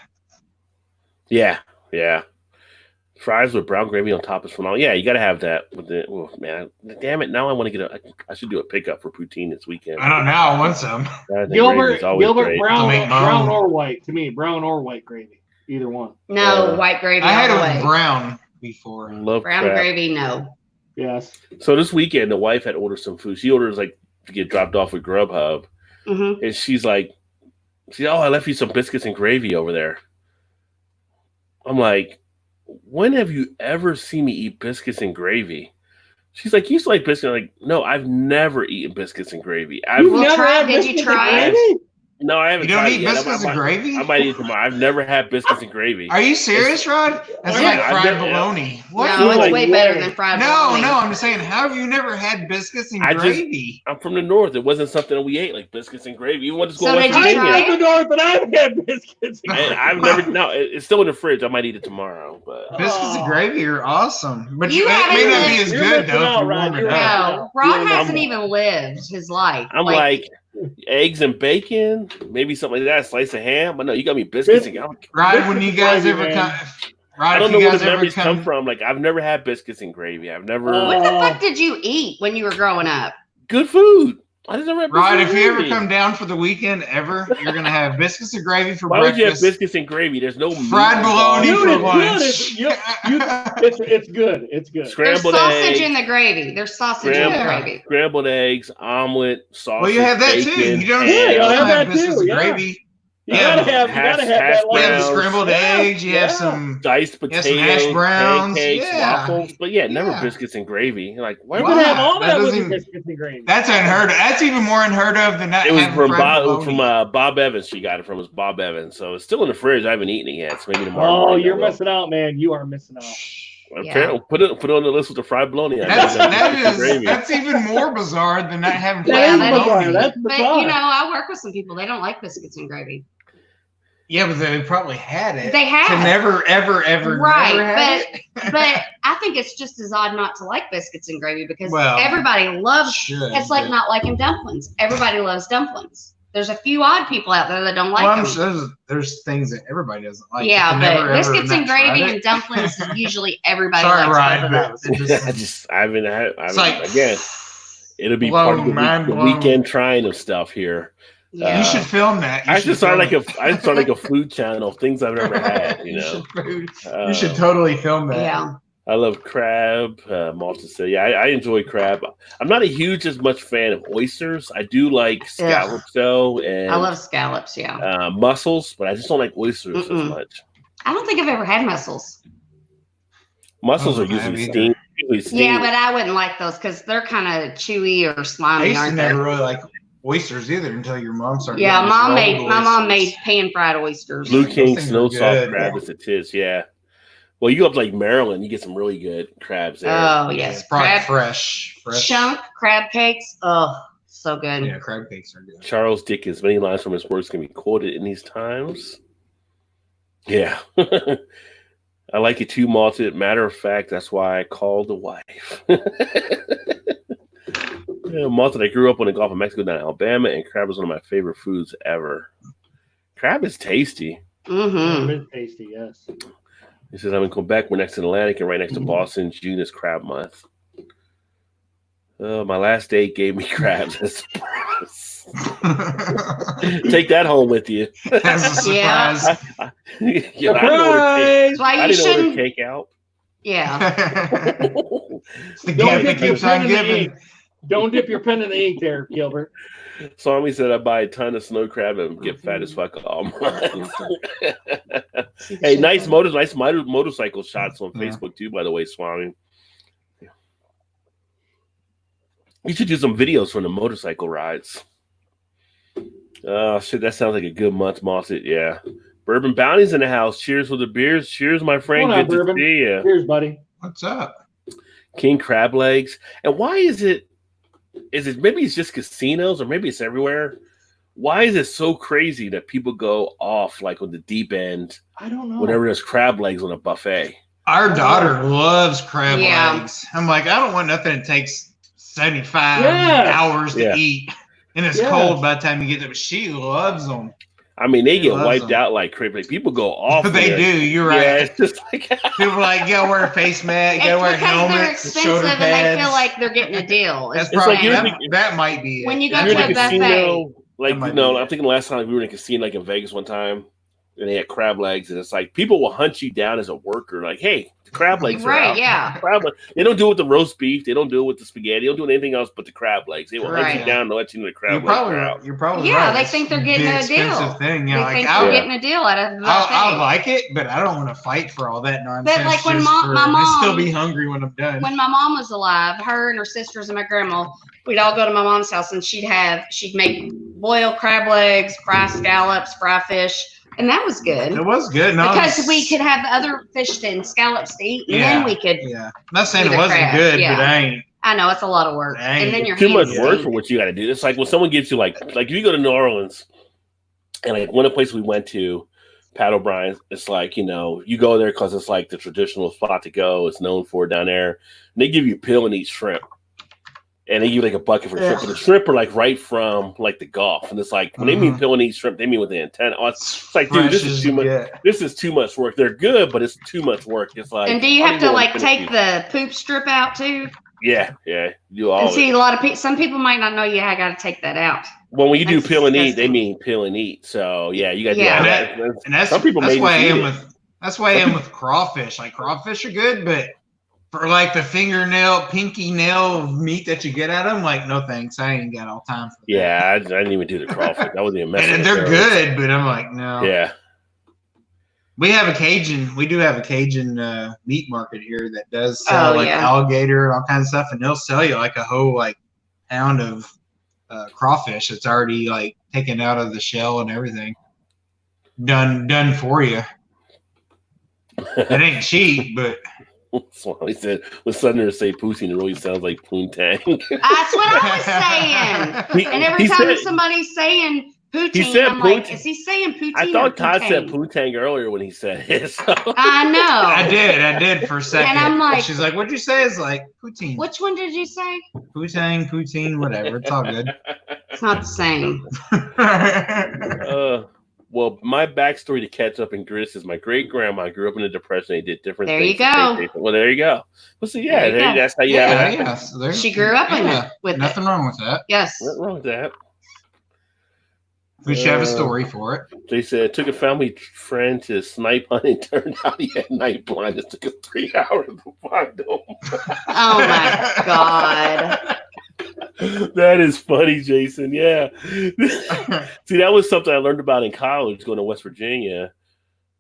Yeah. Fries with brown gravy on top is phenomenal. Yeah, you got to have that with the. Oh, man, damn it! Now I want to get I should do a pickup for poutine this weekend. I don't know. I want some. Gilbert, brown or white. To me, brown or white gravy, either one. No, white gravy. I had all it the with way. brown before. Love Brown crab. gravy. No. Yes. So this weekend, the wife had ordered some food. She orders like to get dropped off with Grubhub, and she's like, I left you some biscuits and gravy over there. I'm like, when have you ever seen me eat biscuits and gravy? She's like, you used to like biscuits. I'm like, no, I've never eaten biscuits and gravy. Did you try it? No, I haven't. You don't tried eat it yet. biscuits and gravy? I might eat tomorrow. I've never had biscuits and gravy. Are you serious, Rod? That's like fried bologna. What? No, it's way better than fried bologna. No, I'm just saying, how have you never had biscuits and gravy? I'm from the north. It wasn't something that we ate, like biscuits and gravy. You want to go So to West did you Virginia? try it? I'm from the north, but I've had biscuits. I've never. No, it's still in the fridge. I might eat it tomorrow. But Biscuits and gravy are awesome, but You it may not be as You're good missing though. out, If you Rod. warm it You're up. No, Rod hasn't even lived his life. I'm like eggs and bacon, maybe something like that, a slice of ham. But no, you got me biscuits and Rod, when you guys ever come, Rod, I don't if know you where guys the ever memories come come from. Like I've never had biscuits and gravy. I've never What the fuck did you eat when you were growing up? good food. I just never had biscuits Rod, and if you ever gravy. come down for the weekend ever, you're gonna have biscuits and gravy for Why would you have breakfast. biscuits and gravy? There's no meat Fried bologna involved. for Dude, lunch. it's good. It's good. There's Scrambled sausage eggs, in the gravy. There's sausage in the gravy. scrambled eggs, omelet, sausage. Well, you have that bacon, too. You don't ham. you'll have that biscuits too, and yeah. gravy. You gotta have hash that. You have the browns, scrambled eggs. You have Yeah. some. diced Yeah, potatoes, some hash browns, pancakes, yeah. waffles, but never Yeah. biscuits and gravy. You're like, why You would could I have all That that with doesn't- your biscuits and gravy. That's unheard of. That's even more unheard of than not It was having from fried Bob, bologna. Bob Evans. She got it from. It was Bob Evans, so it's still in the fridge. I haven't eaten it yet. So maybe tomorrow. Oh, morning I you're will. missing out, man. You are missing out. Okay, put it on the list with the fried bologna. That's even more bizarre than not having That fried is bizarre. bologna. That's But bizarre. I work with some people. They don't like biscuits and gravy. Yeah, but they probably had it. They have. To never, ever, ever, Right, never had it. But I think it's just as odd not to like biscuits and gravy because Well, everybody loves. Should, It's like but- not liking dumplings. Everybody loves dumplings. There's a few odd people out there that don't like Well, I'm them. sure there's things that everybody doesn't like. Yeah, They but never, ever biscuits and not tried gravy it. and dumplings is usually everybody Sorry, likes Ryan, both of but those. it just, I haven't had. it's like Again, it'll be blown, part of the, mind the blown. weekend trying of stuff here. Yeah. you should film that. You I should just started film like a food channel of things I've never had. You know, you should totally film that. Yeah. I love crab. Malta said, yeah, I enjoy crab. I'm not a huge as much fan of oysters. I do like scallops though, and I love scallops. Yeah. mussels, but I just don't like oysters as much. I don't think I've ever had mussels. Mussels Oh, are usually I steamed. Yeah, but I wouldn't like those because they're kind of chewy or I slimy, used to aren't they? never really like oysters either until your mom started. Yeah, getting us rolled my mom oysters. made pan fried oysters. Blue King things snow are soft good. crab as it is. Yeah. Well, you go up to like Maryland, you get some really good crabs there. Oh Yeah, yes, it's probably crab fresh. chunk crab cakes. Oh, so good. Yeah, crab cakes are good. Charles Dickens, many lines from his works can be quoted in these times. Yeah. I like it too malted. Matter of fact, that's why I called the wife. Yeah, malted. I grew up in the Gulf of Mexico down in Alabama, and crab is one of my favorite foods ever. Crab is tasty. Mm-hmm. It's tasty, yes. He says, I'm in Quebec. We're next to the Atlantic and right next to Boston. June is crab month. My last date gave me crabs as a surprise. Take that home with you. That's a Yeah. surprise. Yeah, I didn't order That's why I you didn't order shouldn't. takeout. Yeah. It's the Don't gift that dip your keeps pen on in the giving. ink. Don't dip your pen in the ink there, Gilbert. Swami said I buy a ton of snow crab and get fat as fuck all month. Hey, nice motorcycle shots on Yeah. Facebook too, by the way, Swami. You should do some videos from the motorcycle rides. Oh shit, that sounds like a good month, Mosset. Yeah. Bourbon Bounty's in the house. Cheers for the beers. Cheers, my friend. Hold on, Good Bourbon. to see you. Here's, buddy. What's up? King crab legs. And why is it is it maybe it's just casinos or maybe it's everywhere? Why is it so crazy that people go off like on the deep end I don't know. whenever there's crab legs on a buffet? Our daughter loves crab Yeah. legs. I'm like, I don't want nothing that takes 75 Yes. hours to Yeah. eat. And it's Yes. cold by the time you get there. But she loves them. I mean, they get loves wiped them. out like crazy. Like, people go off. But they when do. they're- You're Yeah, right. it's just like People are like, you gotta wear a face mask, you It's gotta wear because they're helmets, expensive shoulder and pads. they feel like they're getting a deal. That's It's It's probably like you're that might be it. When you go If to you're a in a buffet. casino, like, That might you know, be I'm it. thinking the last time we were in a casino, like in Vegas one time, and they had crab legs, and it's like people will hunt you down as a worker, like, hey, the crab legs are Right, out. yeah. Crab leg. They don't do it with the roast beef, they don't do it with the spaghetti, they don't do anything else but the crab legs. They will hunt you Right. down and let you know the crab You're legs probably are right. out. You're probably Yeah, right. they It's think they're getting big, a deal. expensive thing. They Yeah, like think I, they're Yeah. getting a deal out of the I buffet. like it, but I don't want to fight for all that nonsense. like, when just my I'd still mom- be hungry when I'm done. When my mom was alive, her and her sisters and my grandma, we'd all go to my mom's house and she'd make boiled crab legs, fry scallops, fry fish, and that was good. It was good. No, Because we could have other fish and scallops to eat, and then we could. Yeah, I'm not saying do it the wasn't crab, good, yeah. but I ain't. I know it's a lot of work, Dang, and then your Too much hands work stink. for what you got to do. It's like when someone gives you like if you go to New Orleans, and like one of the places we went to, Pat O'Brien's, it's like, you know, you go there because it's like the traditional spot to go. It's known for down there. And they give you peel and eat shrimp. And they give you like a bucket for shrimp. But the shrimp are like right from like the Gulf. And it's like when they mean peel and eat shrimp, they mean with the antenna. Oh, it's like, dude, this Fresh is as too you much. get. This is too much work. They're good, but it's too much work. It's like, And do you I have don't to even like wanna take finish the poop strip out too? Yeah, you do all And of see, it. a lot of people, some people might not know you got to take that out. Well, when you do That's peel and eat, they disgusting. mean peel and eat. So yeah, you got to Yeah. do all And that. And that's Some people that's may why I just eat am it. with that's why I am with crawfish. Like crawfish are good, but for like the pinky nail of meat that you get out of them, like no thanks. I ain't got all time for that. Yeah, I didn't even do the crawfish. That wasn't even messing. And with they're those. good, but I'm like, no. Yeah, We do have a Cajun meat market here that does sell like yeah. alligator and all kinds of stuff, and they'll sell you like a whole like pound of crawfish that's already like taken out of the shell and everything, done for you. It ain't cheap, but so he said when Southerners say poutine, it really sounds like poontang. That's what I was saying. And every He time said- somebody's saying poutine, He said I'm like, poutine. is he saying poutine? I thought or Todd said poutine? poontang earlier when he said it. So. I know. I did for a second. And I'm like- she's like, "What'd you say?" It's like poutine, Which one did you say? poutine, whatever. It's all good. It's not the same. Well, my backstory to catch up in grits is my great grandma grew up in the Depression. They did different There things. you go. Well, there you go. Well, see, yeah, There you go. that's how you have it. yeah. So there's- She grew up in yeah, it with nothing it. wrong with that. Yes. What's wrong with that? We should have a story for it. They said it took a family friend to snipe hunt and turned out he had night blindness. It took us 3 hours to find him. Oh my God. That is funny, Jason. Yeah. See, that was something I learned about in college going to West Virginia.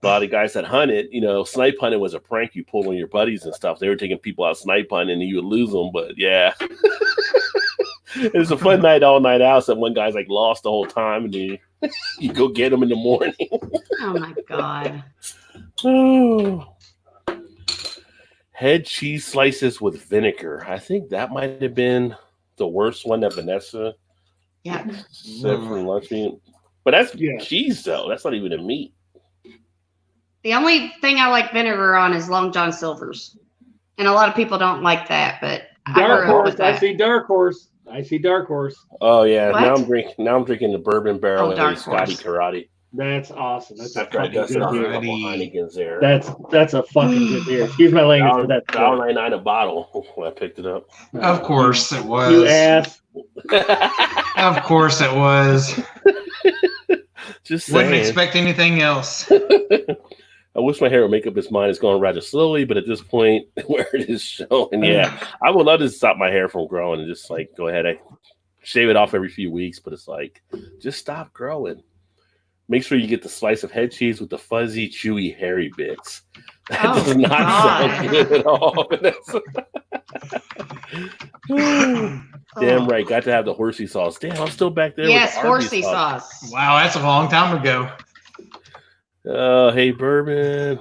A lot of guys that hunted, you know, snipe hunting was a prank you pulled on your buddies and stuff. They were taking people out snipe hunting and you would lose them, but yeah. It was a fun night all night out. So one guy's like lost the whole time and then you go get him in the morning. Oh my God. Oh. Head cheese slices with vinegar. I think that might have been the worst one that Vanessa Yeah. said for lunch meat. But that's Yeah. cheese though. That's not even a meat. The only thing I like vinegar on is Long John Silver's. And a lot of people don't like that, but I Dark grew up horse. with I that. see dark horse. I see dark horse. Oh yeah. What? Now I'm drinking the bourbon barrel Oh, Dark and Scotty Horse. Karate. That's awesome. That's a After I fucking dusted good off a beer. couple Heinekens there. That's a fucking good beer. Excuse my language for that. $1.99 a bottle when I picked it up. Of course it was. You ass. Of course it was. Just Wouldn't saying. expect anything else. I wish my hair would make up its mind. It's going rather slowly, but at this point, where it is showing, yeah, I would love to stop my hair from growing and just like go ahead. I shave it off every few weeks, but it's like just stop growing. Make sure you get the slice of head cheese with the fuzzy, chewy, hairy bits. That Oh, does not God. sound good at all. Damn right, got to have the horsey sauce. Damn, I'm still back there. Yes, with the Arby's horsey sauce. Wow, that's a long time ago. Oh, hey, Bourbon.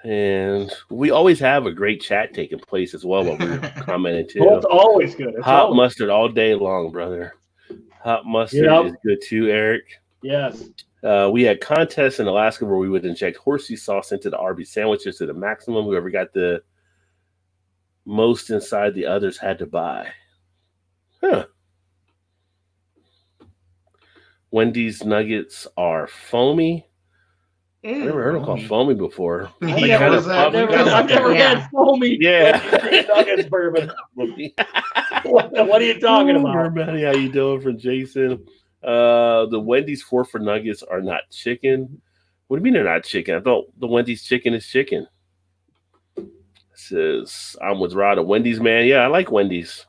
And we always have a great chat taking place as well while we're commenting too. Well, it's always good. It's Hot always mustard all day long, brother. Hot mustard Yep. is good too, Eric. yes. We had contests in Alaska where we would inject horsey sauce into the Arby's sandwiches to the maximum. Whoever got the most inside, the others had to buy. Huh. Wendy's nuggets are foamy. I never heard them called foamy before. Yeah, Like kind what of is that? puffy, I've never Yeah. had foamy Yeah. nuggets bourbon. What are you talking about? Everybody, how you doing? From Jason. The Wendy's 4 for nuggets are not chicken. What do you mean they're not chicken? I thought the Wendy's chicken is chicken. It says I'm with Rod, a Wendy's man. Yeah, I like Wendy's.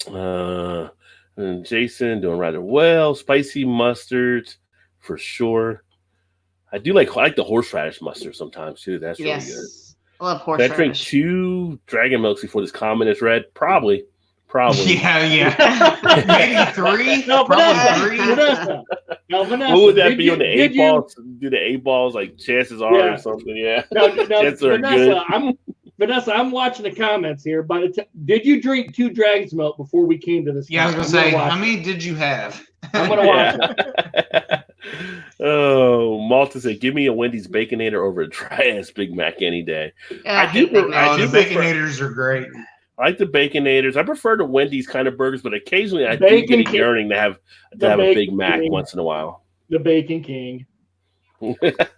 And Jason doing rather well. Spicy mustard for sure. I like the horseradish mustard sometimes too. That's really good. Yes. I love Did I drink horseradish. 2 dragon milks before this comment is read? Probably. Yeah. Maybe 3. No, Probably 3. Vanessa. No, Vanessa. What would that did be you- on the did 8 you- balls? Do the 8 balls like chances are Yeah. or something? Yeah. No, Chances are Vanessa, good. Vanessa, I'm watching the comments here. Did you drink 2 dragon's milk before we came to this? Yeah, I was comment? gonna say, watch how it. many did you have? I'm gonna watch it. Oh, Malta said, "Give me a Wendy's Baconator over a dry ass Big Mac any day." Yeah, I do hate Big I Mac. Oh, do the prefer- Baconators are great. I like the Baconators. I prefer the Wendy's kind of burgers, but occasionally I do Bacon get a King- yearning to have the a Big Bacon Mac King. once in a while. The Bacon King.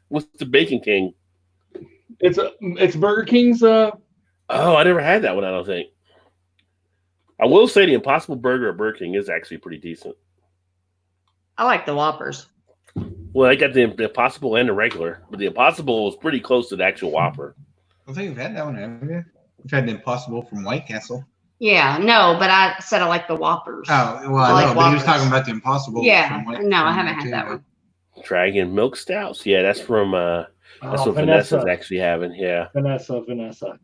What's the Bacon King? It's Burger King's. Oh, I never had that one. I don't think. I will say the Impossible Burger at Burger King is actually pretty decent. I like the Whoppers. Well, I got the Impossible and the regular, but the Impossible was pretty close to the actual Whopper. I think you've had that one, haven't you? We've had the Impossible from White Castle. Yeah, no, but I said I like the Whoppers. Oh, well, I I like know, but he was Whoppers. talking about the Impossible. Yeah, from White no, I from haven't had too, that though. one. Dragon Milk Stouts. Yeah, that's from that's what Vanessa's actually having. Yeah. Vanessa,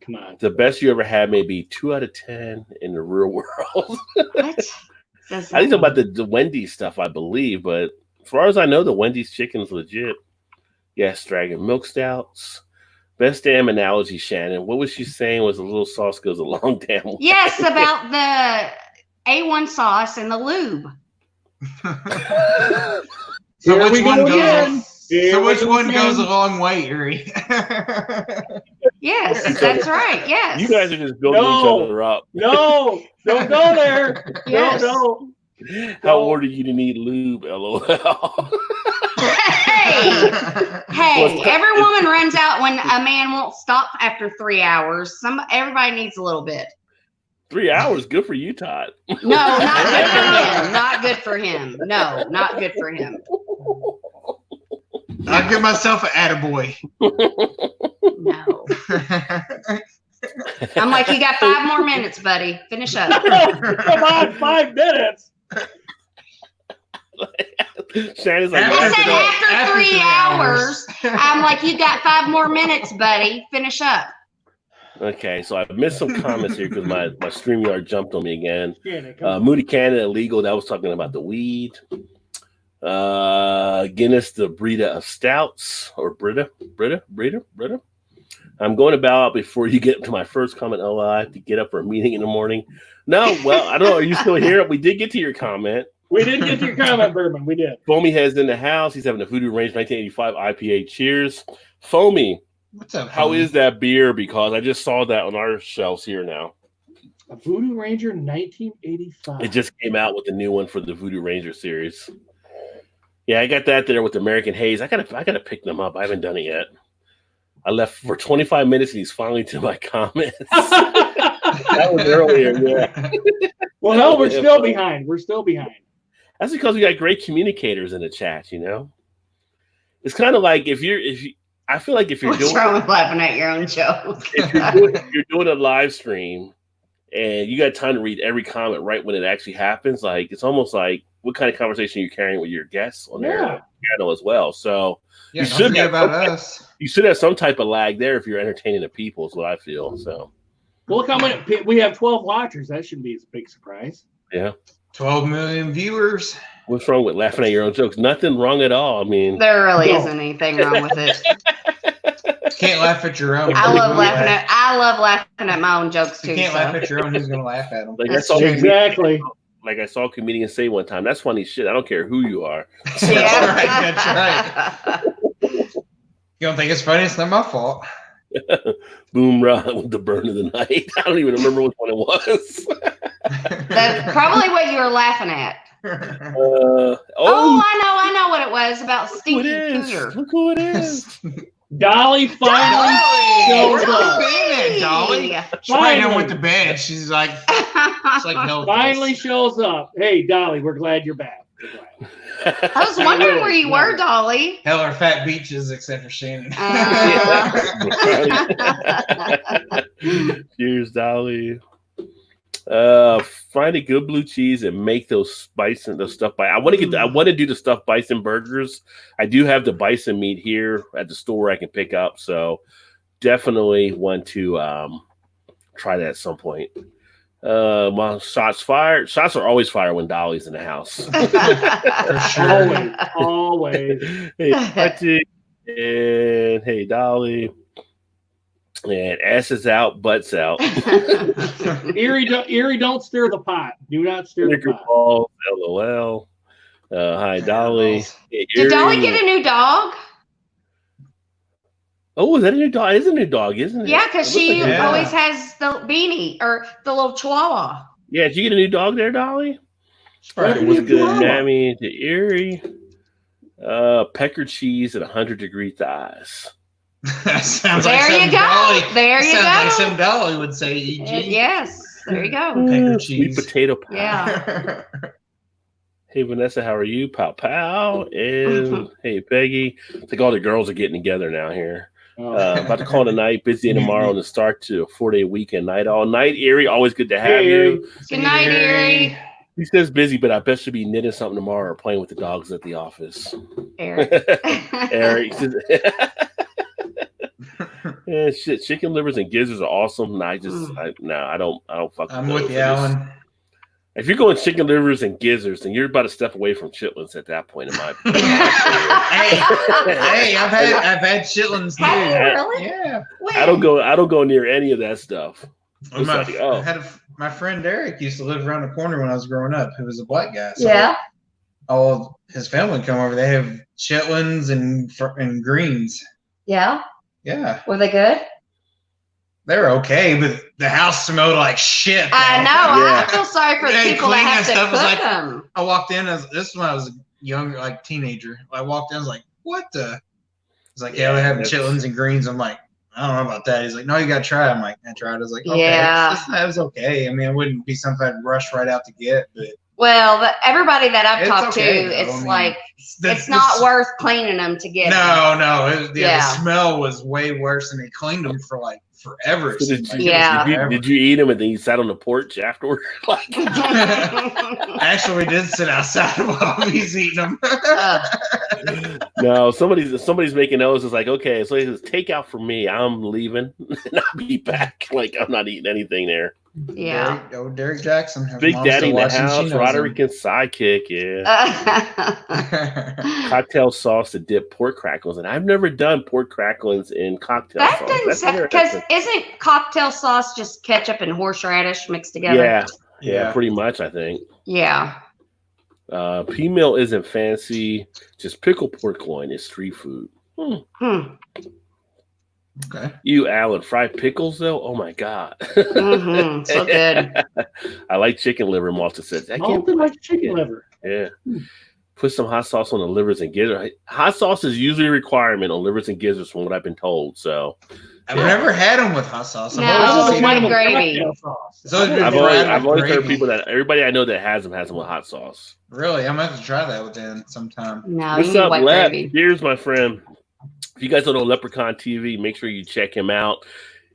come on. The best you ever had may be 2 out of 10 in the real world. What? I think about the Wendy's stuff, I believe, but as far as I know, the Wendy's chicken is legit. Yes, Dragon Milk Stouts. Best damn analogy, Shannon. What was she saying was a little sauce goes a long damn way. Yes, about the A1 sauce and the lube. So Here which we one go goes? again. Here So we which go one again. goes a long way, Yuri? Yes, that's right. Yes. You guys are just building No. each other up. No, don't go there. Yes. No. How old are you to need lube? LOL. Hey, every woman runs out when a man won't stop after 3 hours. Everybody needs a little bit. 3 hours, good for you, Todd. No, not good for him. Not good for him. No, not good for him. I'll give myself an attaboy. No. I'm like, you got 5 more minutes, buddy. Finish up. Come on, 5 minutes. Shannon's like, I I wrap said it up. after 3 hours. I'm like, you got 5 more minutes, buddy. Finish up. Okay, so I missed some comments here because my StreamYard jumped on me again. Shannon, come on. Moody Canada illegal. That was talking about the weed. Guinness, the Brita of stouts or Brita. I'm going about before you get to my first comment. Oh, I have to get up for a meeting in the morning. No, well, I don't know. Are you still here? We did get to your comment. We did get to your comment, Bourbon. We did. Foamy Head's in the house. He's having a Voodoo Range 1985 IPA. Cheers. Foamy, What's up? how homie? is that beer? Because I just saw that on our shelves here now. A Voodoo Ranger 1985. It just came out with the new one for the Voodoo Ranger series. Yeah, I got that there with American Haze. I gotta pick them up. I haven't done it yet. I left for 25 minutes and he's finally to my comments. That was earlier, yeah. Well, hell, we're still behind. We're still behind. That's because we got great communicators in the chat, you know? It's kind of like if you I feel like if you're What's doing wrong with laughing at your own joke? if you're doing a live stream and you got time to read every comment right when it actually happens, like it's almost like what kind of conversation you're carrying with your guests on their channel as well. So Yeah, You don't should forget have- about us. you should have some type of lag there if you're entertaining the people, is what I feel. So Well, look how many we have 12 watchers. That shouldn't be a big surprise. yeah. 12 million viewers. What's wrong with laughing at your own jokes? Nothing wrong at all. I mean, There really No. isn't anything wrong with it. can't laugh at your own. I love laughing at my own jokes If you too. can't laugh at your own, who's gonna laugh at them? Like That's I saw true. Exactly. like I saw a comedian say one time, "That's funny shit. I don't care who you are." Yeah. That's right. You don't think it's funny? It's not my fault. Boom, rah, with the burn of the night. I don't even remember which one it was. That's probably what you were laughing at. Oh, I know what it was about look who Stinky it is! Cooter. Look who it is! Dolly finally Dolly! shows up. Dolly. She probably done went to bed. She's like, it's like hell. Finally shows up. Hey, Dolly, we're glad you're back. We're glad. I was wondering where you were, Dolly. Hell are fat beaches except for Shannon. Cheers, Dolly. Find a good blue cheese and make those bison, the stuffed bison. I want to do the stuffed bison burgers. I do have the bison meat here at the store I can pick up, so definitely want to try that at some point. My shots fired. Shots are always fired when Dolly's in the house. For sure. Always. Hey, Patrick, and hey, Dolly. And asses out, butts out. Erie, don't stir the pot. Do not stir the Snicker pot. balls, LOL. Hi, Dolly. Hey, Did Dolly Erie. get a new dog? Oh, is that a new dog? It's a new dog, isn't it? Yeah, because It looks she like a- Yeah. always has the beanie or the little chihuahua. Yeah, did you get a new dog there, Dolly? Right. What's good, Chihuahua. Mammy? To Erie. Pecker cheese at 100-degree thighs. That sounds There like you something go. Dolly. There you sounds like go. some Dolly would say. E.g. Yes, there you go. Pecker Sweet cheese. potato pie. Yeah. Hey, Vanessa, how are you? Pow, pow. And hey, Peggy. I think all the girls are getting together now here. About to call it a night. Busy tomorrow and the start to a 4-day weekend night all night. Erie, always good to have Hey, you. Good night, Erie. He says busy, but I bet she'll be knitting something tomorrow or playing with the dogs at the office. Eric. Eric. Yeah, shit. Chicken livers and gizzards are awesome. I don't fuck. I'm those. with you, Alan. If you're going chicken livers and gizzards, then you're about a step away from chitlins at that point. In my opinion. Hey, I've had chitlins too. Have you really? Yeah. I don't go near any of that stuff. Well, my, It's like, oh. I had my friend Derek used to live around the corner when I was growing up. Who was a black guy. So Yeah. all of his family come over. They have chitlins and greens. Yeah. Yeah, Were they good? they're okay, but the house smelled like shit. I know. Yeah. I feel sorry for the They people that clean have that to stuff. cook It's like- them. I walked in this is when I was a young, like teenager. I walked in, I was like, "What the?" He's like, "Yeah, we have that's- chitlins and greens." I'm like, "I don't know about that." He's like, "No, you gotta try." I'm like, "I tried." I was like, "Okay, Yeah. that was okay." I mean, it wouldn't be something I'd rush right out to get, but Well, everybody that I've It's talked okay, to, though. it's I mean, like the- it's not the- worth cleaning them to get. them. No, Yeah. the smell was way worse, and they cleaned them for like forever. It So seemed like. Yeah. Did you eat them and then you sat on the porch afterward? Like, Actually, we did sit outside while he's eating them. no, somebody's making those. It's like, okay, so it's takeout for me. I'm leaving and I'll be back. Like, I'm not eating anything there. Yeah. Derek Jackson. Her Big mom's Daddy in still the watching. She house, knows him. Roderick and sidekick, yeah. Cocktail sauce to dip pork crackles, and I've never done pork cracklings in cocktail That sauce. doesn't That's sound because isn't cocktail sauce just ketchup and horseradish mixed together? yeah, pretty much. I think. Yeah. Pea meal isn't fancy. Just pickled pork loin is street food. Hmm. Okay. You, Alan, fried pickles though? Oh my god! Mm-hmm. So good. I like chicken liver. Malta says. I can't. Nothing like chicken liver. Yeah. Put some hot sauce on the livers and gizzards. Hot sauce is usually a requirement on livers and gizzards, from what I've been told. So I've never had them with hot sauce. No. I've always it's seen like them- gravy. Cocktail sauce. It's always been I've fried always with heard gravy. people that everybody I know that has them with hot sauce. Really, I'm gonna have to try that with Dan sometime. No, What's you need up, white Lep? gravy. Here's my friend. If you guys don't know Leprechaun TV, make sure you check him out.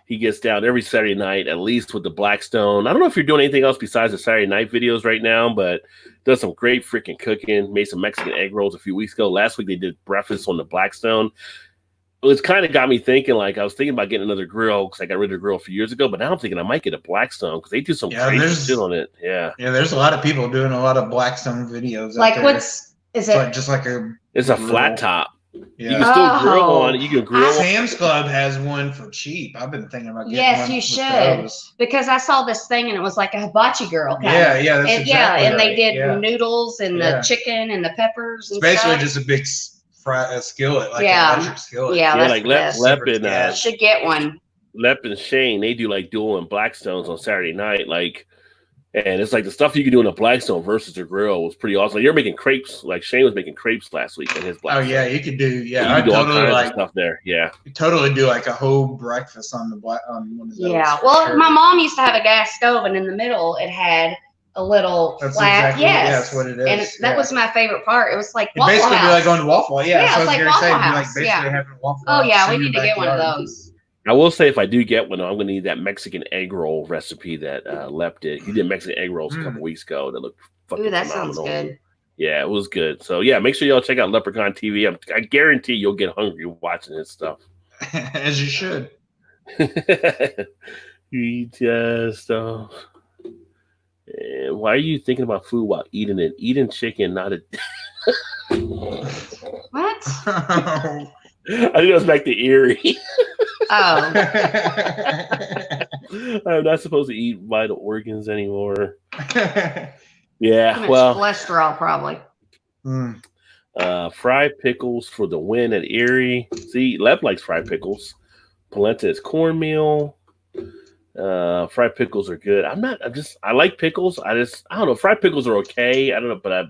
He gets down every Saturday night, at least with the Blackstone. I don't know if you're doing anything else besides the Saturday night videos right now, but does some great freaking cooking. Made some Mexican egg rolls a few weeks ago. Last week they did breakfast on the Blackstone. It's kind of got me thinking, like, I was thinking about getting another grill because I got rid of the grill a few years ago, but now I'm thinking I might get a Blackstone because they do some Yeah, crazy there's- shit on it. Yeah. Yeah, there's a lot of people doing a lot of Blackstone videos. out Like there. what's is But it? just like a It's a Grill. flat top. You can Yeah. still grill Oh, on it. You can grill on Sam's Club has one for cheap. I've been thinking about getting Yes, one you with should. those. because I saw this thing and it was like a hibachi girl. Kind Yeah, of. yeah, that's And exactly and they right. did Yeah. noodles and Yeah. the chicken and the peppers It's and basically stuff. just a big skillet, like Yeah. an electric skillet. Yeah, Yeah, that's like the best. Lep Super and gas. Should get one. Lep and Shane, they do like dual and Blackstones on Saturday night. Like, and it's like the stuff you can do in a Blackstone versus a grill was pretty awesome. Like, you're making crepes. Like Shane was making crepes last week in his Oh Blackstone. yeah, you could do. Yeah, you I can do all totally kinds like of stuff there. Yeah. totally do like a whole breakfast on one of those. Yeah. for Well, sure. my mom used to have a gas stove, and in the middle it had a little That's flat. exactly Yes, that's what it is. and that yeah. was my favorite part. It was like It Waffle basically House. be like going to Waffle. Yeah, Yeah, that's it's what I like was gonna say. Waffle It'd be like House, basically yeah. having a Waffle Oh House yeah, we in need your to get one of backyard. those. I will say if I do get one, I'm gonna need that Mexican egg roll recipe that Lep did. He did Mexican egg rolls a couple weeks ago that looked fucking Ooh, that phenomenal. sounds good. Yeah, it was good. So yeah, make sure y'all check out Leprechaun TV. I guarantee you'll get hungry watching this stuff. As you should. You just and why are you thinking about food while eating it? Eating chicken, not a. What? I think it was back to Erie. Oh, I'm not supposed to eat vital organs anymore. too Yeah, much well, cholesterol probably. fried pickles for the win at Erie. See, Lep likes fried pickles. Polenta is cornmeal. Fried pickles are good. I like pickles. I don't know. Fried pickles are okay. I don't know, but I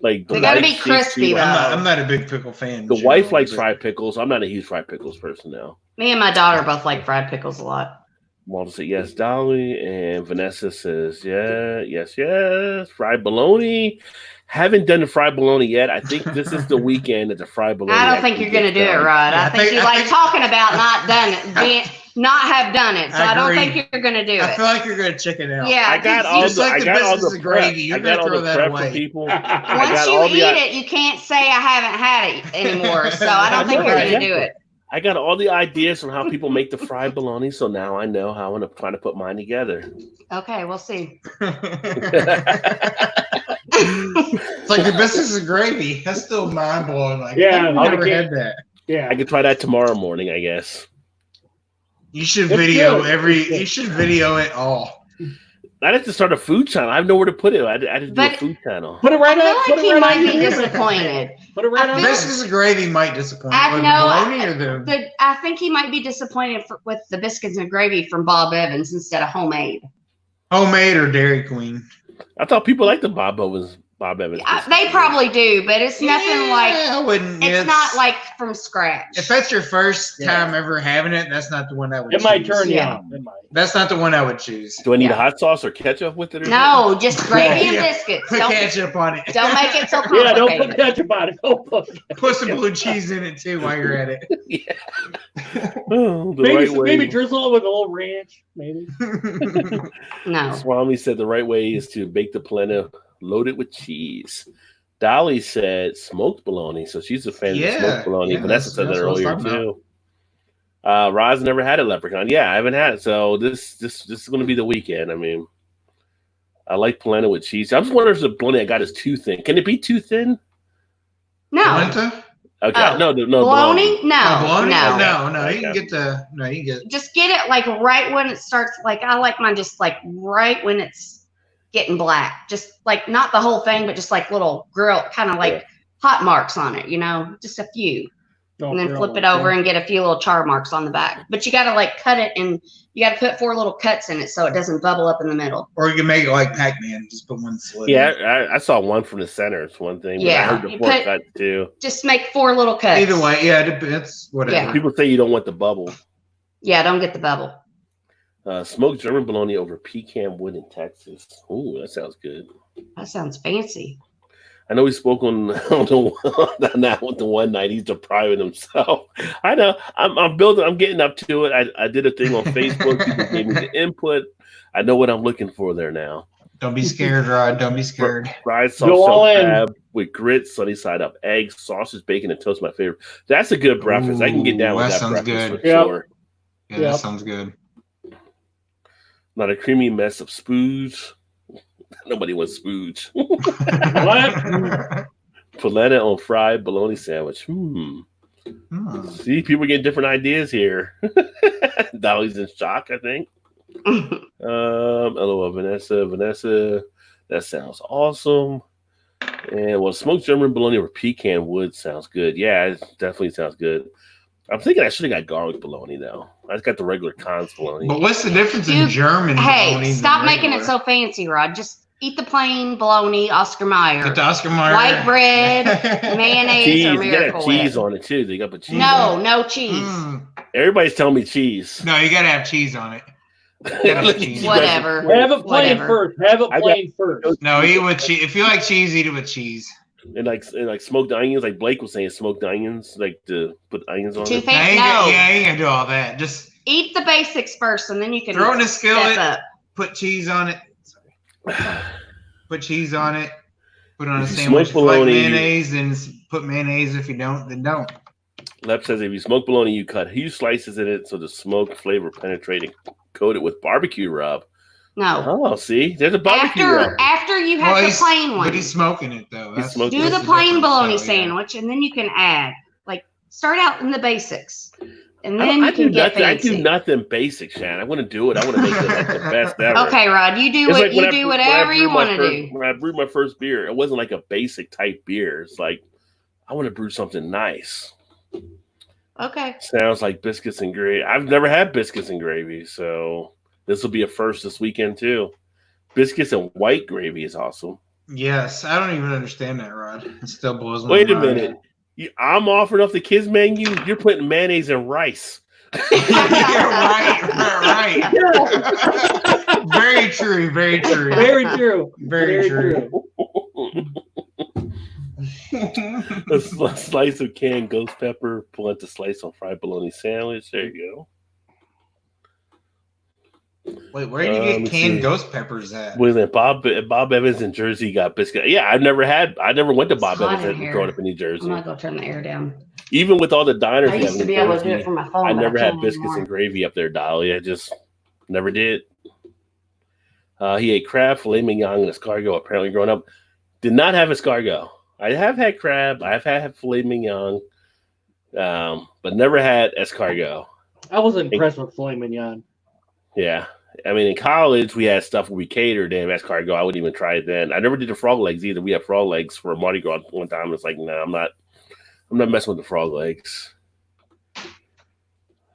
like They gotta be wife crispy, though. I'm not a big pickle fan. The wife generally, likes but- fried pickles. I'm not a huge fried pickles person now. Me and my daughter both like fried pickles a lot. Walter said yes. Dolly and Vanessa says yes. Fried bologna. Haven't done the fried bologna yet. I think this is the weekend that the fried bologna. I don't think you're gonna do it, Rod. Yeah, I think you like talking about not done it, not have done it. So I I don't agree. think you're gonna do I it. feel like you're gonna chicken out. Yeah, I got 'cause all Just the like I the got all business the of prep. gravy. You're I got gonna all throw the that prep away. for people. Once got you all the- eat it, you can't say I haven't had it anymore. So I don't think you're gonna do it. I got all the ideas on how people make the fried bologna, so now I know how I'm gonna try to put mine together. Okay, we'll see. It's like the business of gravy. That's still mind blowing. Like, Yeah, I've I never can't- had that. Yeah. I could try that tomorrow morning, I guess. You should It's video good. It's good. You should video it all. I'd have to start a food channel. I have nowhere to put it. I did do a But- food channel. Put it right I on. feel Put like it he right might on be your disappointed. Put it right I on. feel- Business of gravy might disappoint. I Like know, the bologna or the I think he might be disappointed with the biscuits and gravy from Bob Evans instead of homemade. homemade or Dairy Queen. I thought people liked the Bob Evans. They probably do, but it's nothing like. I wouldn't. It's not like from scratch. If that's your first Yeah. time ever having it, that's not the one I would. It might choose. turn you Yeah. on. It might. That's not the one I would choose. Do I need Yeah. a hot sauce or ketchup with it? Or No, just gravy and Yeah. biscuits. Put ketchup on it. Don't make it so Yeah, don't put complicated. ketchup on it. Don't put Put some blue cheese in it too while you're at it. Oh, the maybe, right way. maybe drizzle it with a little ranch. Maybe. No. Swami said the right way is to bake the polenta, load it with cheese. Dolly said smoked bologna, so she's a fan of Yeah, smoked bologna. yeah, Vanessa said that's that what I was earlier talking too. Roz never had a leprechaun. Yeah, I haven't had it. So this is going to be the weekend. I mean, I like polenta with cheese. I'm just wondering if the bologna I got is too thin. Can it be too thin? No. Polenta? Okay, Oh, no, Bologna? No. bologna? No. No. You Okay. can get the. No, you can get. Just get it like right when it starts. Like I like mine just like right when it's getting black. Just like not the whole thing, but just like little grill, kind of like Yeah. hot marks on it. You know, just a few. And then flip it over and get a few little char marks on the back. But you got to like cut it and you got to put 4 little cuts in it so it doesn't bubble up in the middle. Or you can make it like Pac-Man. Just put one slit. Yeah, I saw one from the center. It's one thing. But I Yeah, heard the you 4 put- cuts too. Just make 4 little cuts. Either way, yeah, it's whatever. Yeah. People say you don't want the bubble. Yeah, don't get the bubble. Smoked German bologna over pecan wood in Texas. Ooh, that sounds good. That sounds fancy. I know he spoke on the one night. He's depriving himself. I know. I'm building. I'm getting up to it. I did a thing on Facebook. People gave me the input. I know what I'm looking for there now. Don't be scared, Rod. Don't be scared. Fried Go all soft in. crab with grits, sunny side up eggs, sausage, bacon, and toast. My favorite. That's a good breakfast. I can get down Ooh, with that that sounds breakfast good. for Yep. sure. Yeah, Yep. that sounds good. Not a creamy mess of spooge. Nobody wants spooge. What? Polenta on fried bologna sandwich. See, people get different ideas here. Dolly's in shock, I think. LOL, Vanessa. That sounds awesome. And well, smoked German bologna or pecan wood sounds good. Yeah, it definitely sounds good. I'm thinking I should have got garlic bologna though. I just got the regular Cons bologna. But what's the difference in German bologna? Hey, stop making it so fancy, Rod. Just eat the plain bologna, Oscar Mayer. Get the Oscar Mayer. White bread, mayonnaise, Cheese, or you gotta Miracle have cheese Whip. on it too. They got the cheese. No cheese. Everybody's telling me cheese. No, you gotta have cheese on it. Whatever. Have it plain Whatever. first. Have it plain first. No, eat with cheese. If you like cheese, eat it with cheese. And like smoked onions, like Blake was saying, smoked onions, like to put onions on Too it. fancy? I No. ain't gonna do all that. Just Eat the basics first, and then you can throw it in a step skillet. up. Put cheese on it. Put cheese on it. Put it on a If you sandwich. smoke If you like bologna, mayonnaise, then put mayonnaise. If you don't, then don't. Lep says if you smoke bologna, you cut huge slices in it so the smoke flavor penetrating. Coat it with barbecue rub. No. Oh, see, there's a barbecue rub. After you have the plain one, But he's smoking it though. He's smoking do it. the that's plain difference, bologna so, yeah. sandwich, and then you can add. Like, start out in the basics, and then I you can do get nothing. I do fancy. nothing basic, Shan. I want to do it. I want to make it like the best ever. Okay, Rod, you do It's what like when you I do brewed- when whatever I you brewed my want to first- do. When I brewed my first beer, it wasn't like a basic type beer. It's like I want to brew something nice. Okay. Sounds like biscuits and gravy. I've never had biscuits and gravy, so this will be a first this weekend too. Biscuits and white gravy is awesome. Yes, I don't even understand that, Rod. It still blows my Wait a mind. minute. I'm offering up the kids menu. You're putting mayonnaise and rice. right. Very true. Very true. Very true. Very true. A slice of canned ghost pepper, polenta slice on fried bologna sandwich. There you go. Wait, where do you Let me get canned see. ghost peppers at? Was it Bob Evans in Jersey got biscuit? Yeah, I never went to Bob It's hot Evans in here. growing up in New Jersey. I'm not gonna turn the air down. Even with all the diners I we have used to in be New able to do Jersey, it from my phone. I but never had can't biscuits anymore. and gravy up there, Dolly. I just never did. He ate crab, filet mignon, and escargot. Apparently, growing up, did not have escargot. I have had crab. I have had filet mignon, but never had escargot. I was impressed with filet mignon. Yeah, I mean, in college we had stuff where we catered and escargot. I wouldn't even try it then. I never did the frog legs either. We had frog legs for Mardi Gras one time. It's like, no, I'm not messing with the frog legs.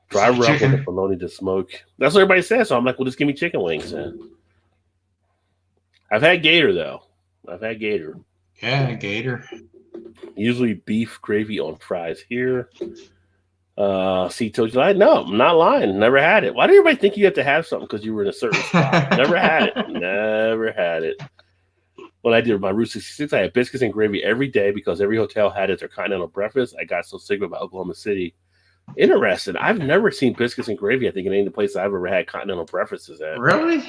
Dry rub with the Chicken. bologna to smoke. That's what everybody says. So I'm like, well, just give me chicken wings then. I've had gator though. I've had gator. Yeah, gator. Usually beef gravy on fries here. See, told you, no, I'm not lying. Never had it. Why do everybody think you have to have something because you were in a certain spot? Never had it. Never had it. When I did my Route 66, I had biscuits and gravy every day because every hotel had it their continental breakfast. I got so sick about Oklahoma City. Interesting. I've never seen biscuits and gravy, I think, in any place I've ever had continental breakfasts at. Really?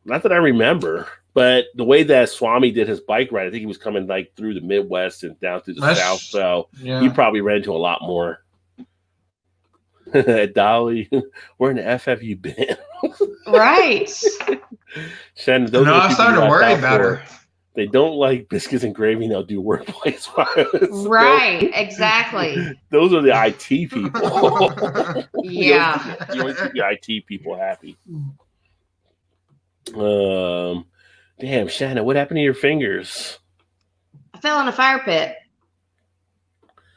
Not that I remember, but the way that Swami did his bike ride, I think he was coming like through the Midwest and down through the That's- South. So Yeah. he probably ran into a lot more. Dolly, where in the F have you been? Right. Shannon, those No, are the I'm people starting you to watch worry out about for. her. They don't like biscuits and gravy, and they'll do workplace violence. Right. Exactly. Those are the IT people. Yeah. You always keep your IT people happy. Damn, Shannon, what happened to your fingers? I fell in a fire pit.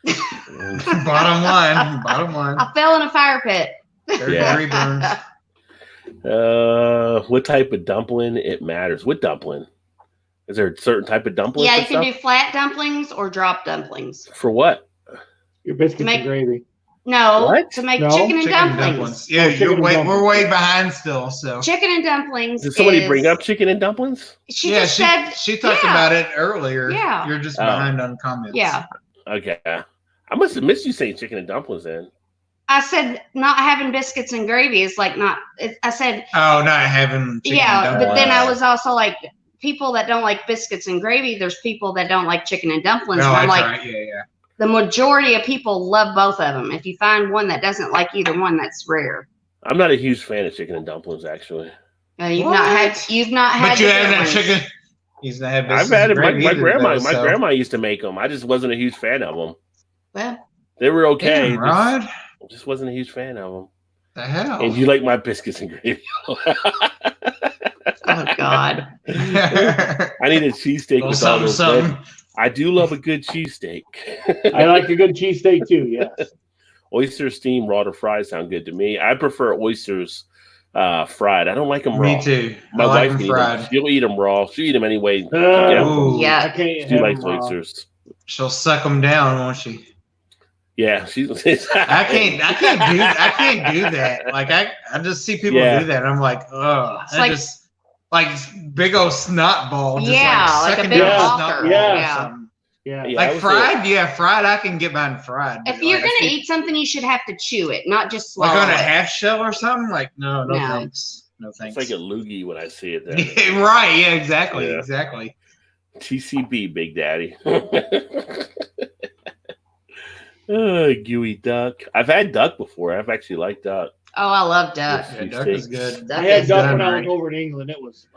Bottom line. I fell in a fire pit. Third Yeah. degree burns. What type of dumpling? It matters. What dumpling? Is there a certain type of dumpling? Yeah, for you can stuff? do flat dumplings or drop dumplings. For what? Your biscuits Make- and gravy. No, What? to make No, chicken and Chicken and dumplings. Yeah, Chicken and we're dumplings. way behind still. So Chicken and dumplings. Did somebody is- bring up chicken and dumplings? She yeah, just said she talked yeah. about it earlier. Yeah. You're just Oh. behind on comments. Yeah. Okay. I must have missed you saying chicken and dumplings then. I said not having biscuits and gravy is like not. I said Oh, not having chicken yeah, and but dumplings. then I was also like people that don't like biscuits and gravy. There's people that don't like chicken and dumplings. No, and I'm that's like, right. Yeah. the majority of people love both of them. If you find one that doesn't like either one, that's rare. I'm not a huge fan of chicken and dumplings, actually. You've What? not had. You've not had. But you the haven't good had ones. chicken. He's not had I've biscuits had it. and gravy My either, grandma. though, My so- grandma used to make them. I just wasn't a huge fan of them. Well, They were okay. Damn, Rod. Just wasn't a huge fan of them. The hell? And you like my biscuits and gravy? Oh God. I need a cheesesteak with all those something. I do love a good cheesesteak. I like a good cheesesteak too. Yes. Oysters steamed, raw, or fried sound good to me. I prefer oysters fried. I don't like them raw. Me too. My I like wife them eats fried. them. She'll eat them raw. She'll eat them anyway. Ooh. Yeah. I can't She have likes them raw. oysters. She'll suck them down, won't she? Yeah, she's. I can't do that. Like I just see people do that. And I'm like, oh, It's like- just like big old snot ball. Just Yeah, like a sucking big down blocker. snot ball Yeah. or something. Yeah. Yeah, I Like would fried, fried. I can get mine fried. If but, you're like, gonna eat something, you should have to chew it, not just swallow like on a it. half shell or something, like no No. thanks, no It's thanks. like a loogie when I see it. There. Right? Yeah, exactly, Yeah. exactly. TCB, Big Daddy. Gooey duck. I've had duck before. I've actually liked duck. Oh, I love duck. Yeah, duck is good. Duck I had is duck done when I right. was over in England. It was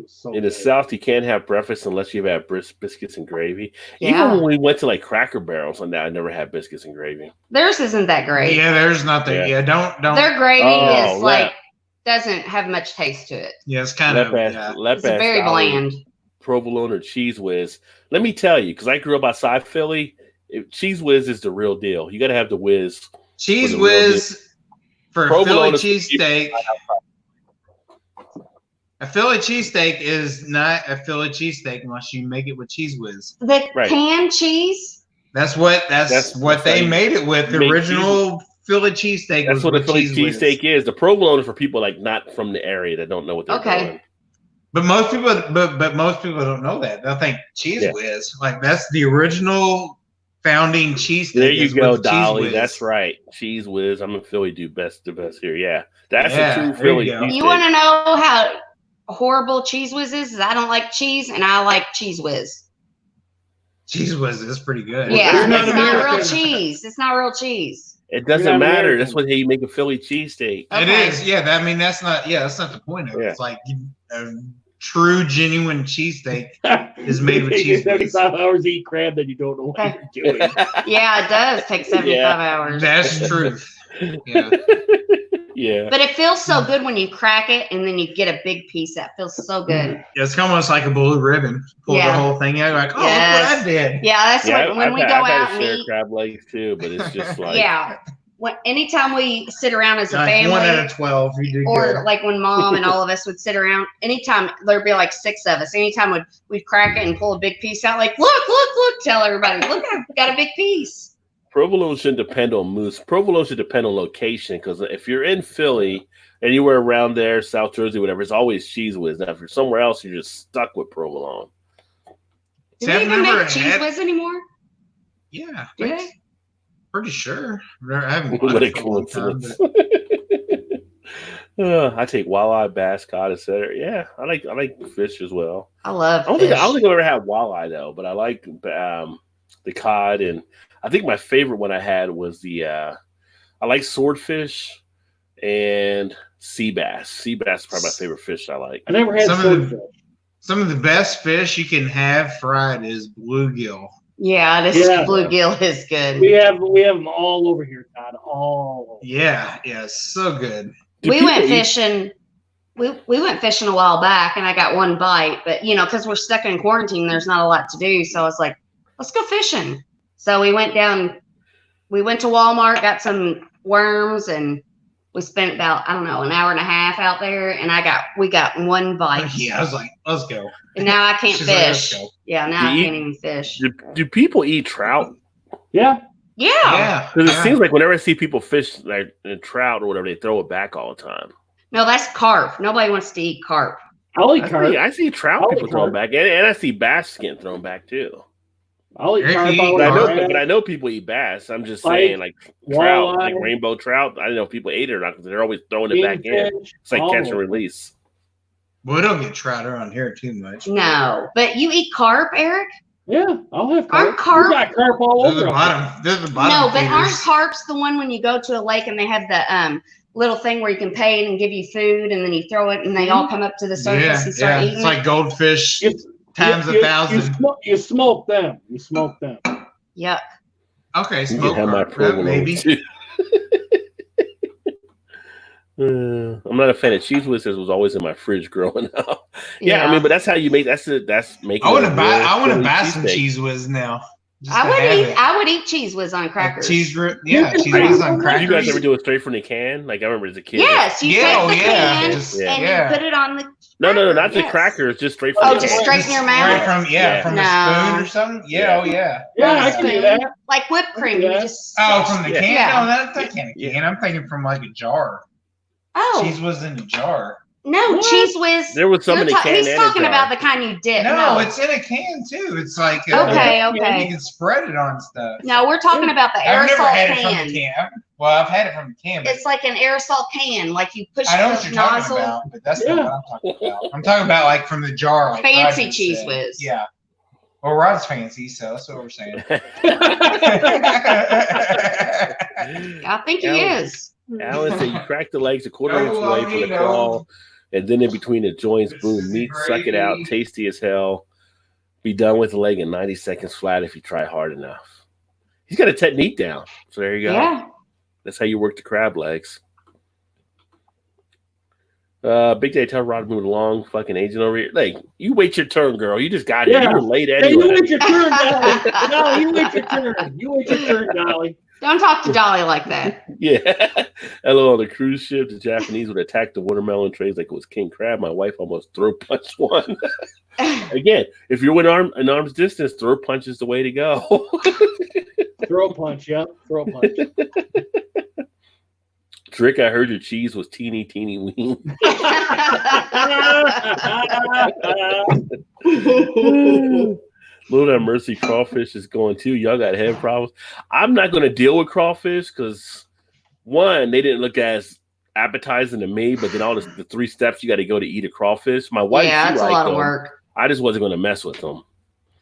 so In the good. South, you can't have breakfast unless you've had biscuits and gravy. Yeah. Even when we went to like Cracker Barrels on that, I never had biscuits and gravy. Theirs isn't that great. Yeah, there's nothing. Yeah. Yeah, don't. Their gravy Oh, is like doesn't have much taste to it. Yeah, it's kind of. Yeah. It's very bland. Provolone or Cheese Whiz. Let me tell you, because I grew up outside Philly, Cheese Whiz is the real deal. You got to have the whiz. Cheese For the real whiz for a Provolone Philly is- cheesesteak. A Philly cheesesteak is not a Philly cheesesteak unless you make it with cheese whiz. The Right. canned cheese. That's what That's they like- made it with. The make original Philly cheesesteak That's was what a with Philly cheese whiz. cheesesteak is. The provolone is for people like not from the area that don't know what they're Okay. doing. But most people don't know that. They'll think cheese Yeah. whiz. Like that's the original founding cheesesteak. There you is go, with cheese Dolly. whiz. That's right. Cheese Whiz. I'm a Philly dude. The best here. Yeah. That's Yeah, a true there Philly you go. cheesesteak. You want to know how horrible Cheese Whiz is? I don't like cheese, and I like Cheese Whiz. Cheese whiz is pretty good. Yeah, you're not it's not real American. cheese. It's not real cheese. It doesn't You're not matter. American. That's what you make a Philly cheesesteak. It Okay. is. Yeah. I mean, that's not the point of it. Yeah. It's like a true, genuine cheesesteak is made with It takes cheese you whiz. 75 hours to eat crab that you don't know what you're doing. Yeah, it does take 75 hours. That's truth. Yeah. Yeah. But it feels so good when you crack it and then you get a big piece. That feels so good. It's almost like a blue ribbon. Pull the Yeah. whole thing out. Like, oh, Yes. look what I did. Yeah, that's Yeah, what when I've we had- go I've had out to and share eat. crab legs too, but it's just like Yeah. Anytime we sit around as a Like 1 out family, of 12. You did or good. like when mom and all of us would sit around, anytime there'd be like 6 of us, anytime we'd crack it and pull a big piece out, like, look, tell everybody, look, I've got a big piece. provolone shouldn't depend on moose. Provolone should depend on location because if you're in Philly, anywhere around there, South Jersey, whatever, it's always Cheese Whiz. Now, if you're somewhere else, you're just stuck with provolone. Do See, they I've even never make Cheese had- Whiz anymore? Yeah. Do they? Pretty sure. I haven't bought What a it for a long time, coincidence. but- I take walleye, bass, cod, etc. Yeah, I like fish as well. I love I don't fish. think I've ever had walleye though, but I like the cod, and I think my favorite one I had was the I like swordfish and sea bass. Sea bass is probably my favorite fish I like. I never had Some of swordfish. Some of the best fish you can have fried is bluegill. Yeah, this Yeah. bluegill is good. We have them all over here, Todd. All over. Yeah, so good. Do We people went eat- fishing. We went fishing a while back, and I got one bite. But because we're stuck in quarantine, there's not a lot to do. So I was like, let's go fishing. So we went down. We went to Walmart, got some worms, and we spent about an hour and a half out there. And we got one bite. Yeah, I was like, let's go. And now I can't She's like, let's fish. go. Yeah, now I Do you can't even fish. Do people eat trout? Yeah. Yeah. Yeah. Because it yeah. seems like whenever I see people fish like trout or whatever, they throw it back all the time. No, that's carp. Nobody wants to eat carp. I'll eat carp. I see trout I'll people eat throwing carp. back, and I see bass getting thrown back too. I'll eat If carp. you I'll eat But I eat know, crab. but I know people eat bass. I'm just Like saying, like trout, walleye, like rainbow trout. I don't know if people ate it or not because they're always throwing it back in. kingfish, It's like all catch of and it. release. We don't get trout around here too much. No. But you eat carp, Eric? Yeah, I'll have Aren't carp. We carp- got carp all They're over. the us. bottom. They're the bottom. No, but aren't feeders. carps the one when you go to a lake and they have the little thing where you can pay and give you food and then you throw it and they all come up to the surface Yeah, and start yeah. eating It's it? like goldfish You- times you- 1,000. You smoke them. You smoke them. Yuck. Okay, You can smoke have my carp, provolone maybe. too. I'm not a fan of cheese whiz. It was always in my fridge growing up. Yeah, I mean, but that's how you make. That's making. I want to a buy. real I want to Philly buy some cheesesteak. cheese whiz now. Just I to would have eat. it. I would eat cheese whiz on crackers. Cheese whiz I- whiz on Do crackers. you guys ever do it straight from the can? Like I remember as a kid. Yes, you Yeah, take the can just- and yeah. you put it on the. No, not the Yes. crackers. Just straight from Oh, the just can. straight in your mouth? Right from Yeah. from No. a spoon or something. Yeah, Yeah. oh yeah. Yeah, Not I a can do spoon. that. Like whipped cream. You Yeah. just. Oh, from the Yeah. can? Yeah. No, that's not can. Yeah. I'm thinking from like a jar. Oh Cheese was in a jar. no, What? cheese whiz. There was some in the can He's and a talking jar. about the kind you dip. No, it's in a can too. It's like Okay, You okay. can spread it on stuff. No, we're talking about the I've never aerosol had it from can. the can. Well, I've had it from the can, but It's like an aerosol can, like you push I know the what you're talking nozzle. about, but that's Yeah. not what I'm talking about. I'm talking about like from the jar, like Fancy Roger cheese said. whiz. Yeah. Well, Rod's fancy, so that's what we're saying. I think he Alan- is. Alan said you crack the legs a quarter Oh, inch away well, from the you know. claw, and then in between the joints, This boom, is meat, suck it out, gravy. tasty as hell. Be done with the leg in 90 seconds flat if you try hard enough. He's got a technique down. So there you go. Yeah. That's how you work the crab legs. Big Day, tell Rod moving along. Fucking agent over here. Like, you wait your turn, girl. You just got here. Yeah. You were late Hey, you anyway. wait your turn, Dolly. No, you wait your turn. You wait your turn, Dolly. Don't talk to Dolly like that. Yeah. Hello, on the cruise ship, the Japanese would attack the watermelon trays like it was king crab. My wife almost throw punched one. Again, if you're an arm's distance, throw punch is the way to go. Throw a punch, yep. Throw a punch. Trick, I heard your cheese was teeny weeny. Lord have mercy, crawfish is going too. Y'all got head problems. I'm not going to deal with crawfish because, one, they didn't look as appetizing to me, but then all the 3 steps you got to go to eat a crawfish. My wife, Yeah, she that's a liked lot of them. work. I just wasn't going to mess with them.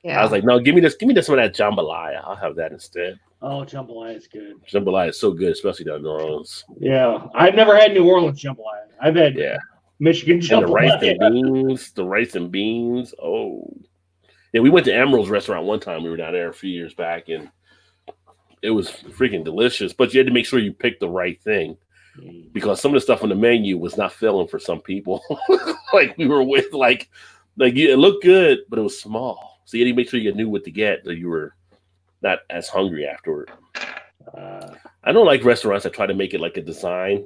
Yeah. I was like, no, give me this some of that jambalaya. I'll have that instead. Oh, jambalaya is good. Jambalaya is so good, especially down in New Orleans. Yeah, I've never had New Orleans jambalaya. I've had Yeah. Michigan And the rice jambalaya. and beans. Oh, yeah. We went to Emerald's restaurant one time. We were down there a few years back, and it was freaking delicious. But you had to make sure you picked the right thing because some of the stuff on the menu was not filling for some people. Like we were with, like it looked good, but it was small. So you had to make sure you knew what to get, that you were not as hungry afterward. I don't like restaurants that try to make it like a design,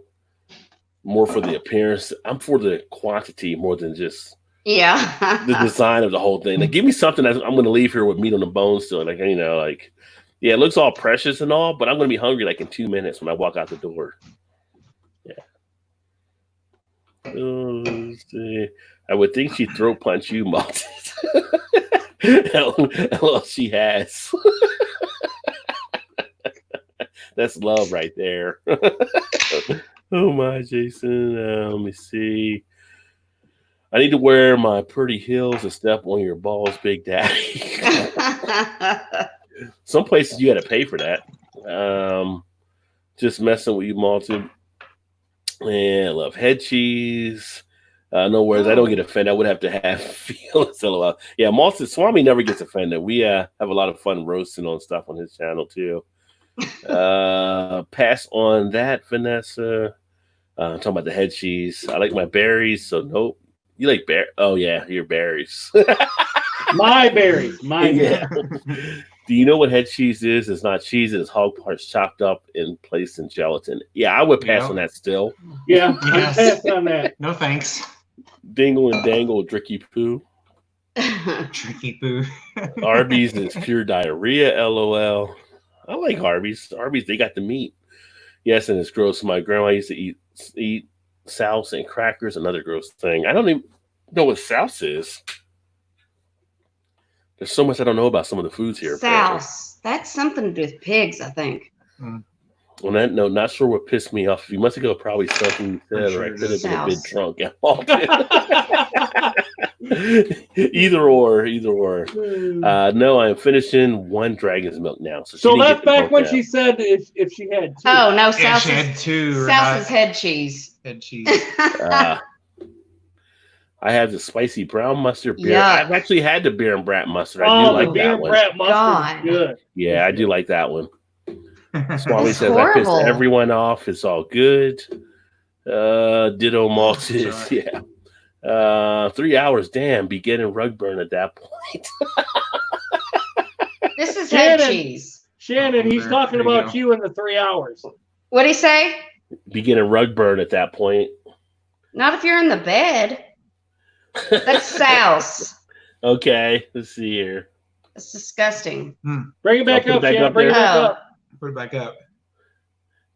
more for the appearance. I'm for the quantity more than just Yeah. the design of the whole thing. Like, give me something that I'm going to leave here with meat on the bone still. Like, yeah, it looks all precious and all, but I'm going to be hungry like in 2 minutes when I walk out the door. Yeah. Let's see. I would think she'd throat punch you, Maltese. Well, she has. That's love right there. Oh my, Jason. Let me see. I need to wear my pretty heels and step on your balls, Big Daddy. Some places you got to pay for that. Just messing with you, Malton. And I love head cheese. No worries. I don't get offended. I would have to have feelings. LOL. Yeah, Malton Swami never gets offended. We have a lot of fun roasting on stuff on his channel too. Pass on that, Vanessa. Talking about the head cheese. I like my berries, so nope. You like bear? Oh yeah, your berries. My berries. My Yeah. berries. Do you know what head cheese is? It's not cheese. It's hog parts chopped up and placed in gelatin. Yeah, I would pass on that still. Yeah, Yes. I passed on that. No thanks. Dingle and dangle, dricky poo. Tricky poo. Arby's is pure diarrhea. LOL. I like Arby's. Arby's, they got the meat. Yes, and it's gross. My grandma used to eat souse and crackers. Another gross thing. I don't even know what souse is. There's so much I don't know about some of the foods here. Souse. That's something to do with pigs, I think. On that note, not sure what pissed me off a few months ago. Probably something you said, sure or I it could have is been a bit souse. drunk. Either or. No, I'm finishing one dragon's milk now. So, she So didn't that's get the back milk when out. she said if she had two. Oh, no, Yeah, Souse she had two. or Souse is not. head cheese. Head cheese. I have the spicy brown mustard beer. Yuck. I've actually had the beer and brat mustard. I Oh, do the like beer that and one. brat mustard God. is good. Yeah, I do like that one. Swami It's says, I pissed horrible. everyone off. It's all good. Ditto Maltese. Sorry. Yeah. 3 hours. Damn. Be getting rug burn at that point. This is head Shannon. cheese. Shannon, he's There talking you about go. you in the 3 hours. What'd he say? Be getting rug burn at that point. Not if you're in the bed. That's souse. Okay. Let's see here. It's disgusting. Bring it back I'll put up, it back Shannon. up Bring it there. back Oh. up. Put it back up.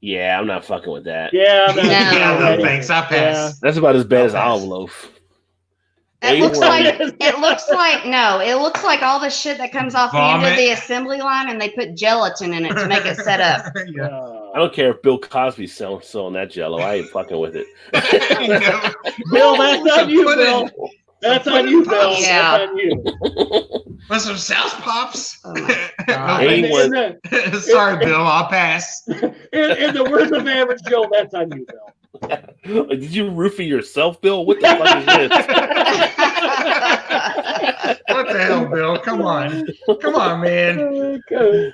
Yeah, I'm not fucking with that. Yeah, I'm not- No. Yeah, no yeah. thanks. I pass. That's about as bad as I'll pass. olive loaf. It looks A1. like it looks like all the shit that comes off the end of Vomit. the assembly line, and they put gelatin in it to make it set up. Yeah. I don't care if Bill Cosby's selling that Jello. I ain't fucking with it. Bill, that's So on you, put Bill. it- That's put on it you, in Bill. pops. Yeah. That's on you. Want some South Pops? Oh my No, God. thanks. A1. Sorry, Bill. I'll pass. In the words of Average Joe, that's on you, Bill. Did you roofie yourself, Bill? What the fuck is this? What the hell, Bill? Come on. Come on, man. Okay.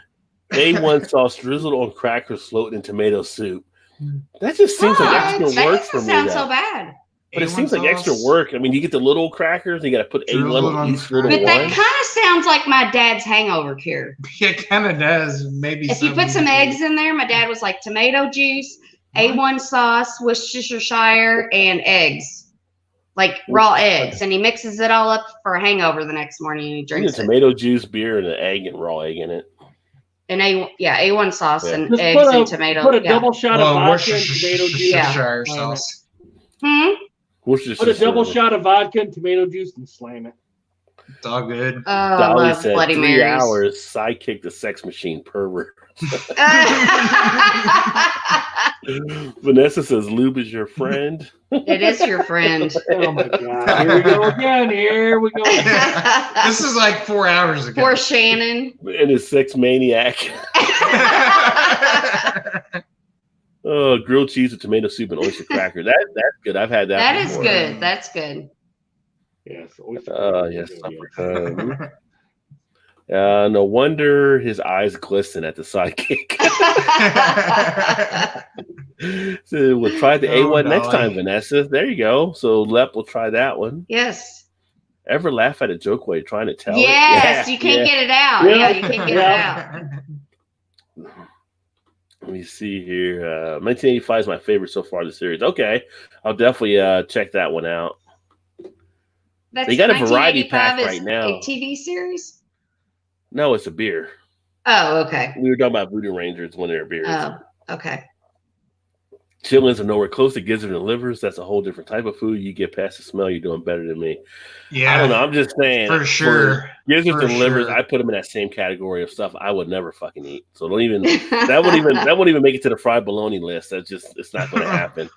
A1 sauce drizzled on crackers floating in tomato soup. That just seems like What? extra That work doesn't for me. sound though. so bad. But it A1 seems like extra sauce. work. I mean, you get the little crackers, and you got to put Drizzled A1 on on each little But that one. kind of sounds like my dad's hangover cure. It kind of does. Maybe If you put some eggs in there, my dad was like tomato juice, A1 sauce, Worcestershire, and eggs. Like raw eggs. And he mixes it all up for a hangover the next morning and he You drinks get it. tomato juice, beer, and an egg and raw egg in it. And A1 sauce Yeah. and Just eggs put and a tomato. Yeah. double shot of vodka and tomato juice. Worcestershire Yeah. sauce. Put a double shot of vodka and tomato juice and slam it. It's all good. Oh, I Dolly love said Bloody 3 Marys. hours. Sidekick the sex machine pervert. Vanessa says lube is your friend. It is your friend. Oh my God. Here we go again. Here we go. This is like 4 hours ago. Poor Shannon. And his sex maniac. Oh, grilled cheese with tomato soup and oyster cracker. That's good. I've had that. That is before. good. That's good. Yes. Yes. No wonder his eyes glisten at the sidekick. So we'll try the Oh, A1 next Dolly. time, Vanessa. There you go. So Lep will try that one. Yes. Ever laugh at a joke while you're trying to tell Yes. it? You can't get it out. Yeah. Yeah, you can't get it out. Let me see here. 1985 is my favorite so far in the series. Okay. I'll definitely check that one out. That's They got a variety 1985 pack is right now. A TV series? No, it's a beer. Oh, okay. We were talking about Voodoo Rangers when they were beers. Oh, okay. Chitlins are nowhere close to gizzard and livers. That's a whole different type of food. You get past the smell, you're doing better than me. Yeah, I don't know. I'm just saying. for sure. Gizzards For and livers, sure. I put them in that same category of stuff I would never fucking eat. So don't even that won't even make it to the fried bologna list. That's just it's not going to happen.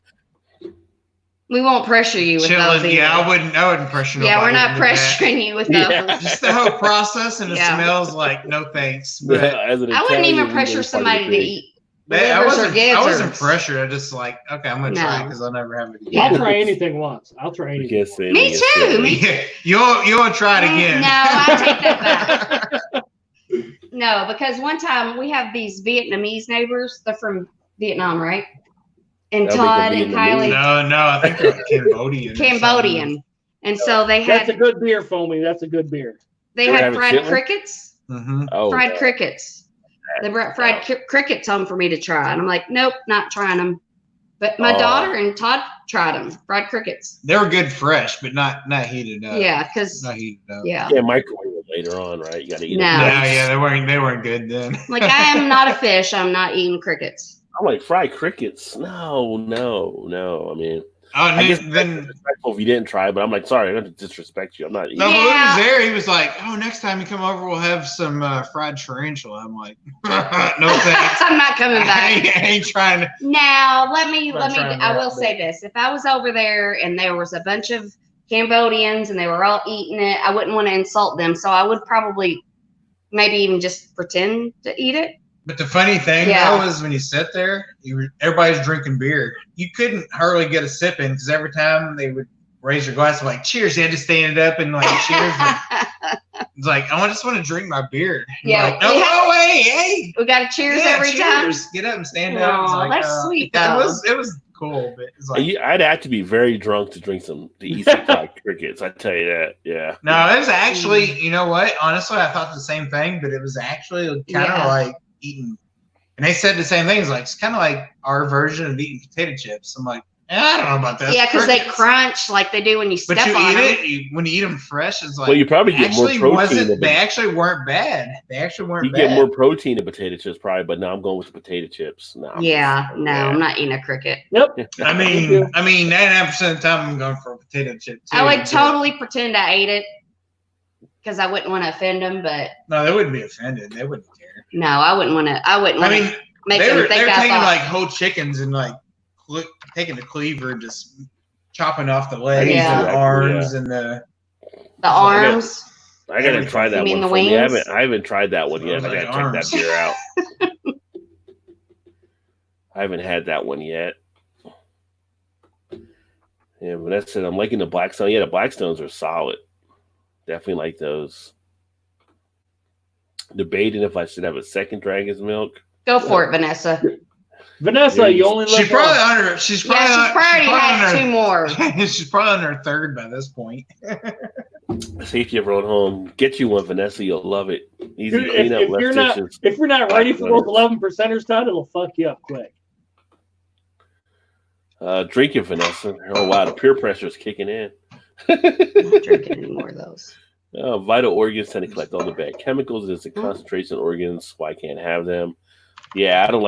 We won't pressure you with those Chitlin, either. yeah, I wouldn't pressure nobody. Yeah, we're not into that. pressuring you with those. Yeah. Just the whole process and the Yeah. smells like no thanks. But As an I wouldn't Italian, even we pressure really somebody fucking to big. eat man, I livers or wasn't gizzards. pressured. I just like, okay, I'm gonna try No. because I'll never have it again. Yeah. I'll try anything once. I'll try You anything. can't say Me anything too, against me it. You won't try it again. No, I take that back. No, because one time we have these Vietnamese neighbors. They're from Vietnam, right? And That'll make Todd them and Vietnamese. Kylie, No, I think they're Cambodian. or Cambodian. And so they That's a had good beer, Foamy. That's a good beer. they They had have a fried chitlin? crickets. something. Oh, Fried no. crickets. They brought fried crickets home for me to try, and I'm like, nope, not trying them. But my Oh. daughter and Todd tried them, fried crickets. They were good fresh, but not heated up. Yeah, because Not heated up. yeah, Yeah, microwave it later on, right? You got to eat No. it. Yeah, they weren't good then. like I am not a fish. I'm not eating crickets. I'm like fried crickets. No. I mean, Oh, I and guess then disrespectful if you didn't try, but I'm like, sorry, I don't have to disrespect you. I'm not eating. no, it. but when he Yeah. was there, he was like, "Oh, next time you come over, we'll have some fried tarantula." I'm like, "No thanks. I'm not coming back. I ain't trying to." Now, let me. Not trying I that, will but- say this: if I was over there and there was a bunch of Cambodians and they were all eating it, I wouldn't want to insult them. So I would probably, maybe even just pretend to eat it. But the funny thing Yeah. though is when you sit there, everybody's drinking beer. You couldn't hardly get a sip in because every time they would raise their glass, like, "Cheers!" They had to stand up and like cheers. It's like, I just want to drink my beer. And Yeah, you're like, no, we have- no way, hey. We got to cheers Yeah, every time. cheers. Get up and stand up. It's Aw, like, that's sweet, Yeah, though. it was cool, but it's like, I'd have to be very drunk to eat some fried crickets. I tell you that. Yeah. no, it was actually, you know what? Honestly, I thought the same thing, but it was actually kind of Yeah. like eating. And they said the same thing. It's like, it's kind of like our version of eating potato chips. I'm like, I don't know about that. Yeah, because they Crickets. crunch like they do when you step But you on eat them. it when you eat them fresh. It's like, Well, you probably get more actually protein. they actually weren't bad. They actually weren't You bad. get more protein in potato chips, probably. But no, I'm going with the potato chips. No, Yeah, no, I'm not eating a cricket. Yep. I mean, 99% of the time I'm going for a potato chip too. I would but- totally pretend I ate it because I wouldn't want to offend them, but No, they wouldn't be offended. They wouldn't care. no, I wouldn't want to. I wouldn't I want mean, to make they them were think I taking thought. like whole chickens and like taking the cleaver and just chopping off the legs Yeah. and the arms and the. the arms. I gotta try that You mean one. the For me. wings? I haven't tried that one yet. Those I are gotta the check arms. that beer out. I haven't had that one yet. Yeah, but that's it. I'm liking the Blackstone. Yeah, the Blackstones are solid. Definitely like those. Debating if I should have a second Dragon's Milk. Go for it, Vanessa. Vanessa, Yeah, you only live She's probably once. on her. She's probably, Yeah, she's probably on had her- two more. She's probably on her third by this point. See if you ever rode home. Get you one, Vanessa. You'll love it. Easy Dude, clean up, if you're less not dishes. if you're not ready for those 11%ers, Todd, it'll fuck you up quick. Drink it, Vanessa. Oh wow, the peer pressure is kicking in. I'm not drinking any more of those. Vital organs tend to collect all the bad chemicals. There's a concentration of organs, why I can't have them. Yeah, I don't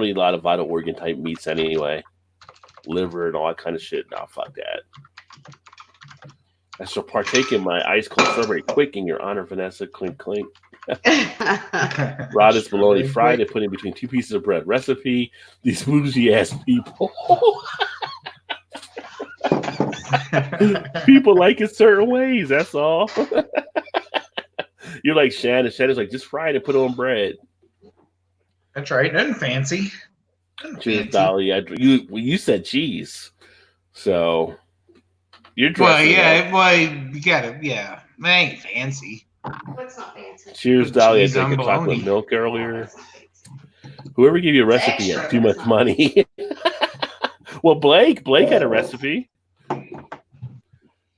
eat a lot of vital organ type meats anyway. Liver and all that kind of shit. No, fuck that. I shall partake in my ice cold strawberry quick in your honor, Vanessa. Clink, clink. Rod is bologna fried and put in between two pieces of bread. Recipe. These bougie ass people. People like it certain ways. That's all. You're like Shannon. Shannon's like, just fry it and put it on bread. That's right. Nothing fancy. Nothing Cheers, fancy. Dolly. You said cheese, so you're Well, dressing yeah. up. Well, you gotta. Yeah. They ain't fancy. What's not fancy? Cheers, Put Dolly. I cheese on drank a chocolate bologna. milk earlier. Whoever gave you a recipe has too much money. Well, Blake had a recipe.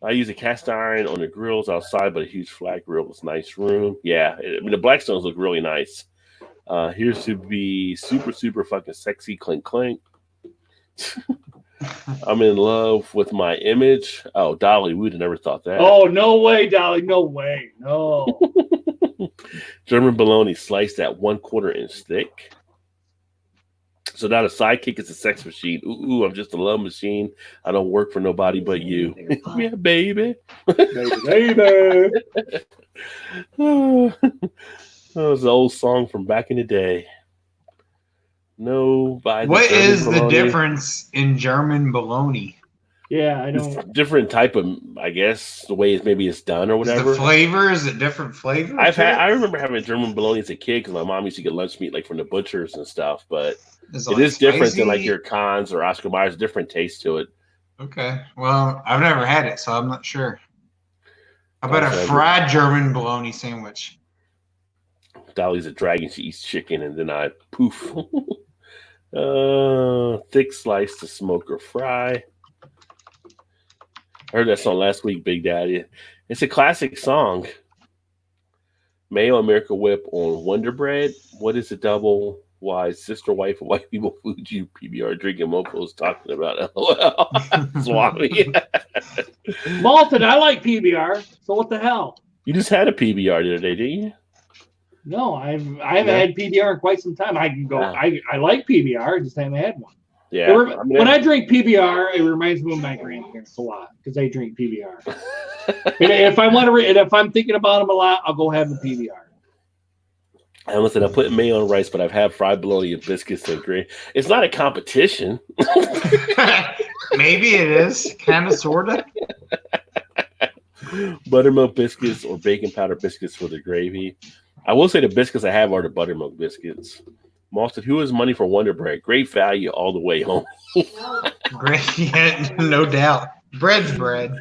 I use a cast iron on the grills outside, but a huge flat grill was nice room. Yeah, I mean the Blackstones look really nice. Here's to be super, super fucking sexy. Clink, clink. I'm in love with my image. Oh, Dolly, we'd have never thought that. Oh, no way, Dolly. No way. No. German bologna sliced at 1/4 inch thick. So now the sidekick is a sex machine. Ooh, I'm just a love machine. I don't work for nobody but you. Yeah, baby. Baby. Oh, that was an old song from back in the day. Nobody. What is the difference in German bologna? Yeah, I It's don't. a different type of, I guess, the way it's done or Is whatever. the flavor? Is it different flavor? I remember having German bologna as a kid because my mom used to get lunch meat like from the butchers and stuff. But it is different than like your Cons or Oscar Mayer. Different taste to it. Okay. Well, I've never had it, so I'm not sure. How about Okay. a fried German bologna sandwich? Dolly's a dragon. She eats chicken, and then I poof. Thick slice to smoke or fry. I heard that song last week, Big Daddy. It's a classic song. Mayo and Miracle Whip on Wonder Bread. What is the double why sister wife of white people food you PBR drinking mofos talking about? LOL. Swami. Malton, I like PBR. So what the hell? You just had a PBR the other day, didn't you? No, I haven't had PBR in quite some time. I can go. Yeah. I like PBR. I just haven't had one. Yeah. When I drink PBR, it reminds me of my grandparents a lot because they drink PBR. And if I want to, and if I'm thinking about them a lot, I'll go have the PBR. And listen, I put mayo on rice, but I've had fried bologna and biscuits and gravy. It's not a competition. Maybe it is. Kind of, sort of. Buttermilk biscuits or bacon powder biscuits for the gravy. I will say the biscuits I have are the buttermilk biscuits. Malted, who has money for Wonder Bread? Great value all the way home. Great. Yeah, no doubt. Bread's bread.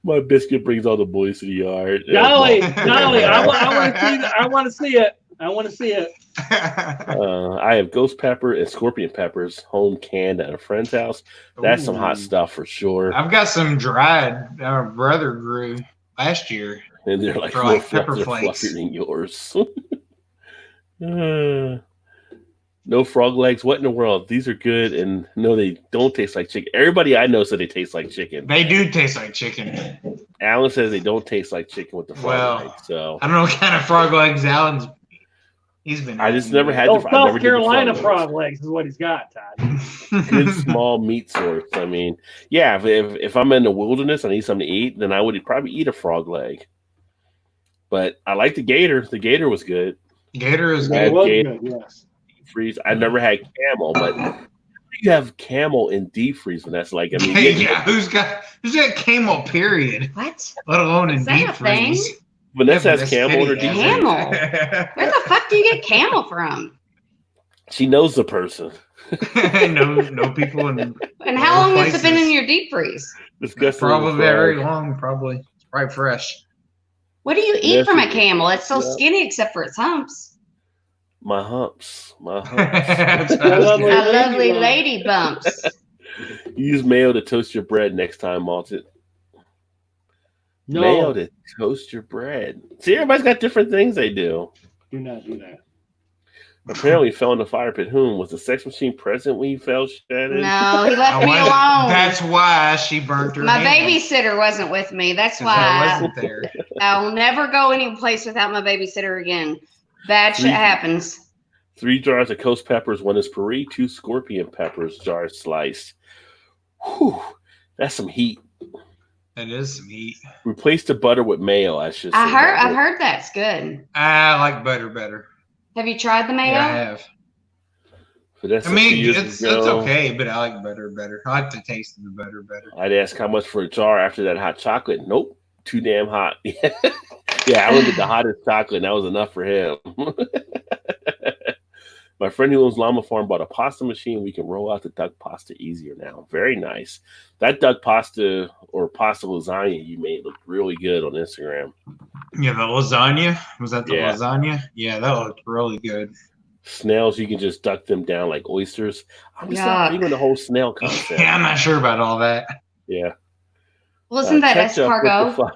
My biscuit brings all the boys to the yard. Dolly, I want to see that. I want to see it. I want to see it. I have ghost pepper and scorpion peppers home canned at a friend's house. That's some hot Ooh. stuff for sure. I've got some dried. Our brother grew last year. And they're like For, more like, pepper they're flakes. fluffier than yours. No frog legs. What in the world? These are good, and no, they don't taste like chicken. Everybody I know said they taste like chicken. They do taste like chicken. Alan says they don't taste like chicken with the frog Well, legs. So I don't know what kind of frog legs Alan's. He's been. I just never had. Those I never South Carolina did the frog legs is what he's got, Todd. Good small meat source. I mean, yeah. If I'm in the wilderness, I need something to eat, then I would probably eat a frog leg. But I like the gator. The gator was good. Gator is Yeah, It good. was Gator. good, yes. Freeze. I never had camel, but you have camel in deep freeze, and that's like, I mean, Yeah, who's got camel? Period. What? Let alone in Is that deep a thing? freeze. Vanessa has That's camel in her kitty. deep freeze. Camel? Where the fuck do you get camel from? She knows the person. no people in And how long has it been places. in your deep freeze? Disgusting. Probably frog. very long. Probably it's probably fresh. What do you eat Yes, from a you- camel? It's so yeah. skinny except for its humps. My humps. My humps. That's what I was Lovely. gonna- A lovely bumps. lady bumps. Use mayo to toast your bread next time, Malted. Mayo No, to toast your bread. See, everybody's got different things they do. do not do that. Apparently, he fell in the fire pit. Whom was the sex machine present when he fell? Shannon? No, he left I me wasn't- alone. That's why she burnt her. My hand, babysitter wasn't with me. That's 'cause I why wasn't there. I'll never go any place without my babysitter again. Bad shit Three- happens. 3 jars of ghost peppers, 1 is puree, 2 scorpion peppers, jars sliced. Whew, that's some heat. That is some heat. Replace the butter with mayo, I should say. I've heard that's good. I like butter better. Have you tried the mayo? Yeah, I have. But that's I a mean, few years it's ago. okay, but I like butter better. I like the taste of the butter better. I'd ask how much for a jar after that hot chocolate. Nope, too damn hot. Yeah, I wanted the hottest chocolate, and that was enough for him. My friend who owns Llama Farm bought a pasta machine. We can roll out the duck pasta easier now. Very nice. That duck pasta or pasta lasagna you made looked really good on Instagram. Yeah, the lasagna. Was that the Yeah. lasagna? Yeah, that looked really good. Snails, you can just duck them down like oysters. I'm just not Yuck. big on the whole snail concept. Yeah, I'm not sure about all that. Yeah. Wasn't that Ketchup, what the escargot? fuck?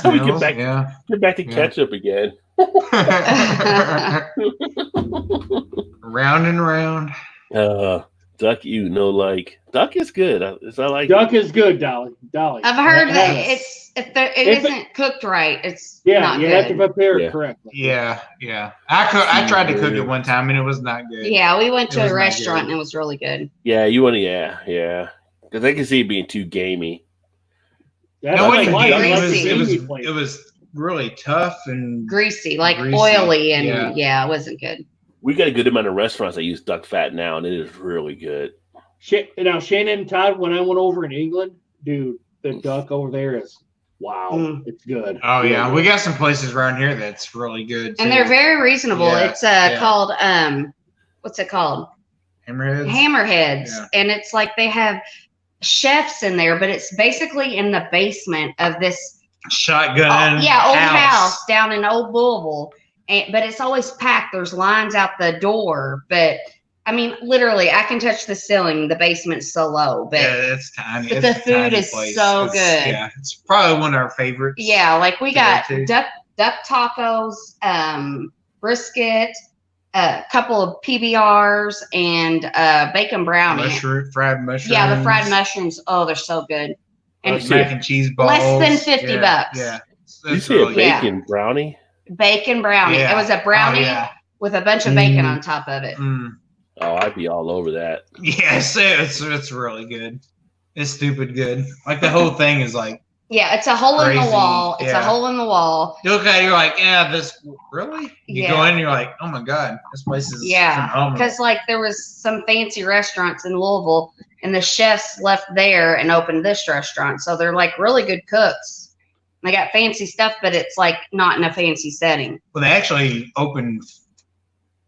How we Snails, get back to Yeah. ketchup again. yeah. Round and round. Duck, you know, like duck is good. I like Duck is good, Dolly. Dolly. I've heard Yeah. that it's if it If it- isn't cooked right, it's Yeah, not you good. have to prepare Yeah. it correctly. Yeah. I tried to cook it one time and it was not good. Yeah, we went to It was a not restaurant good. and it was really good. Yeah, you want to, yeah. Because I can see it being too gamey. That's No, what it, I like. it, was, Greasy. it was Gamey flavor. it was really tough and Greasy, like Greasy, oily, and yeah. yeah, it wasn't good. We got a good amount of restaurants that use duck fat now, and it is really good. Now, Shannon and Todd, when I went over in England, dude, the duck over there is wow. Mm. It's good. oh yeah, Really we good. got some places around here that's really good. And too. they're very reasonable. Yeah, It's yeah. called what's it called? hammerheads. Hammerheads. Yeah. And it's like they have chefs in there, but it's basically in the basement of this Shotgun. old house down in old Louisville. But it's always packed. There's lines out the door. But I mean, literally, I can touch the ceiling. The basement's so low. But Yeah, it's tiny. but It's the a food tiny is place. so It's- good. Yeah, it's probably one of our favorites. yeah, like we Yeah, got too. duck tacos, brisket, a couple of PBRs, and bacon brownie. Fried mushrooms. Yeah, the fried mushrooms. Oh, they're so good. And Mac and cheese balls. Less than 50 Yeah, bucks. Yeah. You That's see a really good. Yeah. bacon brownie? bacon brownie. Yeah. It was a brownie Oh, yeah. with a bunch of bacon on top of it. Mm. Oh, I'd be all over that. Yes, it's really good. It's stupid good. Like the whole thing is like Yeah, it's a hole in the Crazy, wall. It's a yeah. hole in the wall. you look at it, you're like, yeah, this really. You Yeah. go in, you're like, oh my god, this place is Yeah, phenomenal. because like there was some fancy restaurants in Louisville, and the chefs left there and opened this restaurant. So they're like really good cooks. They got fancy stuff, but it's like not in a fancy setting. Well, they actually opened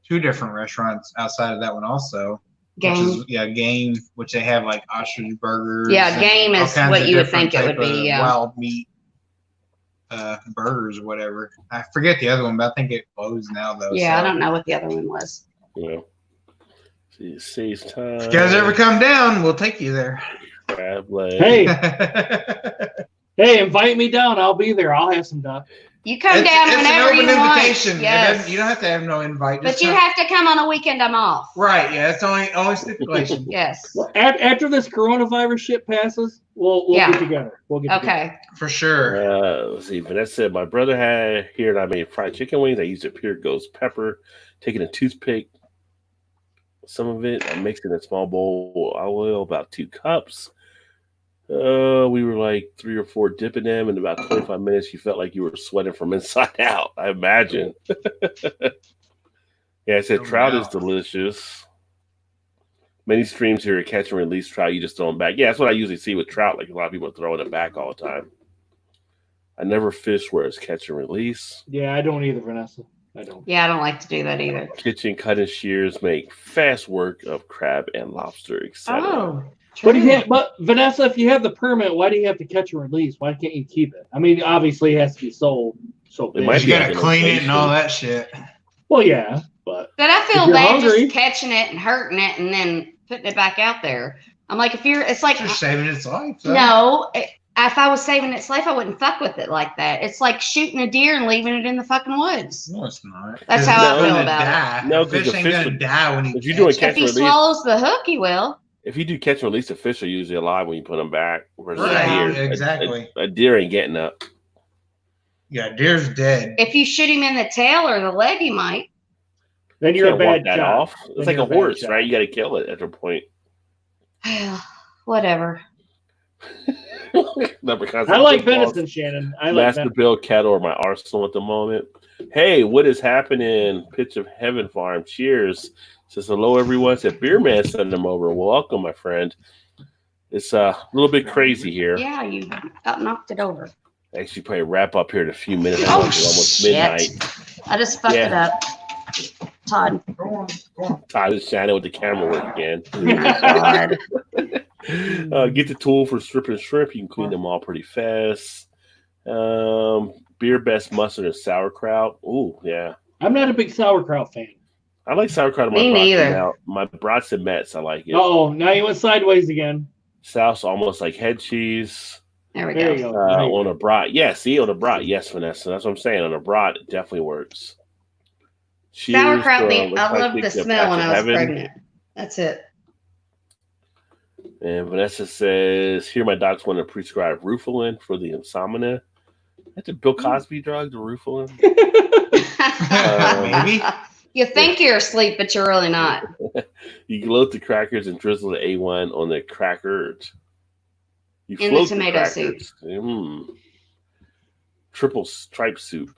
2 different restaurants outside of that one also. Game. Game, which they have like ostrich burgers. Yeah, and game all is kinds what of you would different think it would type be, of yeah. wild meat burgers or whatever. I forget the other one, but I think it closed now though. Yeah, I so. don't know what the other one was. Yeah. See, it saves time. If you guys ever come down, we'll take you there. Crab leg. Hey, hey, invite me down. I'll be there. I'll have some duck. You come down it's whenever an open you want. invitation. Yes. You don't have to have no invite. But Just you come. have to come on a weekend I'm off. Right, yeah, it's only stipulation. Yes. Well, after this coronavirus shit passes, we'll Yeah. get together. We'll get together. Okay. For sure. Let's see. Vanessa said, my brother had here and I made fried chicken wings. I used a pure ghost pepper, taking a toothpick, some of it, I mixed it in a small bowl of oil, about 2 cups. We were like 3 or 4 dipping them. In about 25 minutes, you felt like you were sweating from inside out. I imagine. Yeah, I said trout is delicious. Many streams here are catch and release trout. You just throw them back. Yeah, that's what I usually see with trout. Like a lot of people are throwing it back all the time. I never fish where it's catch and release. Yeah, I don't either, Vanessa. I don't. Yeah, I don't like to do that either. Kitchen cutting shears make fast work of crab and lobster, etc. Oh. But Vanessa, if you have the permit, why do you have to catch and release? Why can't you keep it? I mean, obviously it has to be sold. So It might You be gotta like an clean it and all innovation. that shit. Well, yeah, but But I feel If you're bad hungry- just catching it and hurting it and then putting it back out there. I'm like, it's like, Just saving its life. so. no, if I was saving its life, I wouldn't fuck with it like that. It's like shooting a deer and leaving it in the fucking woods. No, it's not. That's 'Cause how it's I feel gonna about it. die. No, A 'cause fish the ain't fish gonna would- die when he if you do a catches catch If he and release, swallows the hook, he will. if you do catch and release, the fish are usually alive when you put them back. Versus Right, a deer. exactly. A deer ain't getting up. Yeah, deer's dead. If you shoot him in the tail or the leg, he might. then you're a Can't walk bad that shot. off. It's Then like you're a a bad horse, shot. right? You got to kill it at a point. Whatever. I like venison, Shannon. I like Master venison. Bill cattle are my arsenal at the moment. Hey, what is happening? Pitch of Heaven Farm. Cheers. Says hello, everyone. Said Beer Man sent them over. Welcome, my friend. It's a little bit crazy here. Yeah, you knocked it over. Actually, probably wrap up here in a few minutes. Oh, It's almost shit. midnight. I just fucked it up. Todd. Todd is shining with the camera work again. God. Get the tool for stripping shrimp. You can clean them all pretty fast. Beer best mustard and sauerkraut. Ooh, yeah. I'm not a big sauerkraut fan. I like sauerkraut on my Me brats neither. now. My brats and Mets, I like it. Oh, now you went sideways again. Sauce almost like head cheese. There we There you go. go. There you On go. a brat. Yeah, see, on a brat. Yes, Vanessa. That's what I'm saying. On a brat, it definitely works. Cheers Sauerkraut, to, I love the Plastic to smell when I was Heaven. pregnant. That's it. And Vanessa says, here my docs want to prescribe Rufalin for the insomnia. That's a Bill Cosby drug, the Rufalin. Maybe. You think you're asleep, but you're really not. You can load the crackers and drizzle the A1 on the crackers. You In the float tomato crackers. Triple stripe soup.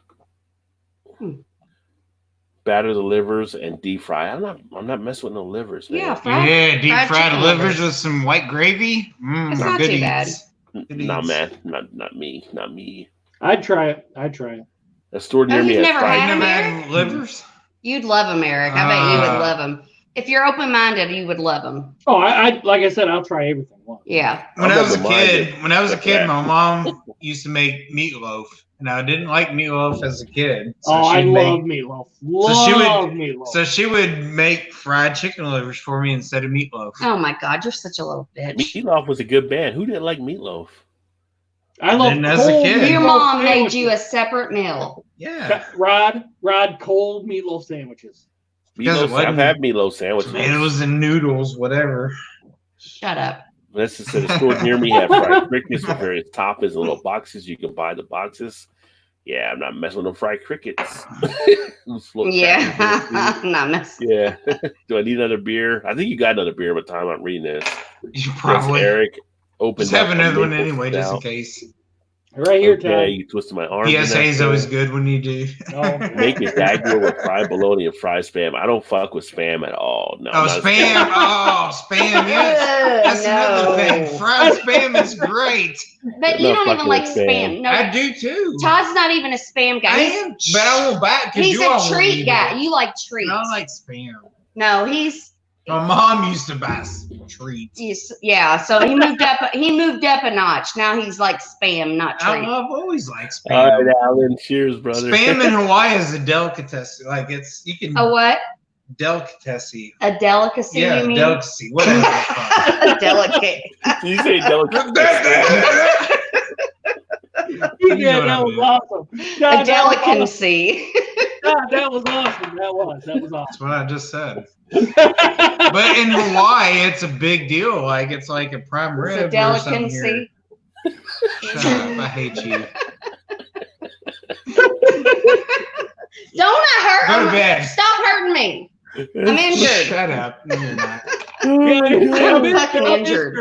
Batter the livers and deep fry. I'm not messing with no livers, man. Yeah, fried. Yeah, deep fried fried chicken livers livers. with some white gravy. It's not too bad. No, eats. man. Not me. Not me. I'd try it. I'd try it. A store near Oh, me you've has never fried. had You never Eric? had livers? You'd love them, Eric. I bet you would love them. If you're open-minded, you would love them. Oh, I like I said, I'll try everything once. Yeah. When I'm I was a open-minded. kid, Yeah. my mom used to make meatloaf. And I didn't like meatloaf as a kid. Oh, I she'd love make- meatloaf. So she would- Love meatloaf. So she would make fried chicken livers for me instead of meatloaf. Oh my God, you're such a little bitch. Meatloaf was a good band. Who didn't like Meatloaf? I love And as a cold kid- Your meatloaf mom made sandwiches. you a separate meal. Yeah. Rod, cold meatloaf sandwiches. Because it Meatloaf, I've wasn't had meatloaf sandwiches. Tomatoes and noodles, whatever. Shut up. Vanessa said the store near me had fried crickets with various toppings and little boxes. You can buy the boxes. Yeah, I'm not messing with no fried crickets. Those float Yeah. crackers. Not messing. Yeah. Do I need another beer? I think you got another beer by the time I'm reading this. You Yes, probably Eric opened just have up a another one maple anyway, just in stout. case. Right here, Okay, Todd. you twisted my arm. PSA is Vanessa. always good when you do. No. Make it dagger with fried bologna and fried spam. I don't fuck with spam at all. No. Oh, I'm not a spam! Oh, spam! Yes, that's another thing. Fried spam is great. But you No don't even fucking like with spam. spam. No, I do too. Todd's not even a spam guy. I am, but I won't buy it because He's you all a won't treat eat guy. it. You like treats. I don't like spam. No, he's My mom used to buy treats. Yeah, so he moved up. He moved up a notch. Now he's like spam, not treat. I've always liked All spam. right, Alan. Cheers, brother. Spam in Hawaii is a delicacy. Like you can A what? delicacy. A delicacy? Yeah, you mean? delicacy. Whatever. A delicate. Did you say delicate? Yeah, that was awesome. God, A delicacy. God, that was awesome. That was awesome. That's what I just said. But in Hawaii, it's a big deal. Like it's like a prime It's rib a or something here. delicacy. Shut up! I hate you. Don't I Go to hurt? bed. Stop hurting me. I'm injured. Shut up! No, you're not. I'm fucking injured.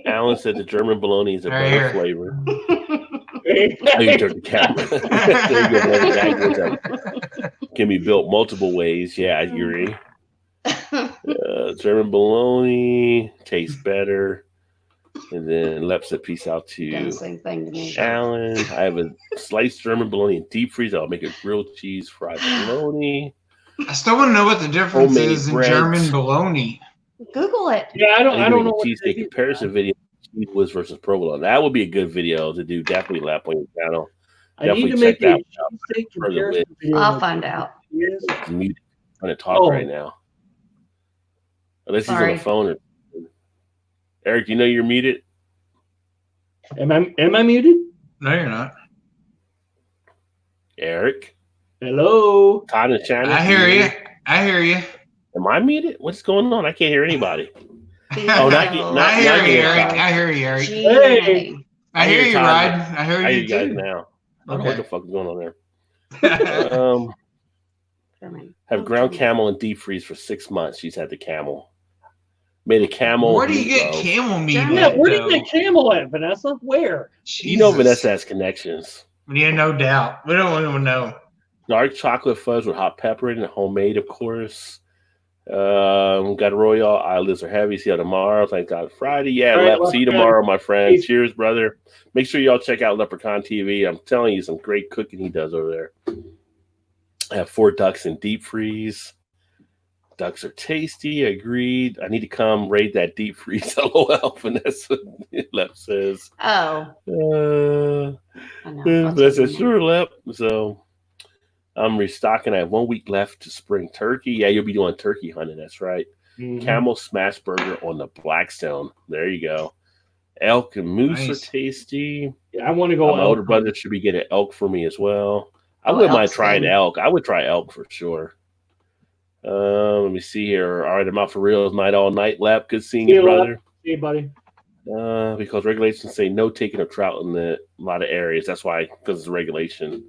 Alan said the German bologna is a better Here. flavor. Oh, you turned the camera. There you go. That goes out. Can be built multiple ways. Yeah, I agree. German bologna tastes better. And then Lep said peace out Done to the same thing to me. Alan. I have a sliced German bologna in deep freeze. I'll make a grilled cheese fried bologna. I still want to know what the difference Homemade is in breads. German bologna. Google it. Yeah, I don't know what what cheesesteak comparison video. Cheese whiz versus provolone. That would be a good video to do. Definitely Lep on your channel. I need to Definitely make check a that out. cheesesteak comparison video. I'll find out. Yes. It's muted. I'm trying to talk Oh. right now. Unless he's on Sorry. the phone. Or... Eric, you know you're muted? Am I muted? No, you're not. Eric? Hello. Todd and Shannon? I hear you. I hear you. Am I muted? What's going on? I can't hear anybody. Oh, not- I hear you, not- Eric. I hear you, Eric. Hey. I hear you, Todd. Rod. I hear I hear you you guys too. now. I don't know what the fuck is going on there. Have ground camel in deep freeze for 6 months. She's had the camel. Made a camel. Where do you get meatloaf. camel meat? Yeah, at, where do though? you get camel at, Vanessa? Where? You know Jesus. Vanessa has connections. Yeah, no doubt. We don't even know. Dark chocolate fudge with hot pepper in it, homemade, of course. Got Royal eyelids are heavy. See you tomorrow. Thank God Friday. Yeah, All right, Lep, see you Leprechaun. tomorrow, my friend. Peace. Cheers, brother. Make sure y'all check out Leprechaun TV. I'm telling you, some great cooking he does over there. I have 4 ducks in deep freeze. Ducks are tasty. Agreed. I need to come raid that deep freeze. LOL. Vanessa Lep says. Oh, I know. Vanessa says, sure, Lep. So I'm restocking. I have 1 week left to spring turkey. Yeah, you'll be doing turkey hunting. That's right. Mhm. Camel smash burger on the Blackstone. There you go. Elk and moose Nice. are tasty. Yeah, I want to go My out. older brother should be getting elk for me as well. I Oh, wouldn't mind elk's trying good. elk. I would try elk for sure. Let me see here. All right, I'm out for real night all night. Lap, good seeing See you, you, Lep. brother. Hey, buddy. Because regulations say no taking of trout in a lot of areas. That's why, because it's a regulation.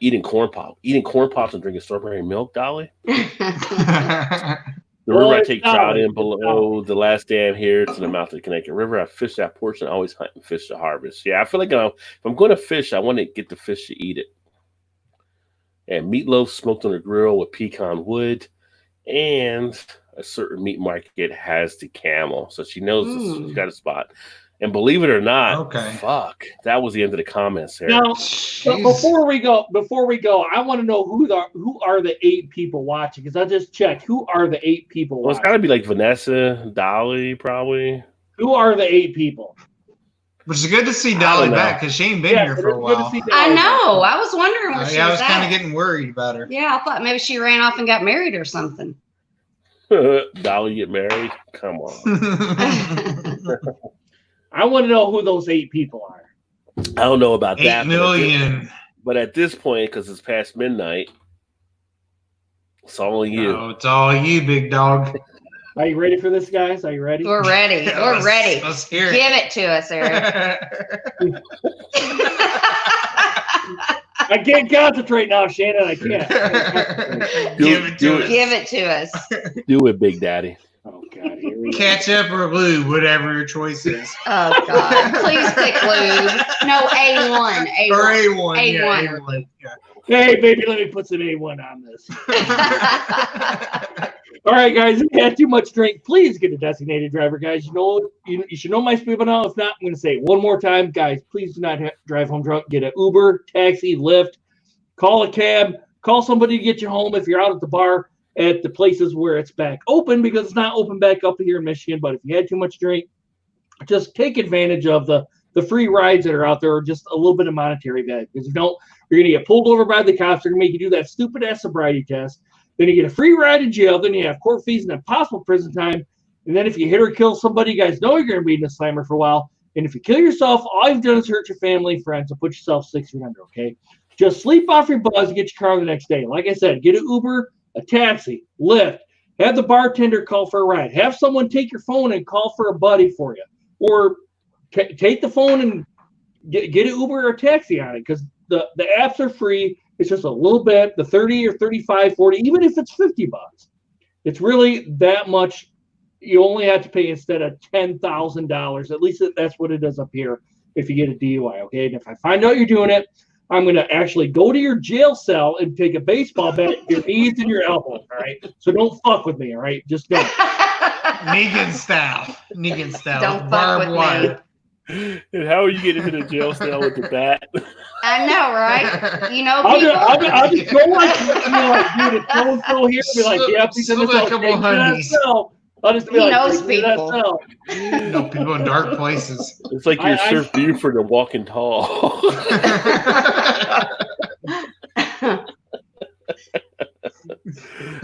Eating corn pops and drinking strawberry milk, Dolly. The river I it's take not trout like- in below the last dam here. It's in the mouth of the Connecticut River. I fish that portion. I always hunt and fish to harvest. Yeah, I feel like if I'm going to fish, I want to get the fish to eat it. And meatloaf smoked on the grill with pecan wood. And a certain meat market has the camel. So she knows this. She's got a spot. And believe it or not, Okay. fuck, that was the end of the comments there. Now, but before we go, I want to know who are the 8 people watching? Because I just checked. Who are the 8 people Well, it's watching? got to be like Vanessa, Dolly, probably. Who are the 8 people? Which is good to see I Dolly don't know. back because she ain't been Yeah, here it for a is good to while. see I Dolly. know. I was wondering where she Yeah, I was was kind at. of getting worried about her. Yeah, I thought maybe she ran off and got married or something. Dolly get married? Come on. I want to know who those 8 people are. I don't know about 8 that. million. But at this point, because it's past midnight, it's all you. Oh, it's all you, big dog. Are you ready for this, guys? Are you ready? We're ready. We're Let's- ready. Let's hear Give it. it to us, Eric. I can't concentrate now, Shannon. I can't. Give it to us. Give it to us. Do it, Big Daddy. Oh God, here we go. Ketchup or lube, whatever your choice is. Oh God! Please pick lube. No, A1. Or A1. A1. Yeah, A1. A1. Yeah. Hey, baby, let me put some A1 on this. All right, guys, if you had too much drink, please get a designated driver, guys. You should know my speed by now. If not, I'm going to say it one more time, guys. Please do not drive home drunk. Get an Uber, taxi, Lyft, call a cab, call somebody to get you home. If you're out at the bar, at the places where it's back open, because it's not open back up here in Michigan. But if you had too much to drink, just take advantage of the free rides that are out there, or just a little bit of monetary value. Because if you don't, you're going to get pulled over by the cops. They're going to make you do that stupid ass sobriety test. Then you get a free ride to jail. Then you have court fees and then possible prison time. And then if you hit or kill somebody, you guys know you're going to be in a slammer for a while. And if you kill yourself, all you've done is hurt your family, friends, and put yourself 6 feet under, okay? Just sleep off your buzz and get your car the next day. Like I said, get an Uber, a taxi, Lyft. Have the bartender call for a ride. Have someone take your phone and call for a buddy for you. Or take the phone and get an Uber or a taxi on it, because the apps are free. It's just a little bit, the 30 or 35, 40, even if it's $50. It's really that much. You only have to pay instead of $10,000. At least that's what it is up here if you get a DUI, okay? And if I find out you're doing it, I'm going to actually go to your jail cell and take a baseball bat at your knees and your elbows, all right? So don't fuck with me, all right? Just don't. Negan style. Don't fuck Barbed with wire. And how are you getting into the jail cell with the bat? I know, right? You know, I'll people. just go like, dude, it's so here. Be like, yeah, please send this Slip a out. couple Take me to that honeys. cell. I'll just be He like, knows take me to that people. cell. You know, people in dark places. It's like you're Sir Buford and Walking Tall.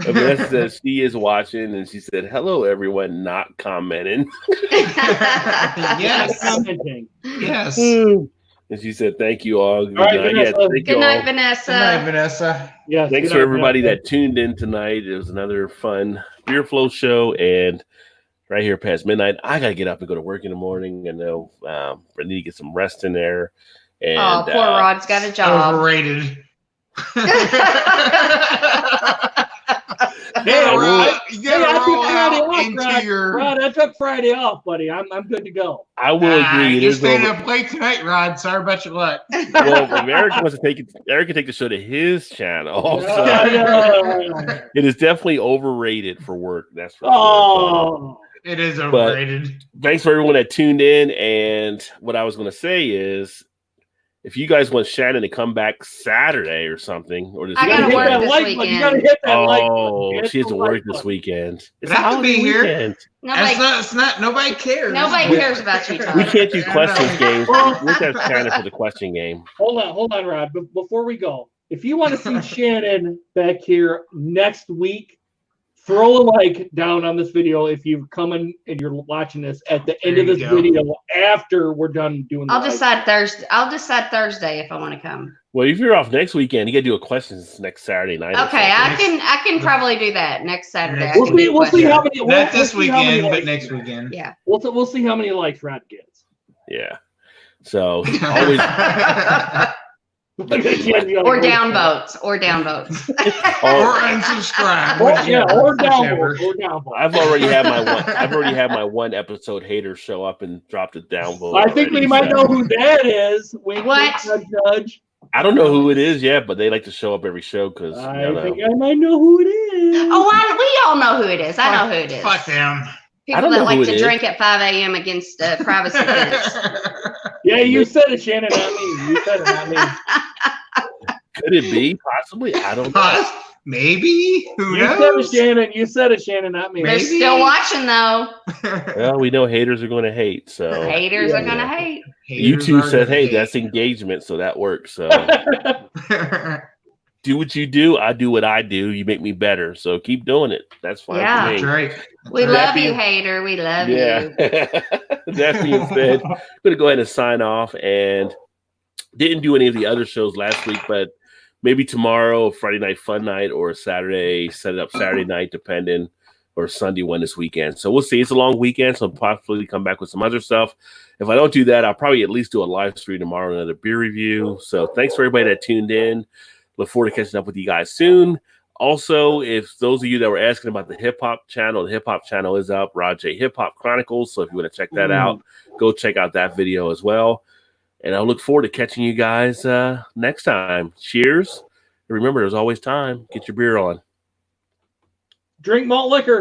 Vanessa says she is watching, and she said, "Hello, everyone." Not commenting. Yes. Commenting. Yes. And she said, "Thank you all. Good right, night." Vanessa. Yeah, thank you Good all. night, Vanessa. Good night, Vanessa. Yes, Thanks good for night, everybody Vanessa. that tuned in tonight. It was another fun Beer Flow show, and right here past midnight, I gotta get up and go to work in the morning. I know I need to get some rest in there. And Oh, poor Rod's got a job. Overrated. Hey, Rod, you gotta I took roll Friday out off, into Rod. your. Rod, I took Friday off, buddy. I'm good to go. I will agree. It You're is staying over. up late tonight, Rod. Sorry about your luck. Well, if Eric wants to take it, Eric can take the show to his channel. So Yeah. it is definitely overrated for work. That's for sure. Oh, It is overrated. Thanks for everyone that tuned in. And what I was going to say is, if you guys want Shannon to come back Saturday or something, or I gotta hit work that this like button. You weekend. gotta hit that like button. oh, Hit she has the to like work this button. weekend. It's I have to holiday be here. weekend. Nobody, It's not. Nobody cares. nobody cares about you, We Tom. can't do I questions know. games. We'll have Shannon for the question game. Hold on, Rod. But before we go, if you want to see Shannon back here next week, throw a like down on this video if you're coming and you're watching this at the end There of you this go. video after we're done doing the I'll live. decide Thursday. I'll decide Thursday if I want to come. Well, if you're off next weekend, you got to do a questions next Saturday night. or Okay, something. I can probably do that next Saturday. Next I We'll can see. do We'll see questions. how many. Not this we'll see how many weekend, but likes- next weekend. Yeah. We'll see how many likes Rod gets. Yeah. So always Or downvotes. Or downvotes. Or unsubscribe. Or whichever. downvote. I've already had my one. I've already had my one episode hater show up and dropped a downvote. I think already, we might so- know who that is. We What? Judge. I don't know who it is yet, but they like to show up every show because I think I might know who it is. Oh, we all know who it is. I know who it is. Fuck them. I People don't that know like who to it is. drink at 5 a.m. against privacy fence. Yeah, you said it, Shannon, not me. You said it, not me. could it be possibly? I don't know. Maybe. Who You said it, knows? Shannon. You said it, Shannon, not me. They're Maybe. still watching though. Well, we know haters are going to hate. So Haters are Yeah. gonna hate. YouTube Haters said, are "Hey, gay. that's engagement, so that works." So do what you do. I do what I do. You make me better. So keep doing it. That's fine Yeah. for That's me. right. We That love being- you, hater. We love Yeah. you. That being said, I'm going to go ahead and sign off. And didn't do any of the other shows last week, but maybe tomorrow, Friday night fun night, or Saturday, set it up Saturday night, depending, or Sunday one this weekend. So we'll see. It's a long weekend, so I'll possibly come back with some other stuff. If I don't do that, I'll probably at least do a live stream tomorrow, another beer review. So thanks for everybody that tuned in. Look forward to catching up with you guys soon. Also, if those of you that were asking about the hip hop channel is up, Rod J Hip Hop Chronicles. So if you want to check that out, go check out that video as well. And I look forward to catching you guys next time. Cheers. And remember, there's always time. Get your beer on. Drink malt liquor.